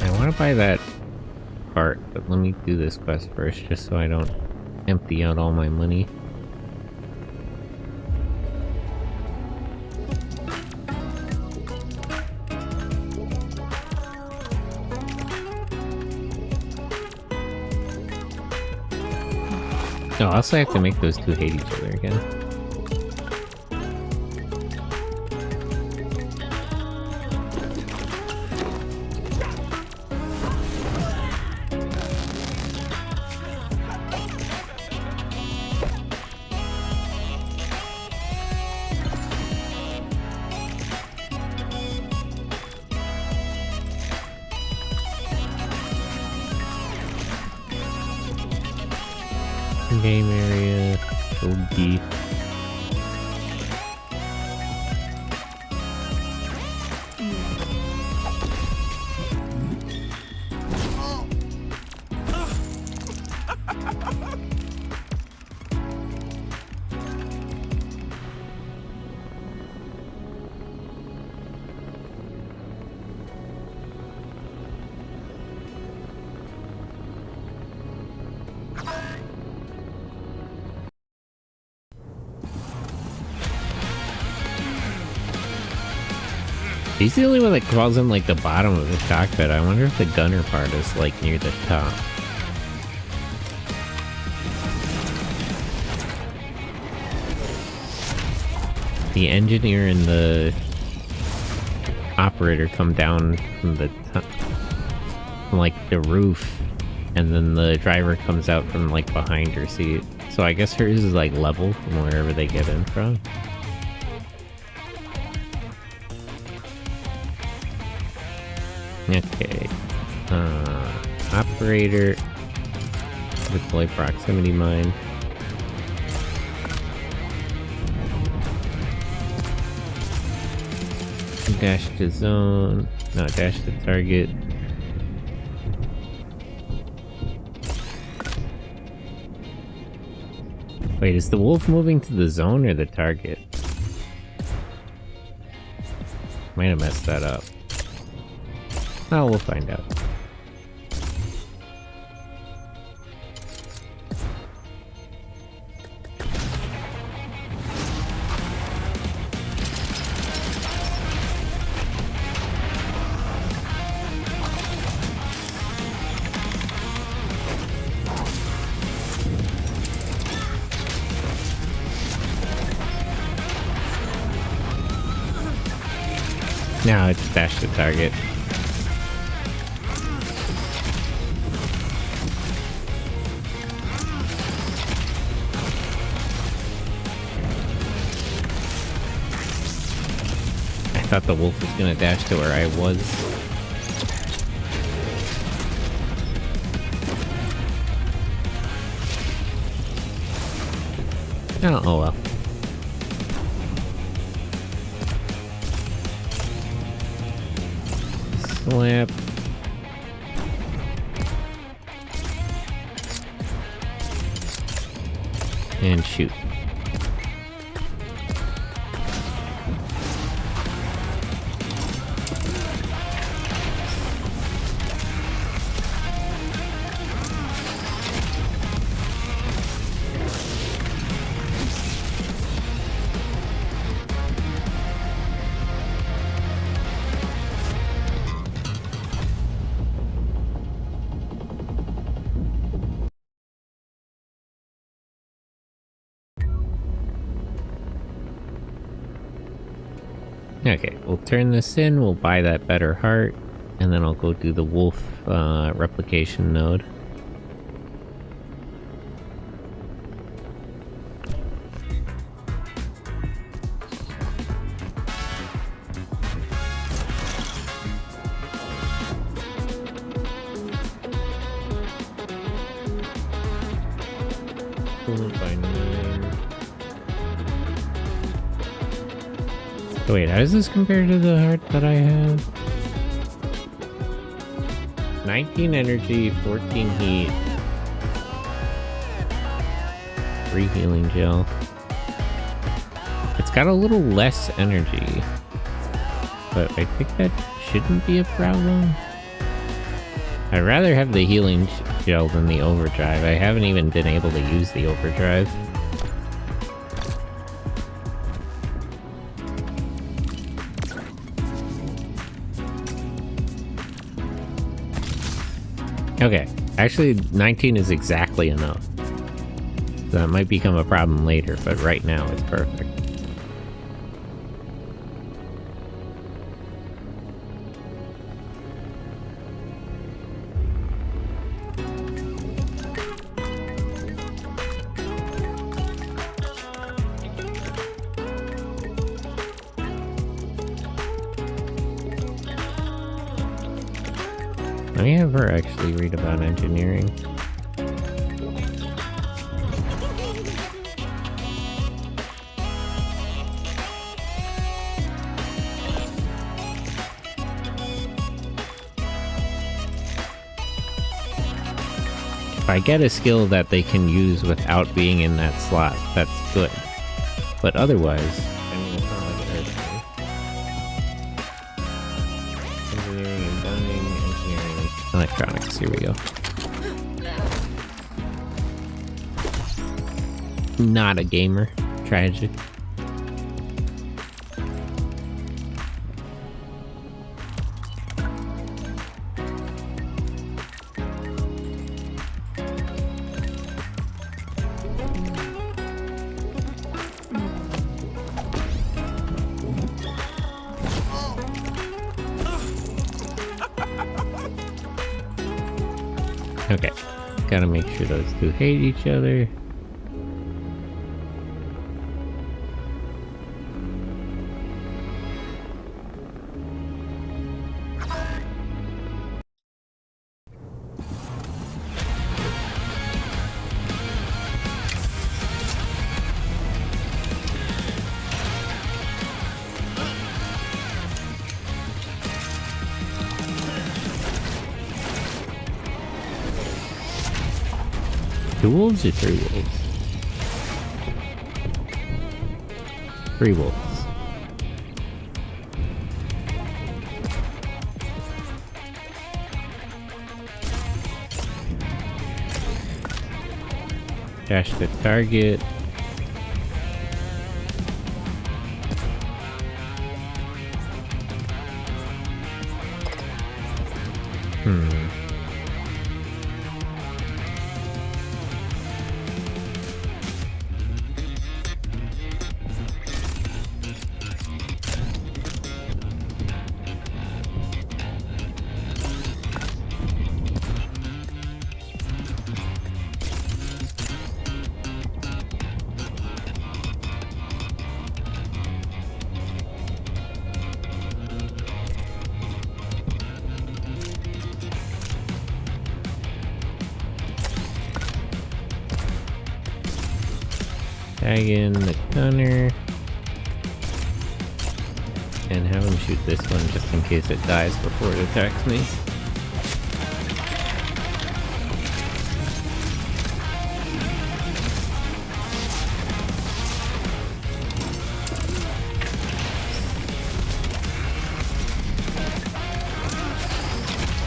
I want to buy that part, but let me do this quest first, just so I don't empty out all my money. Oh, I also have to make those two hate each other again. Game area, OD. He's the only one that crawls in like the bottom of the cockpit. I wonder if the gunner part is like near the top. The engineer and the operator come down from the top, from like the roof, and then the driver comes out from like behind her seat. So I guess hers is like level from wherever they get in from. Okay, operator, deploy proximity mine. Dash to zone, no, dash to target. Wait, is the wolf moving to the zone or the target? Might have messed that up. Oh, we'll find out. Now it's dash to target. I thought the wolf was gonna dash to where I was. Oh well. Slap. And shoot. Okay, we'll turn this in, we'll buy that better heart, and then I'll go do the wolf replication node. By 9. So wait, how does this compare to the heart that I have? 19 energy, 14 heat, 3 healing gel. It's got a little less energy, but I think that shouldn't be a problem. I'd rather have the healing gel than the overdrive. I haven't even been able to use the overdrive. Okay, actually 19 is exactly enough. That might become a problem later, but right now it's perfect. Let me have her actually read about engineering. If I get a skill that they can use without being in that slot, that's good. But otherwise, I mean, it's not like it hurts me. Engineering and bonding, engineering, electronics, here we go. Not a gamer. Tragic. Okay, gotta make sure those two hate each other. Two wolves or three wolves? Three wolves. Dash the target. Tag in the gunner. And have him shoot this one just in case it dies before it attacks me.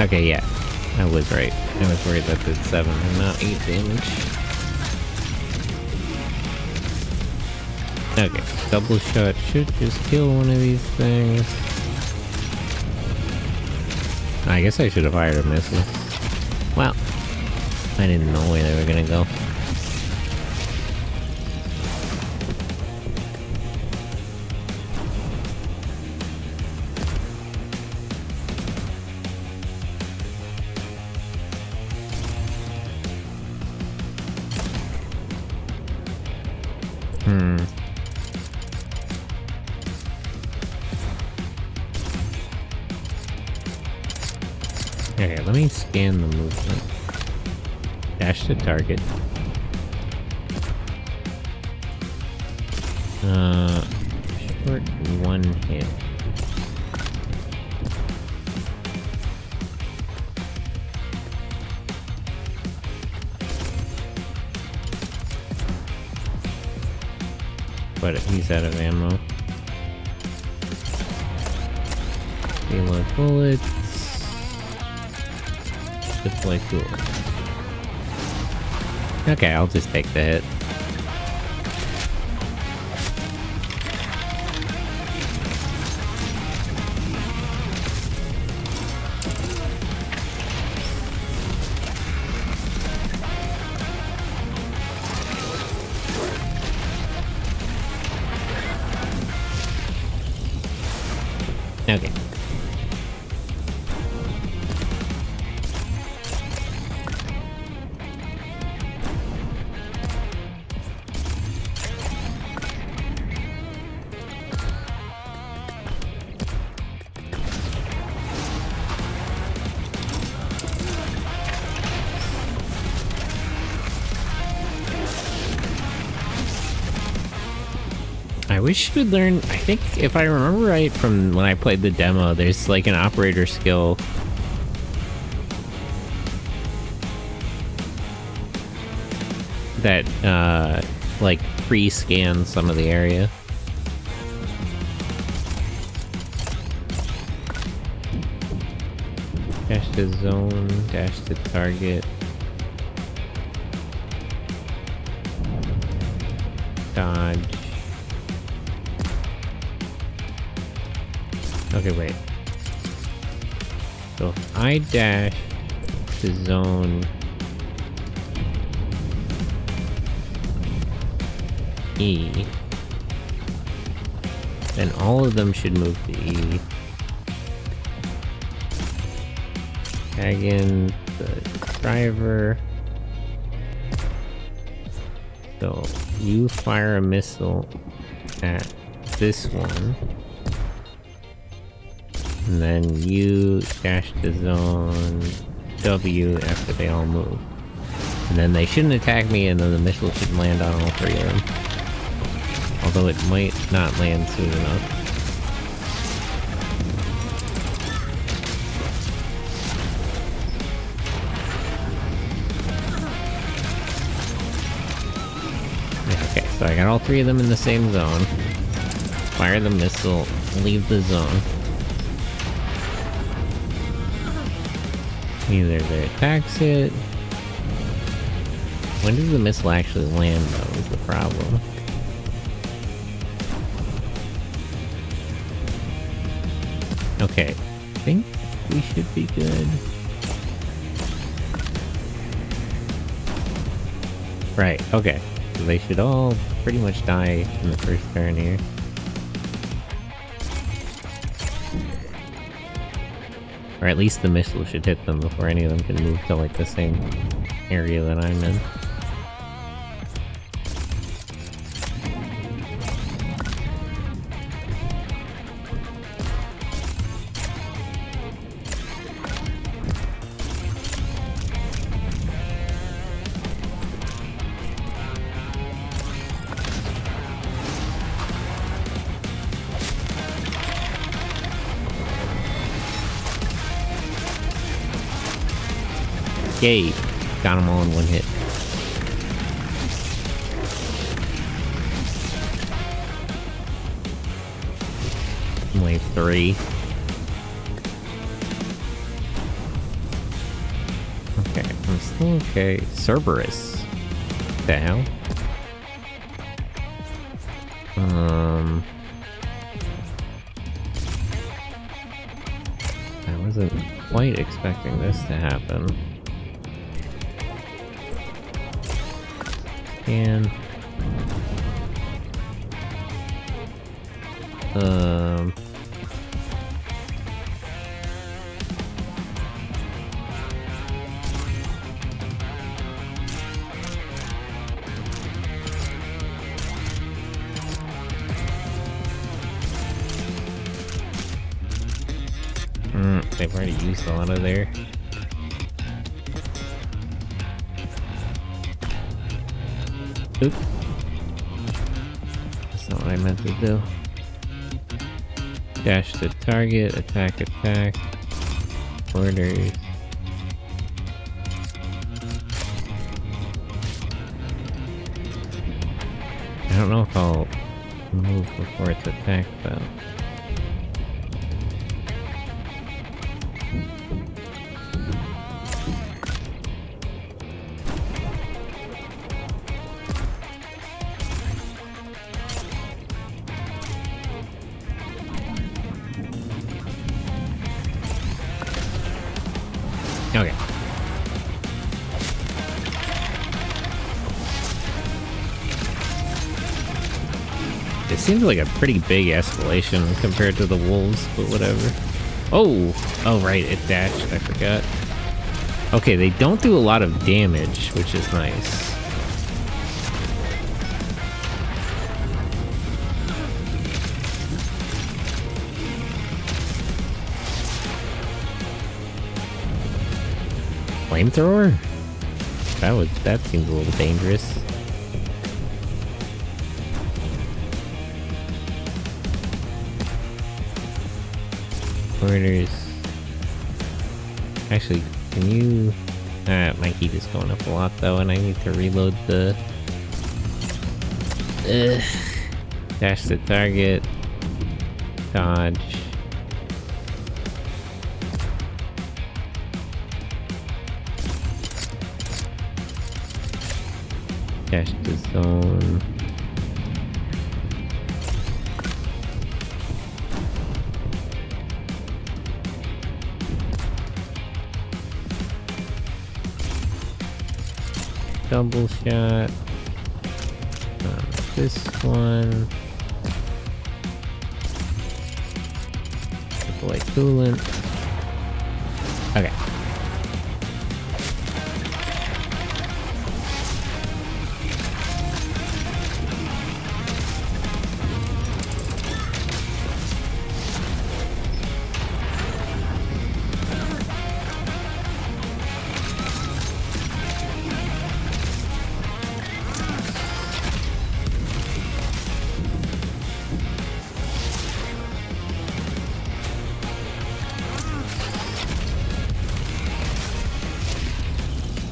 Okay, yeah, I was right. I was worried that did 7 and not 8 damage. Okay, double shot should just kill one of these things. I guess I should have fired a missile. Well, I didn't know where they were gonna go. Okay, let me scan the movement. Dash to target. Short one hit. But he's out of ammo. Reload bullets. Deploy tool. Okay, I'll just take the hit. Okay. I wish you would learn, I think if I remember right from when I played the demo, there's like an operator skill that like pre-scans some of the area. Dash to zone, dash to target. Dodge. Okay, wait. So if I dash to zone E, then all of them should move to E. Tag in the driver. So you fire a missile at this one. And then you dash to zone W after they all move. And then they shouldn't attack me, and then the missile should land on all 3 of them. Although it might not land soon enough. Okay, so I got all 3 of them in the same zone. Fire the missile, leave the zone. Either they attacks it. When does the missile actually land, though, is the problem. Okay, I think we should be good. Right, okay. So they should all pretty much die in the first turn here. Or at least the missile should hit them before any of them can move to like the same area that I'm in. Yay! Got them all in one hit. Wave 3. Okay, I'm still okay. Cerberus. What the hell? I wasn't quite expecting this to happen. And they've already used a lot of their. Oop. That's not what I meant to do. Dash to target, attack, attack. Orders. I don't know if I'll move before it's attacked though. Okay. It seems like a pretty big escalation compared to the wolves, but whatever. Oh, right, it dashed, I forgot. Okay, they don't do a lot of damage, which is nice. Flamethrower? That seems a little dangerous. Orders. Actually, can you... my heat is going up a lot though, and I need to reload the... Dash the target. Dodge. Dash to zone. Double shot. This one. Deploy coolant. Okay.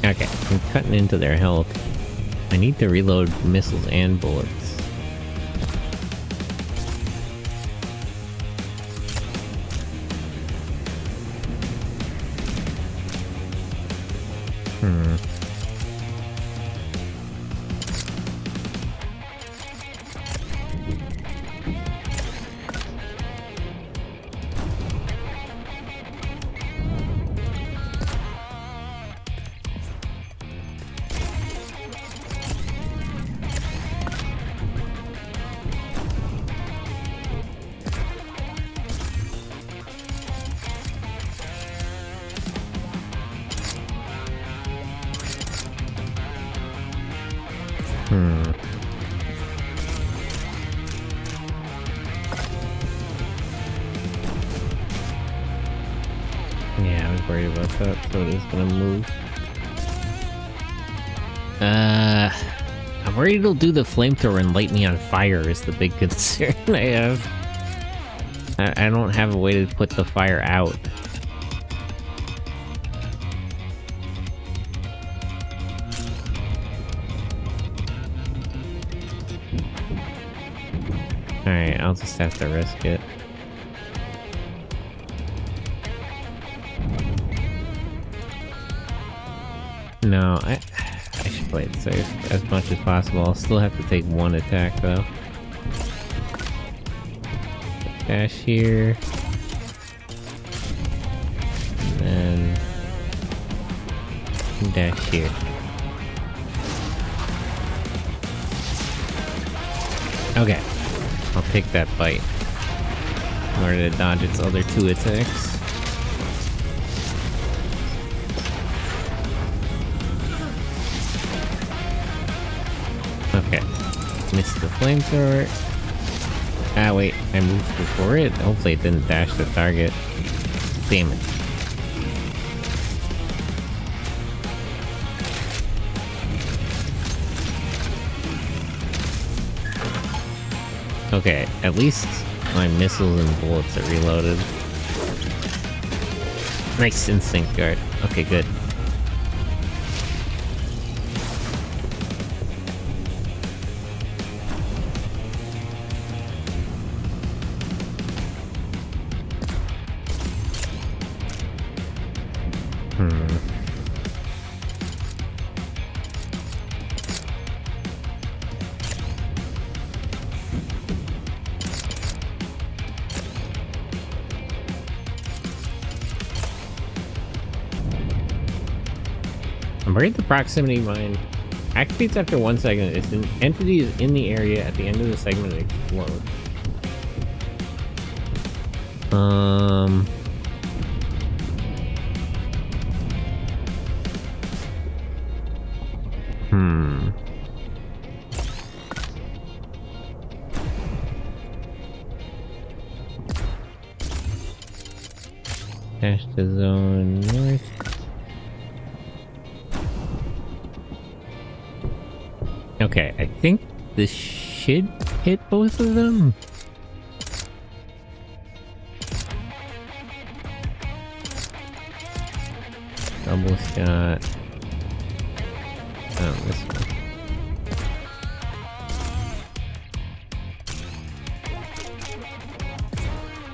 Okay, I'm cutting into their health. I need to reload missiles and bullets. Yeah, I was worried about that, so it is gonna move. I'm worried it'll do the flamethrower and light me on fire is the big concern I have. I don't have a way to put the fire out. Alright, I'll just have to risk it. No, I should play it safe as much as possible. I'll still have to take one attack though. Dash here. And then dash here. Okay. I'll take that bite in order to dodge its other 2 attacks. Okay. Missed the flamethrower. Ah, wait. I moved before it? Hopefully it didn't dash the target. Damn it. Okay, at least my missiles and bullets are reloaded. Nice instinct guard. Okay, good. I'm worried the proximity mine activates after 1 second. If an entity is in the area at the end of the segment, it explodes. Dash to zone north. Okay, I think this should hit both of them. Double shot. Oh, this one.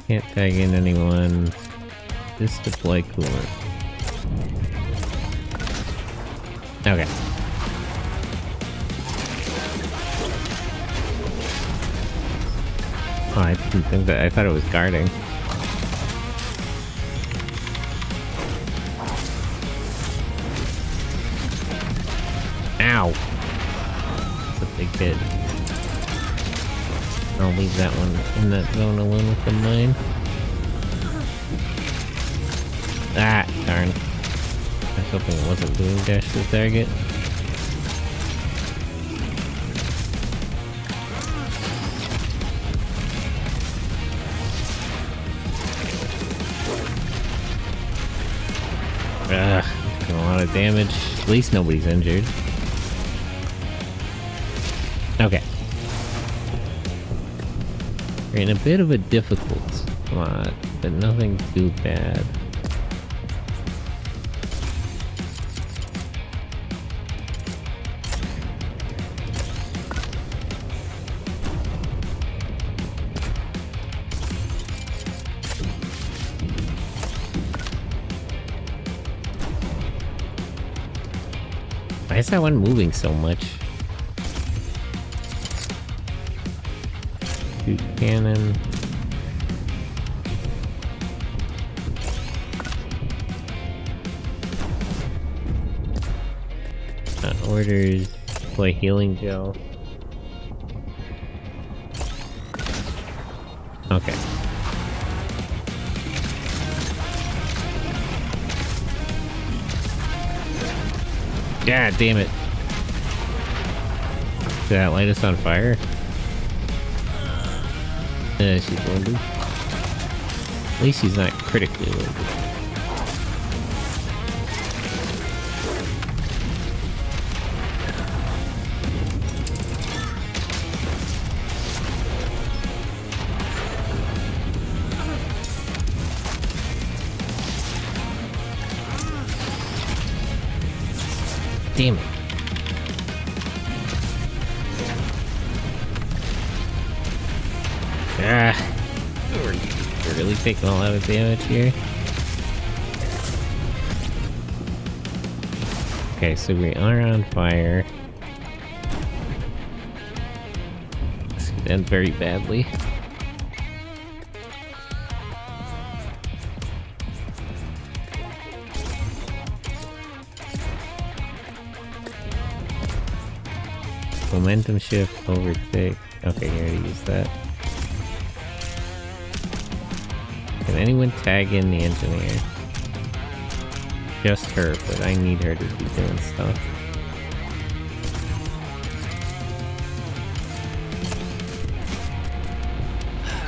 Can't tag in anyone. Just deploy coolant. Okay. Oh, I didn't think that. I thought it was guarding. Ow! That's a big hit. I'll leave that one in that zone alone with the mine. Ah, darn. I was hoping it wasn't doing dash to the target. Ugh, a lot of damage. At least nobody's injured. Okay. We're in a bit of a difficult spot, but nothing too bad. Why is that one moving so much? Shoot cannon. Orders. Deploy healing gel. Okay. God damn it. Did that light us on fire? She's wounded. At least she's not critically wounded. Damn it. We're really taking a lot of damage here. Okay, so we are on fire. This could end very badly. Momentum shift, overtake. Okay, you already used that. Can anyone tag in the engineer? Just her, but I need her to be doing stuff.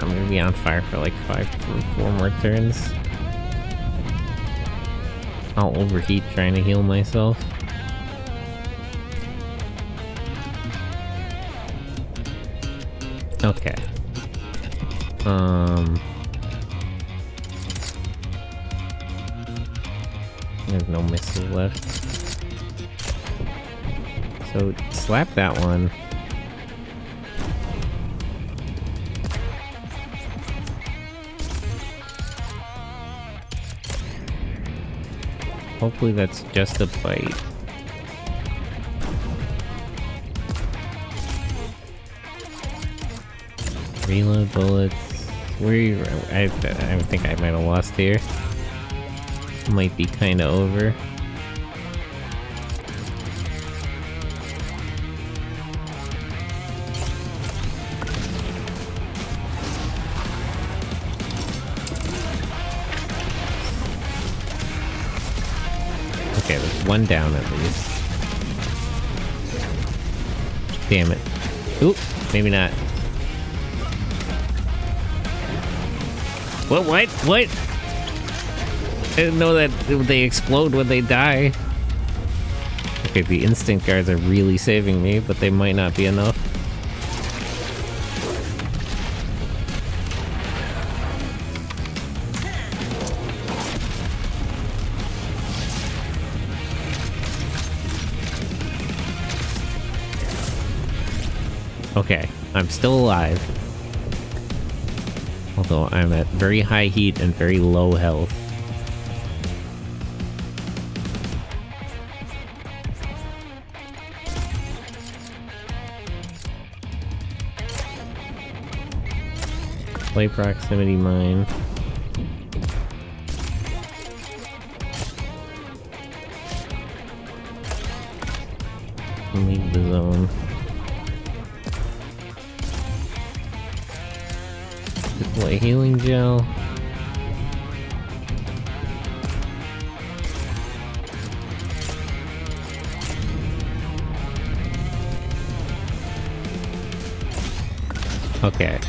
I'm gonna be on fire for like 4 more turns. I'll overheat trying to heal myself. Okay. There's no misses left. So, slap that one. Hopefully that's just a bite. Reload bullets. Where are you? I think I might have lost here. Might be kind of over. Okay, there's one down at least. Damn it. Oop, maybe not. What? What? I didn't know that they explode when they die. Okay, the instinct guards are really saving me, but they might not be enough. Okay, I'm still alive. Although I'm at very high heat and very low health. Play proximity mine. Leave the zone. Deploy healing gel. Okay.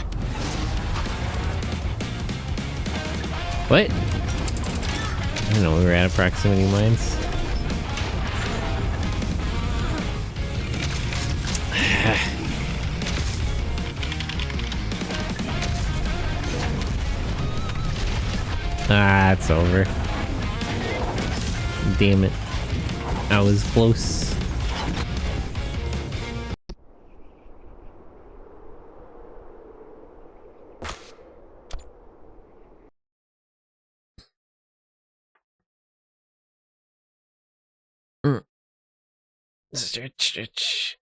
What? I don't know, we were out of proximity mines. Ah, it's over. Damn it. I was close. Stretch.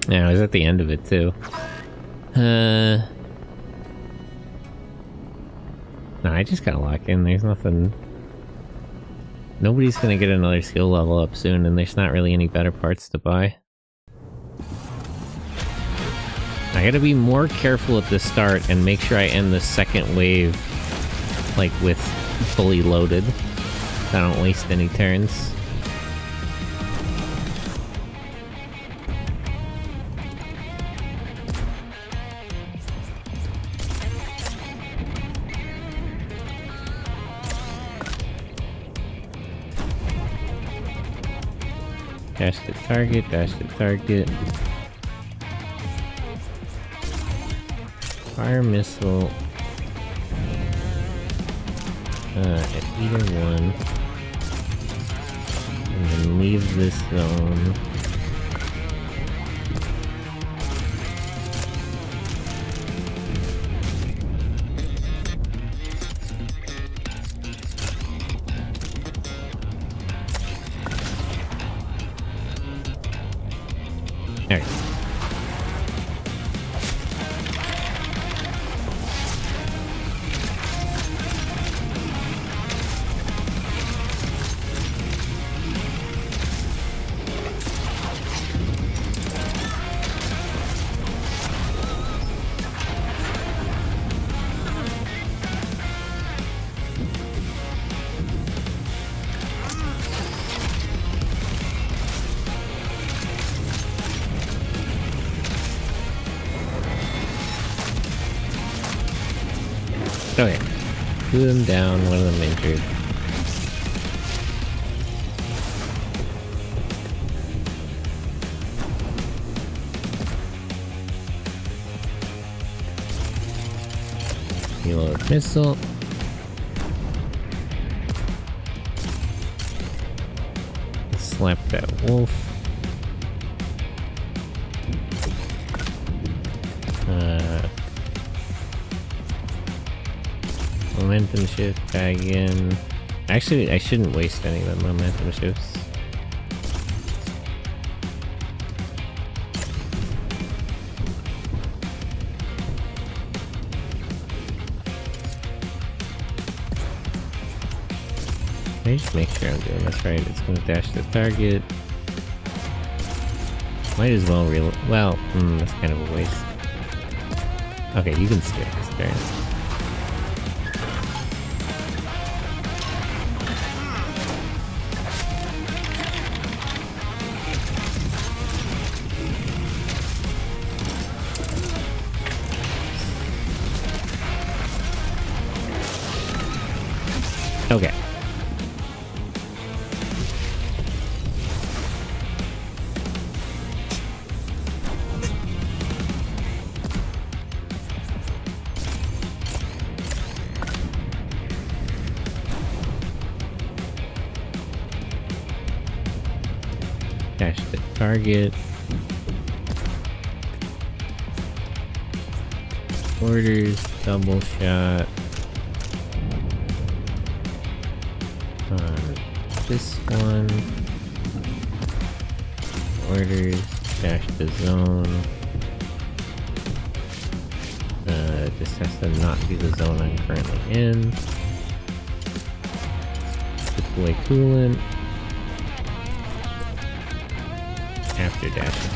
Yeah, I was at the end of it too. No, I just gotta lock in. There's nothing. Nobody's gonna get another skill level up soon, and there's not really any better parts to buy. I gotta be more careful at the start and make sure I end the second wave, like, with fully loaded. So I don't waste any turns. Dash to target, dash to target. Fire missile. At either one. And then leave this zone. Alright. Okay. Two of them down, one of them injured. Reload missile. Slap that wolf. Momentum shift back in. Actually, I shouldn't waste any of the momentum shifts. Let me just make sure I'm doing this right. It's gonna dash the target. Might as well reload. Well, that's kind of a waste. Okay, you can skip this turn. Okay. Dash the target. Orders, double shot. This one. Orders, dash the zone. This has to not be the zone I'm currently in. Deploy coolant. After dashing.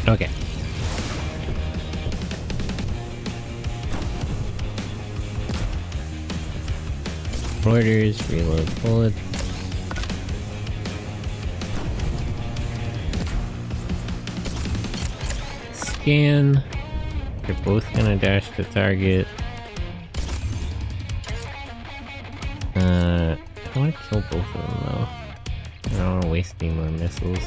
Okay. Orders, reload bullets. Scan. They're both gonna dash the target. I want to kill both of them though. I don't want to waste any more missiles.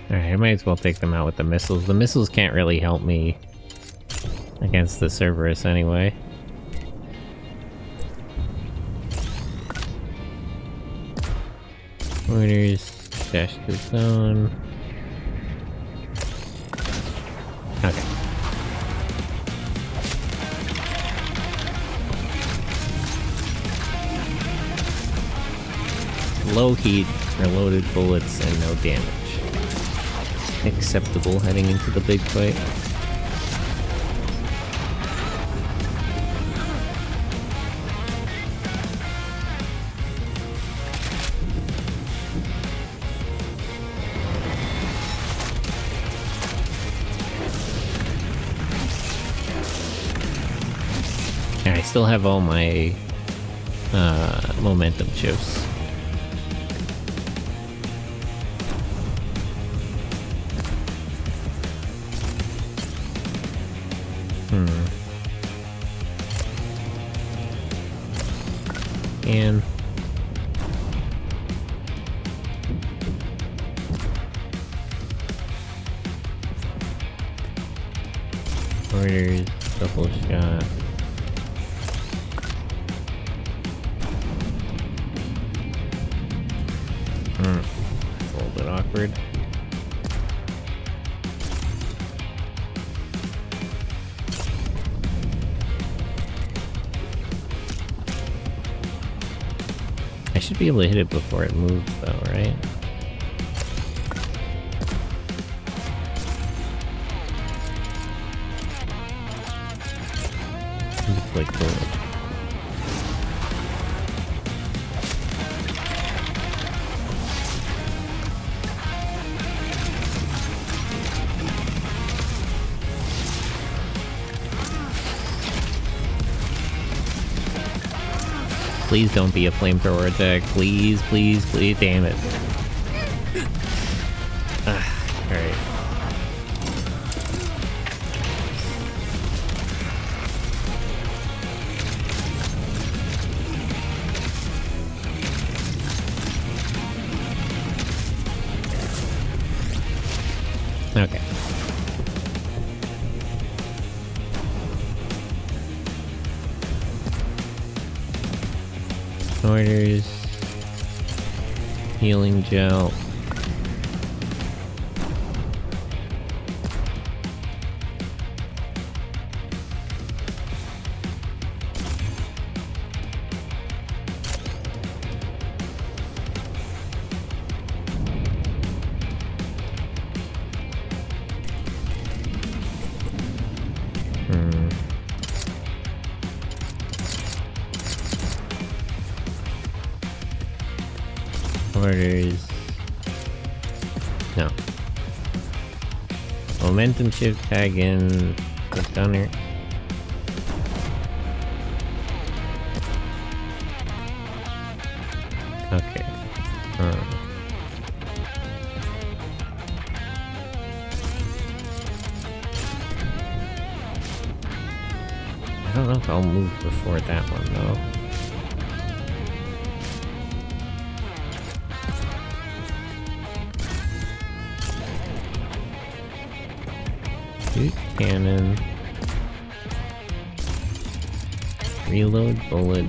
Alright, I might as well take them out with the missiles. The missiles can't really help me against the Cerberus anyway. Orders, dash to zone. Okay. Low heat, reloaded bullets, and no damage. Acceptable heading into the big fight. I still have all my momentum chips. And orders, double shot. It's a little bit awkward. I should be able to hit it before it moves though, right? It's like cool. Please don't be a flamethrower attack. Please, please, please. Damn it. Alright. Okay. Orders, healing gel. Orders. No. Momentum chip tag in the stunner. Okay. I don't know if I'll move before that one though. Shoot cannon. Reload bullet.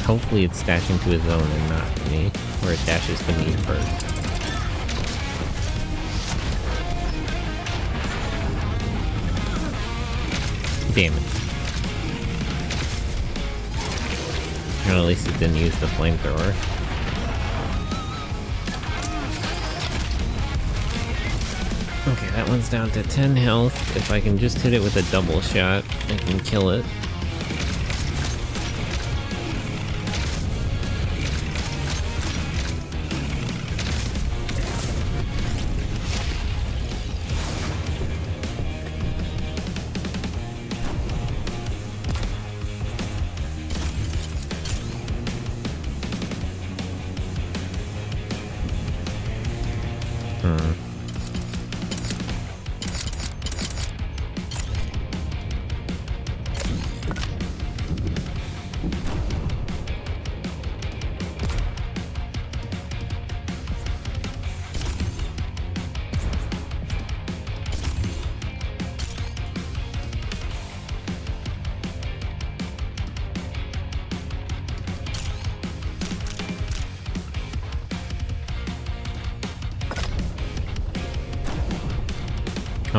Hopefully it's dashing to his own and not to me, or it dashes to me first. Damn it. Well, at least it didn't use the flamethrower. Okay, that one's down to 10 health. If I can just hit it with a double shot, I can kill it.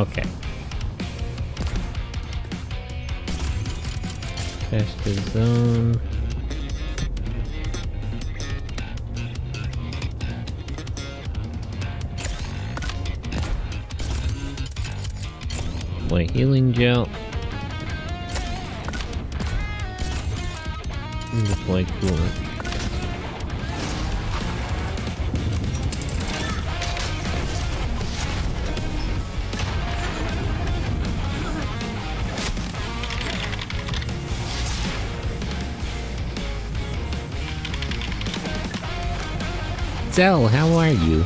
Okay. Dash to zone. Play healing gel. And deploy coolant. Zell, how are you?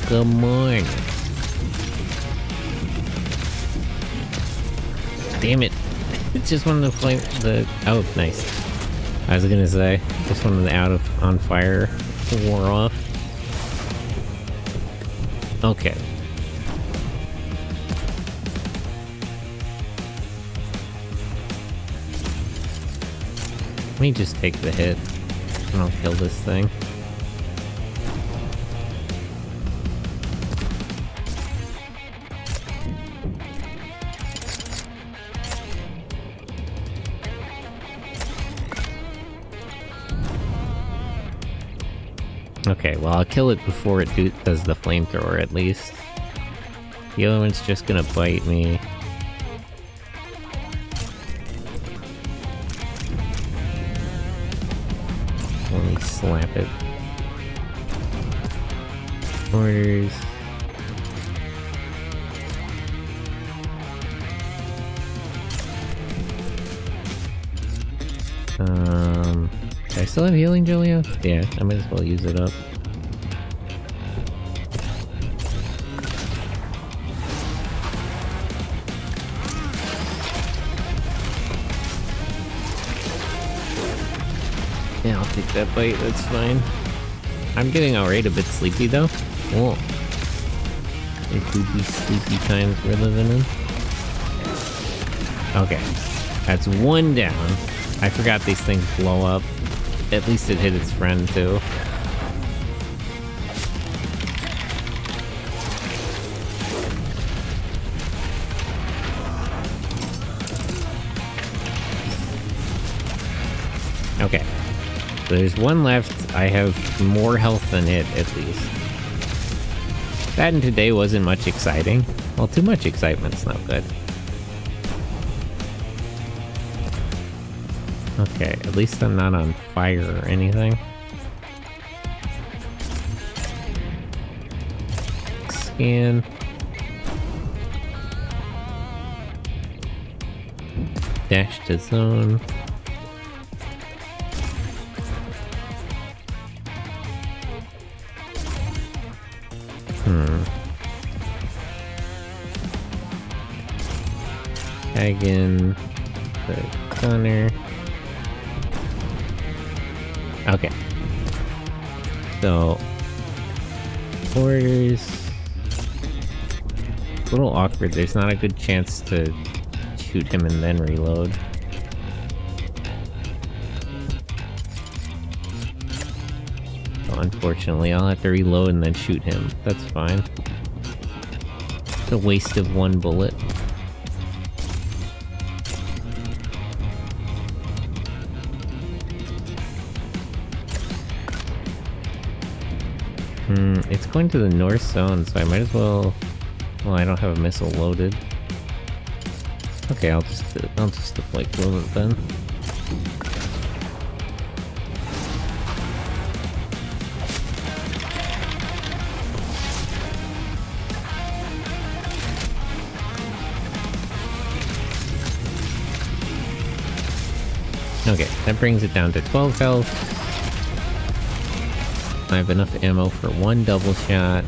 Good morning. Damn it. Just wanted to play the... Oh, nice. I was gonna say, just wanted the out of on fire wore off. Okay. Let me just take the hit, and I'll kill this thing. Okay, well, I'll kill it before it does the flamethrower, at least. The other one's just gonna bite me. Let me slap it. Orders. Do I still have healing, Julio? Yeah, I might as well use it up. Yeah, I'll take that bite, that's fine. I'm getting alright a bit sleepy though. Oh. There could be sleepy times we're living in. Okay. That's one down. I forgot these things blow up. At least it hit its friend too. Okay. So there's one left. I have more health than it, at least. That and today wasn't much exciting. Well, too much excitement's not good. Okay, at least I'm not on fire or anything. Scan. Dash to zone. Tag in the gunner. Okay. So, orders. A little awkward. There's not a good chance to shoot him and then reload. So unfortunately, I'll have to reload and then shoot him. That's fine. It's a waste of one bullet. It's going to the north zone, so I might as well... Well, I don't have a missile loaded. Okay, I'll just deploy coolant then. Okay, that brings it down to 12 health. I have enough ammo for one double shot.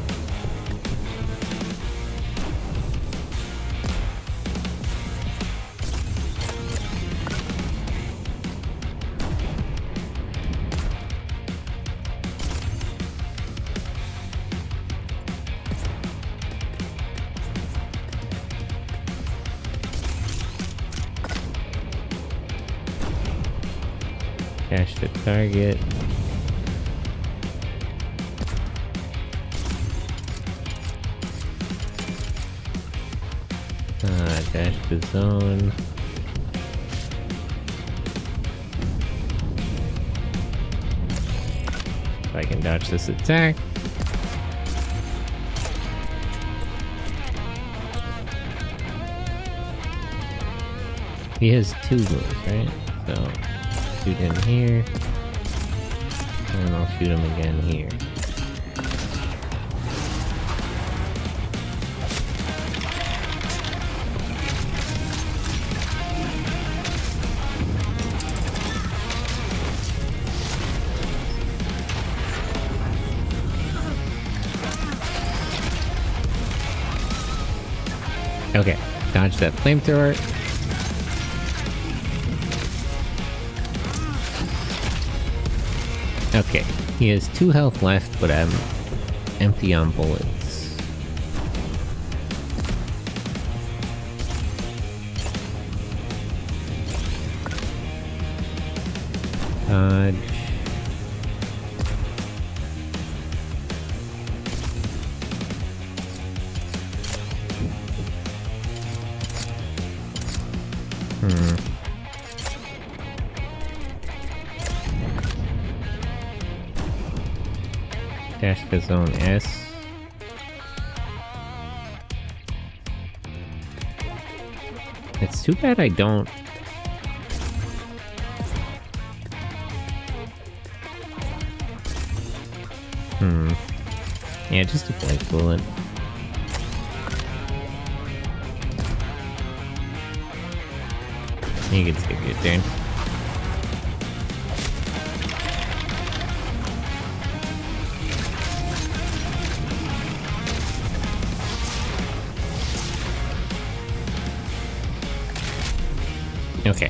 Cash the target. Dash the zone. If I can dodge this attack. He has 2 moves, right? So, shoot him here. And then I'll shoot him again here. Okay, dodge that flamethrower. Okay, he has 2 health left, but I'm empty on bullets. Dodge. Dash the zone S. It's too bad I don't. Yeah, just a blank bullet. You can skip your turn. Okay.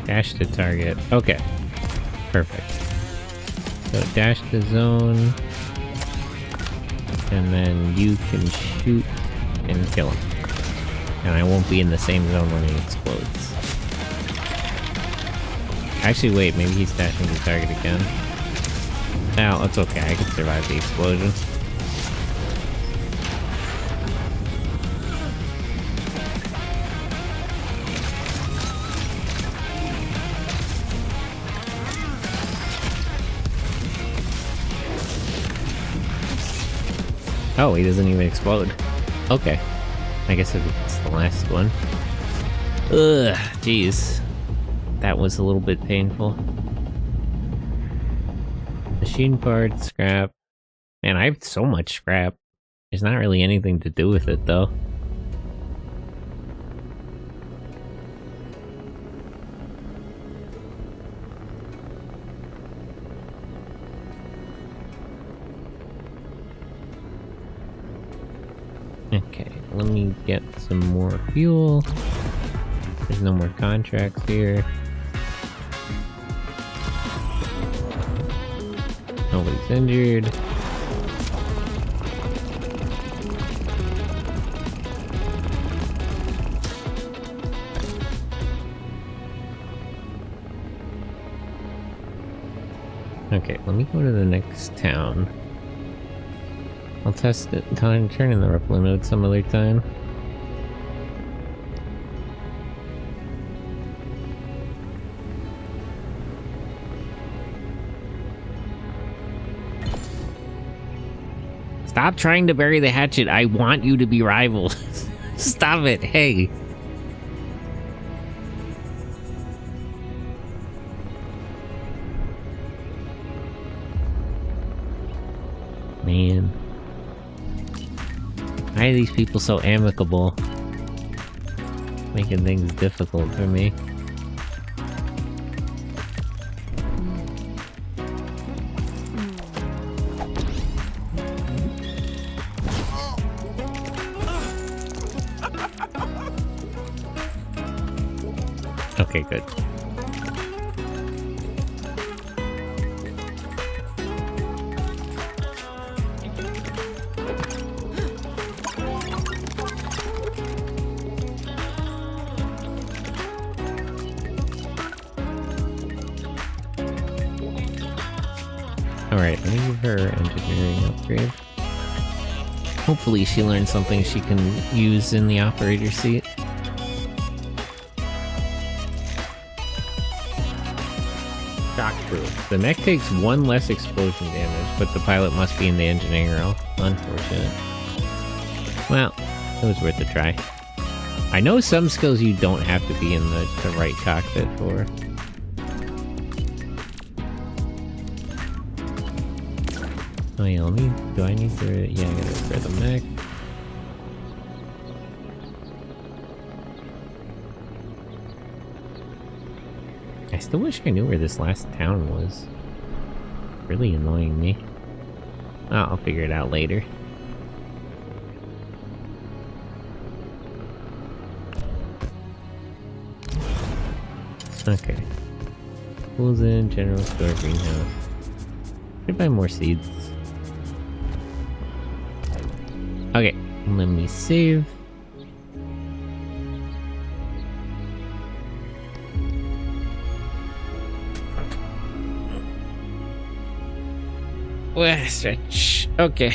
Dash the target. Okay. Perfect. So dash the zone. And then you can shoot and kill him. And I won't be in the same zone when he explodes. Actually, wait, maybe he's dashing the target again. No, it's okay. I can survive the explosion. Oh, he doesn't even explode. Okay. I guess it's the last one. Ugh, jeez. That was a little bit painful. Machine parts, scrap. Man, I have so much scrap. There's not really anything to do with it, though. Okay, let me get some more fuel. There's no more contracts here. Nobody's injured. Okay, let me go to the next town. I'll test it, turn in the rep limit some other time. Stop trying to bury the hatchet. I want you to be rivals. Stop it. Hey. Man. Why are these people so amicable? Making things difficult for me. Okay, good. Alright, let me give her engineering upgrade. Hopefully she learns something she can use in the operator seat. Shockproof. The mech takes 1 less explosion damage, but the pilot must be in the engineering row. Unfortunate. Well, it was worth a try. I know some skills you don't have to be in the right cockpit for. Oh yeah, do I need to, yeah, I gotta repair the mech. I still wish I knew where this last town was. Really annoying me. Oh, I'll figure it out later. Okay. Pulls in, general store, greenhouse. Should buy more seeds. Okay, let me save. Well, stretch. Okay.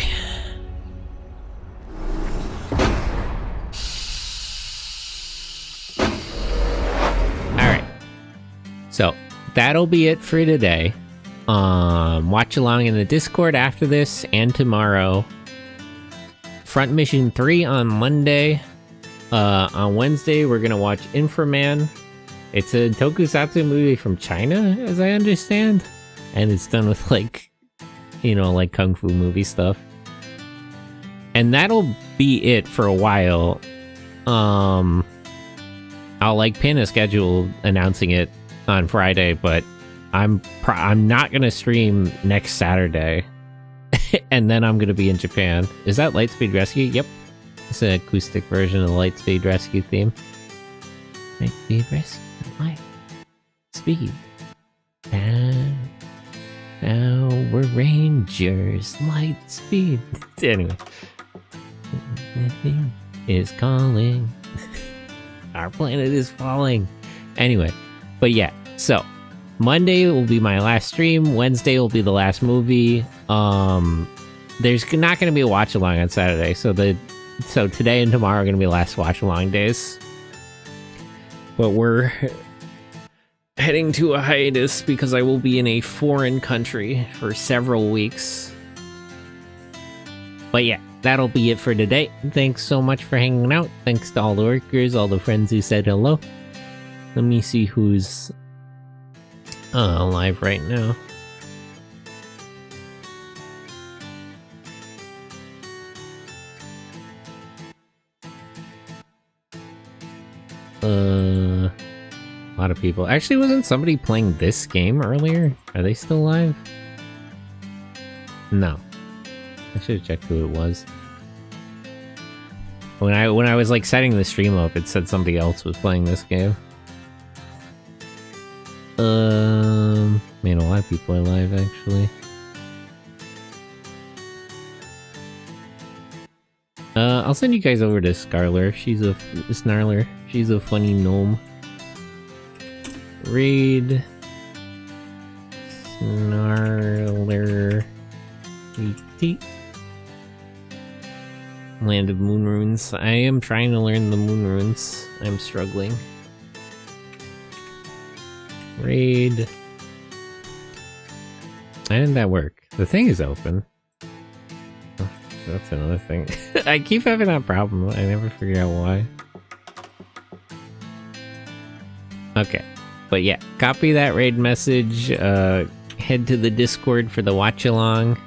Alright. So, that'll be it for today. Watch along in the Discord after this and tomorrow. Front Mission 3 on Monday. On Wednesday, we're gonna watch Inframan. It's a tokusatsu movie from China, as I understand. And it's done with, like, you know, like kung fu movie stuff. And that'll be it for a while. I'll, like, pin a schedule announcing it on Friday, but I'm not gonna stream next Saturday. And then I'm gonna be in Japan. Is that Lightspeed Rescue? Yep. It's an acoustic version of the Lightspeed Rescue theme. Lightspeed Rescue. Lightspeed. Now we're Rangers. Lightspeed. Anyway. Is calling. Our planet is falling. Anyway. But yeah. So. Monday will be my last stream. Wednesday will be the last movie. There's not going to be a watch along on Saturday, so today and tomorrow are going to be the last watch along days. But we're heading to a hiatus because I will be in a foreign country for several weeks. But yeah, that'll be it for today. Thanks so much for hanging out. Thanks to all the workers, all the friends who said hello. Let me see who's live right now. A lot of people. Actually, wasn't somebody playing this game earlier? Are they still live? No. I should have checked who it was. When I was like setting the stream up, it said somebody else was playing this game. Man, a lot of people are live actually. I'll send you guys over to Scarler. She's a Snarler. She's a funny gnome. Raid Snarler ET. Land of Moon Runes. I am trying to learn the Moon Runes. I'm struggling. Raid. Why didn't that work? The thing is open. Oh, that's another thing. I keep having that problem. I never figure out why. Okay. But yeah, copy that raid message. Head to the Discord for the watch along.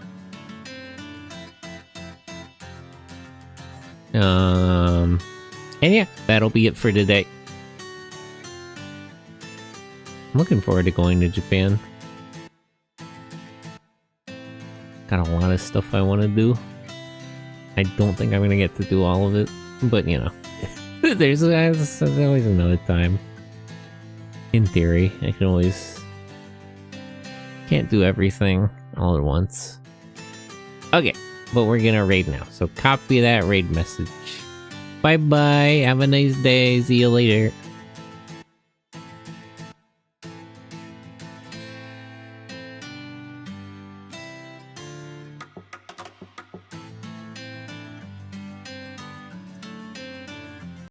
And yeah, that'll be it for today. I'm looking forward to going to Japan. Got a lot of stuff I want to do. I don't think I'm gonna get to do all of it, but you know, there's always another time. In theory, I can always... Can't do everything all at once. Okay, but we're gonna raid now, so copy that raid message. Bye-bye, have a nice day, see you later.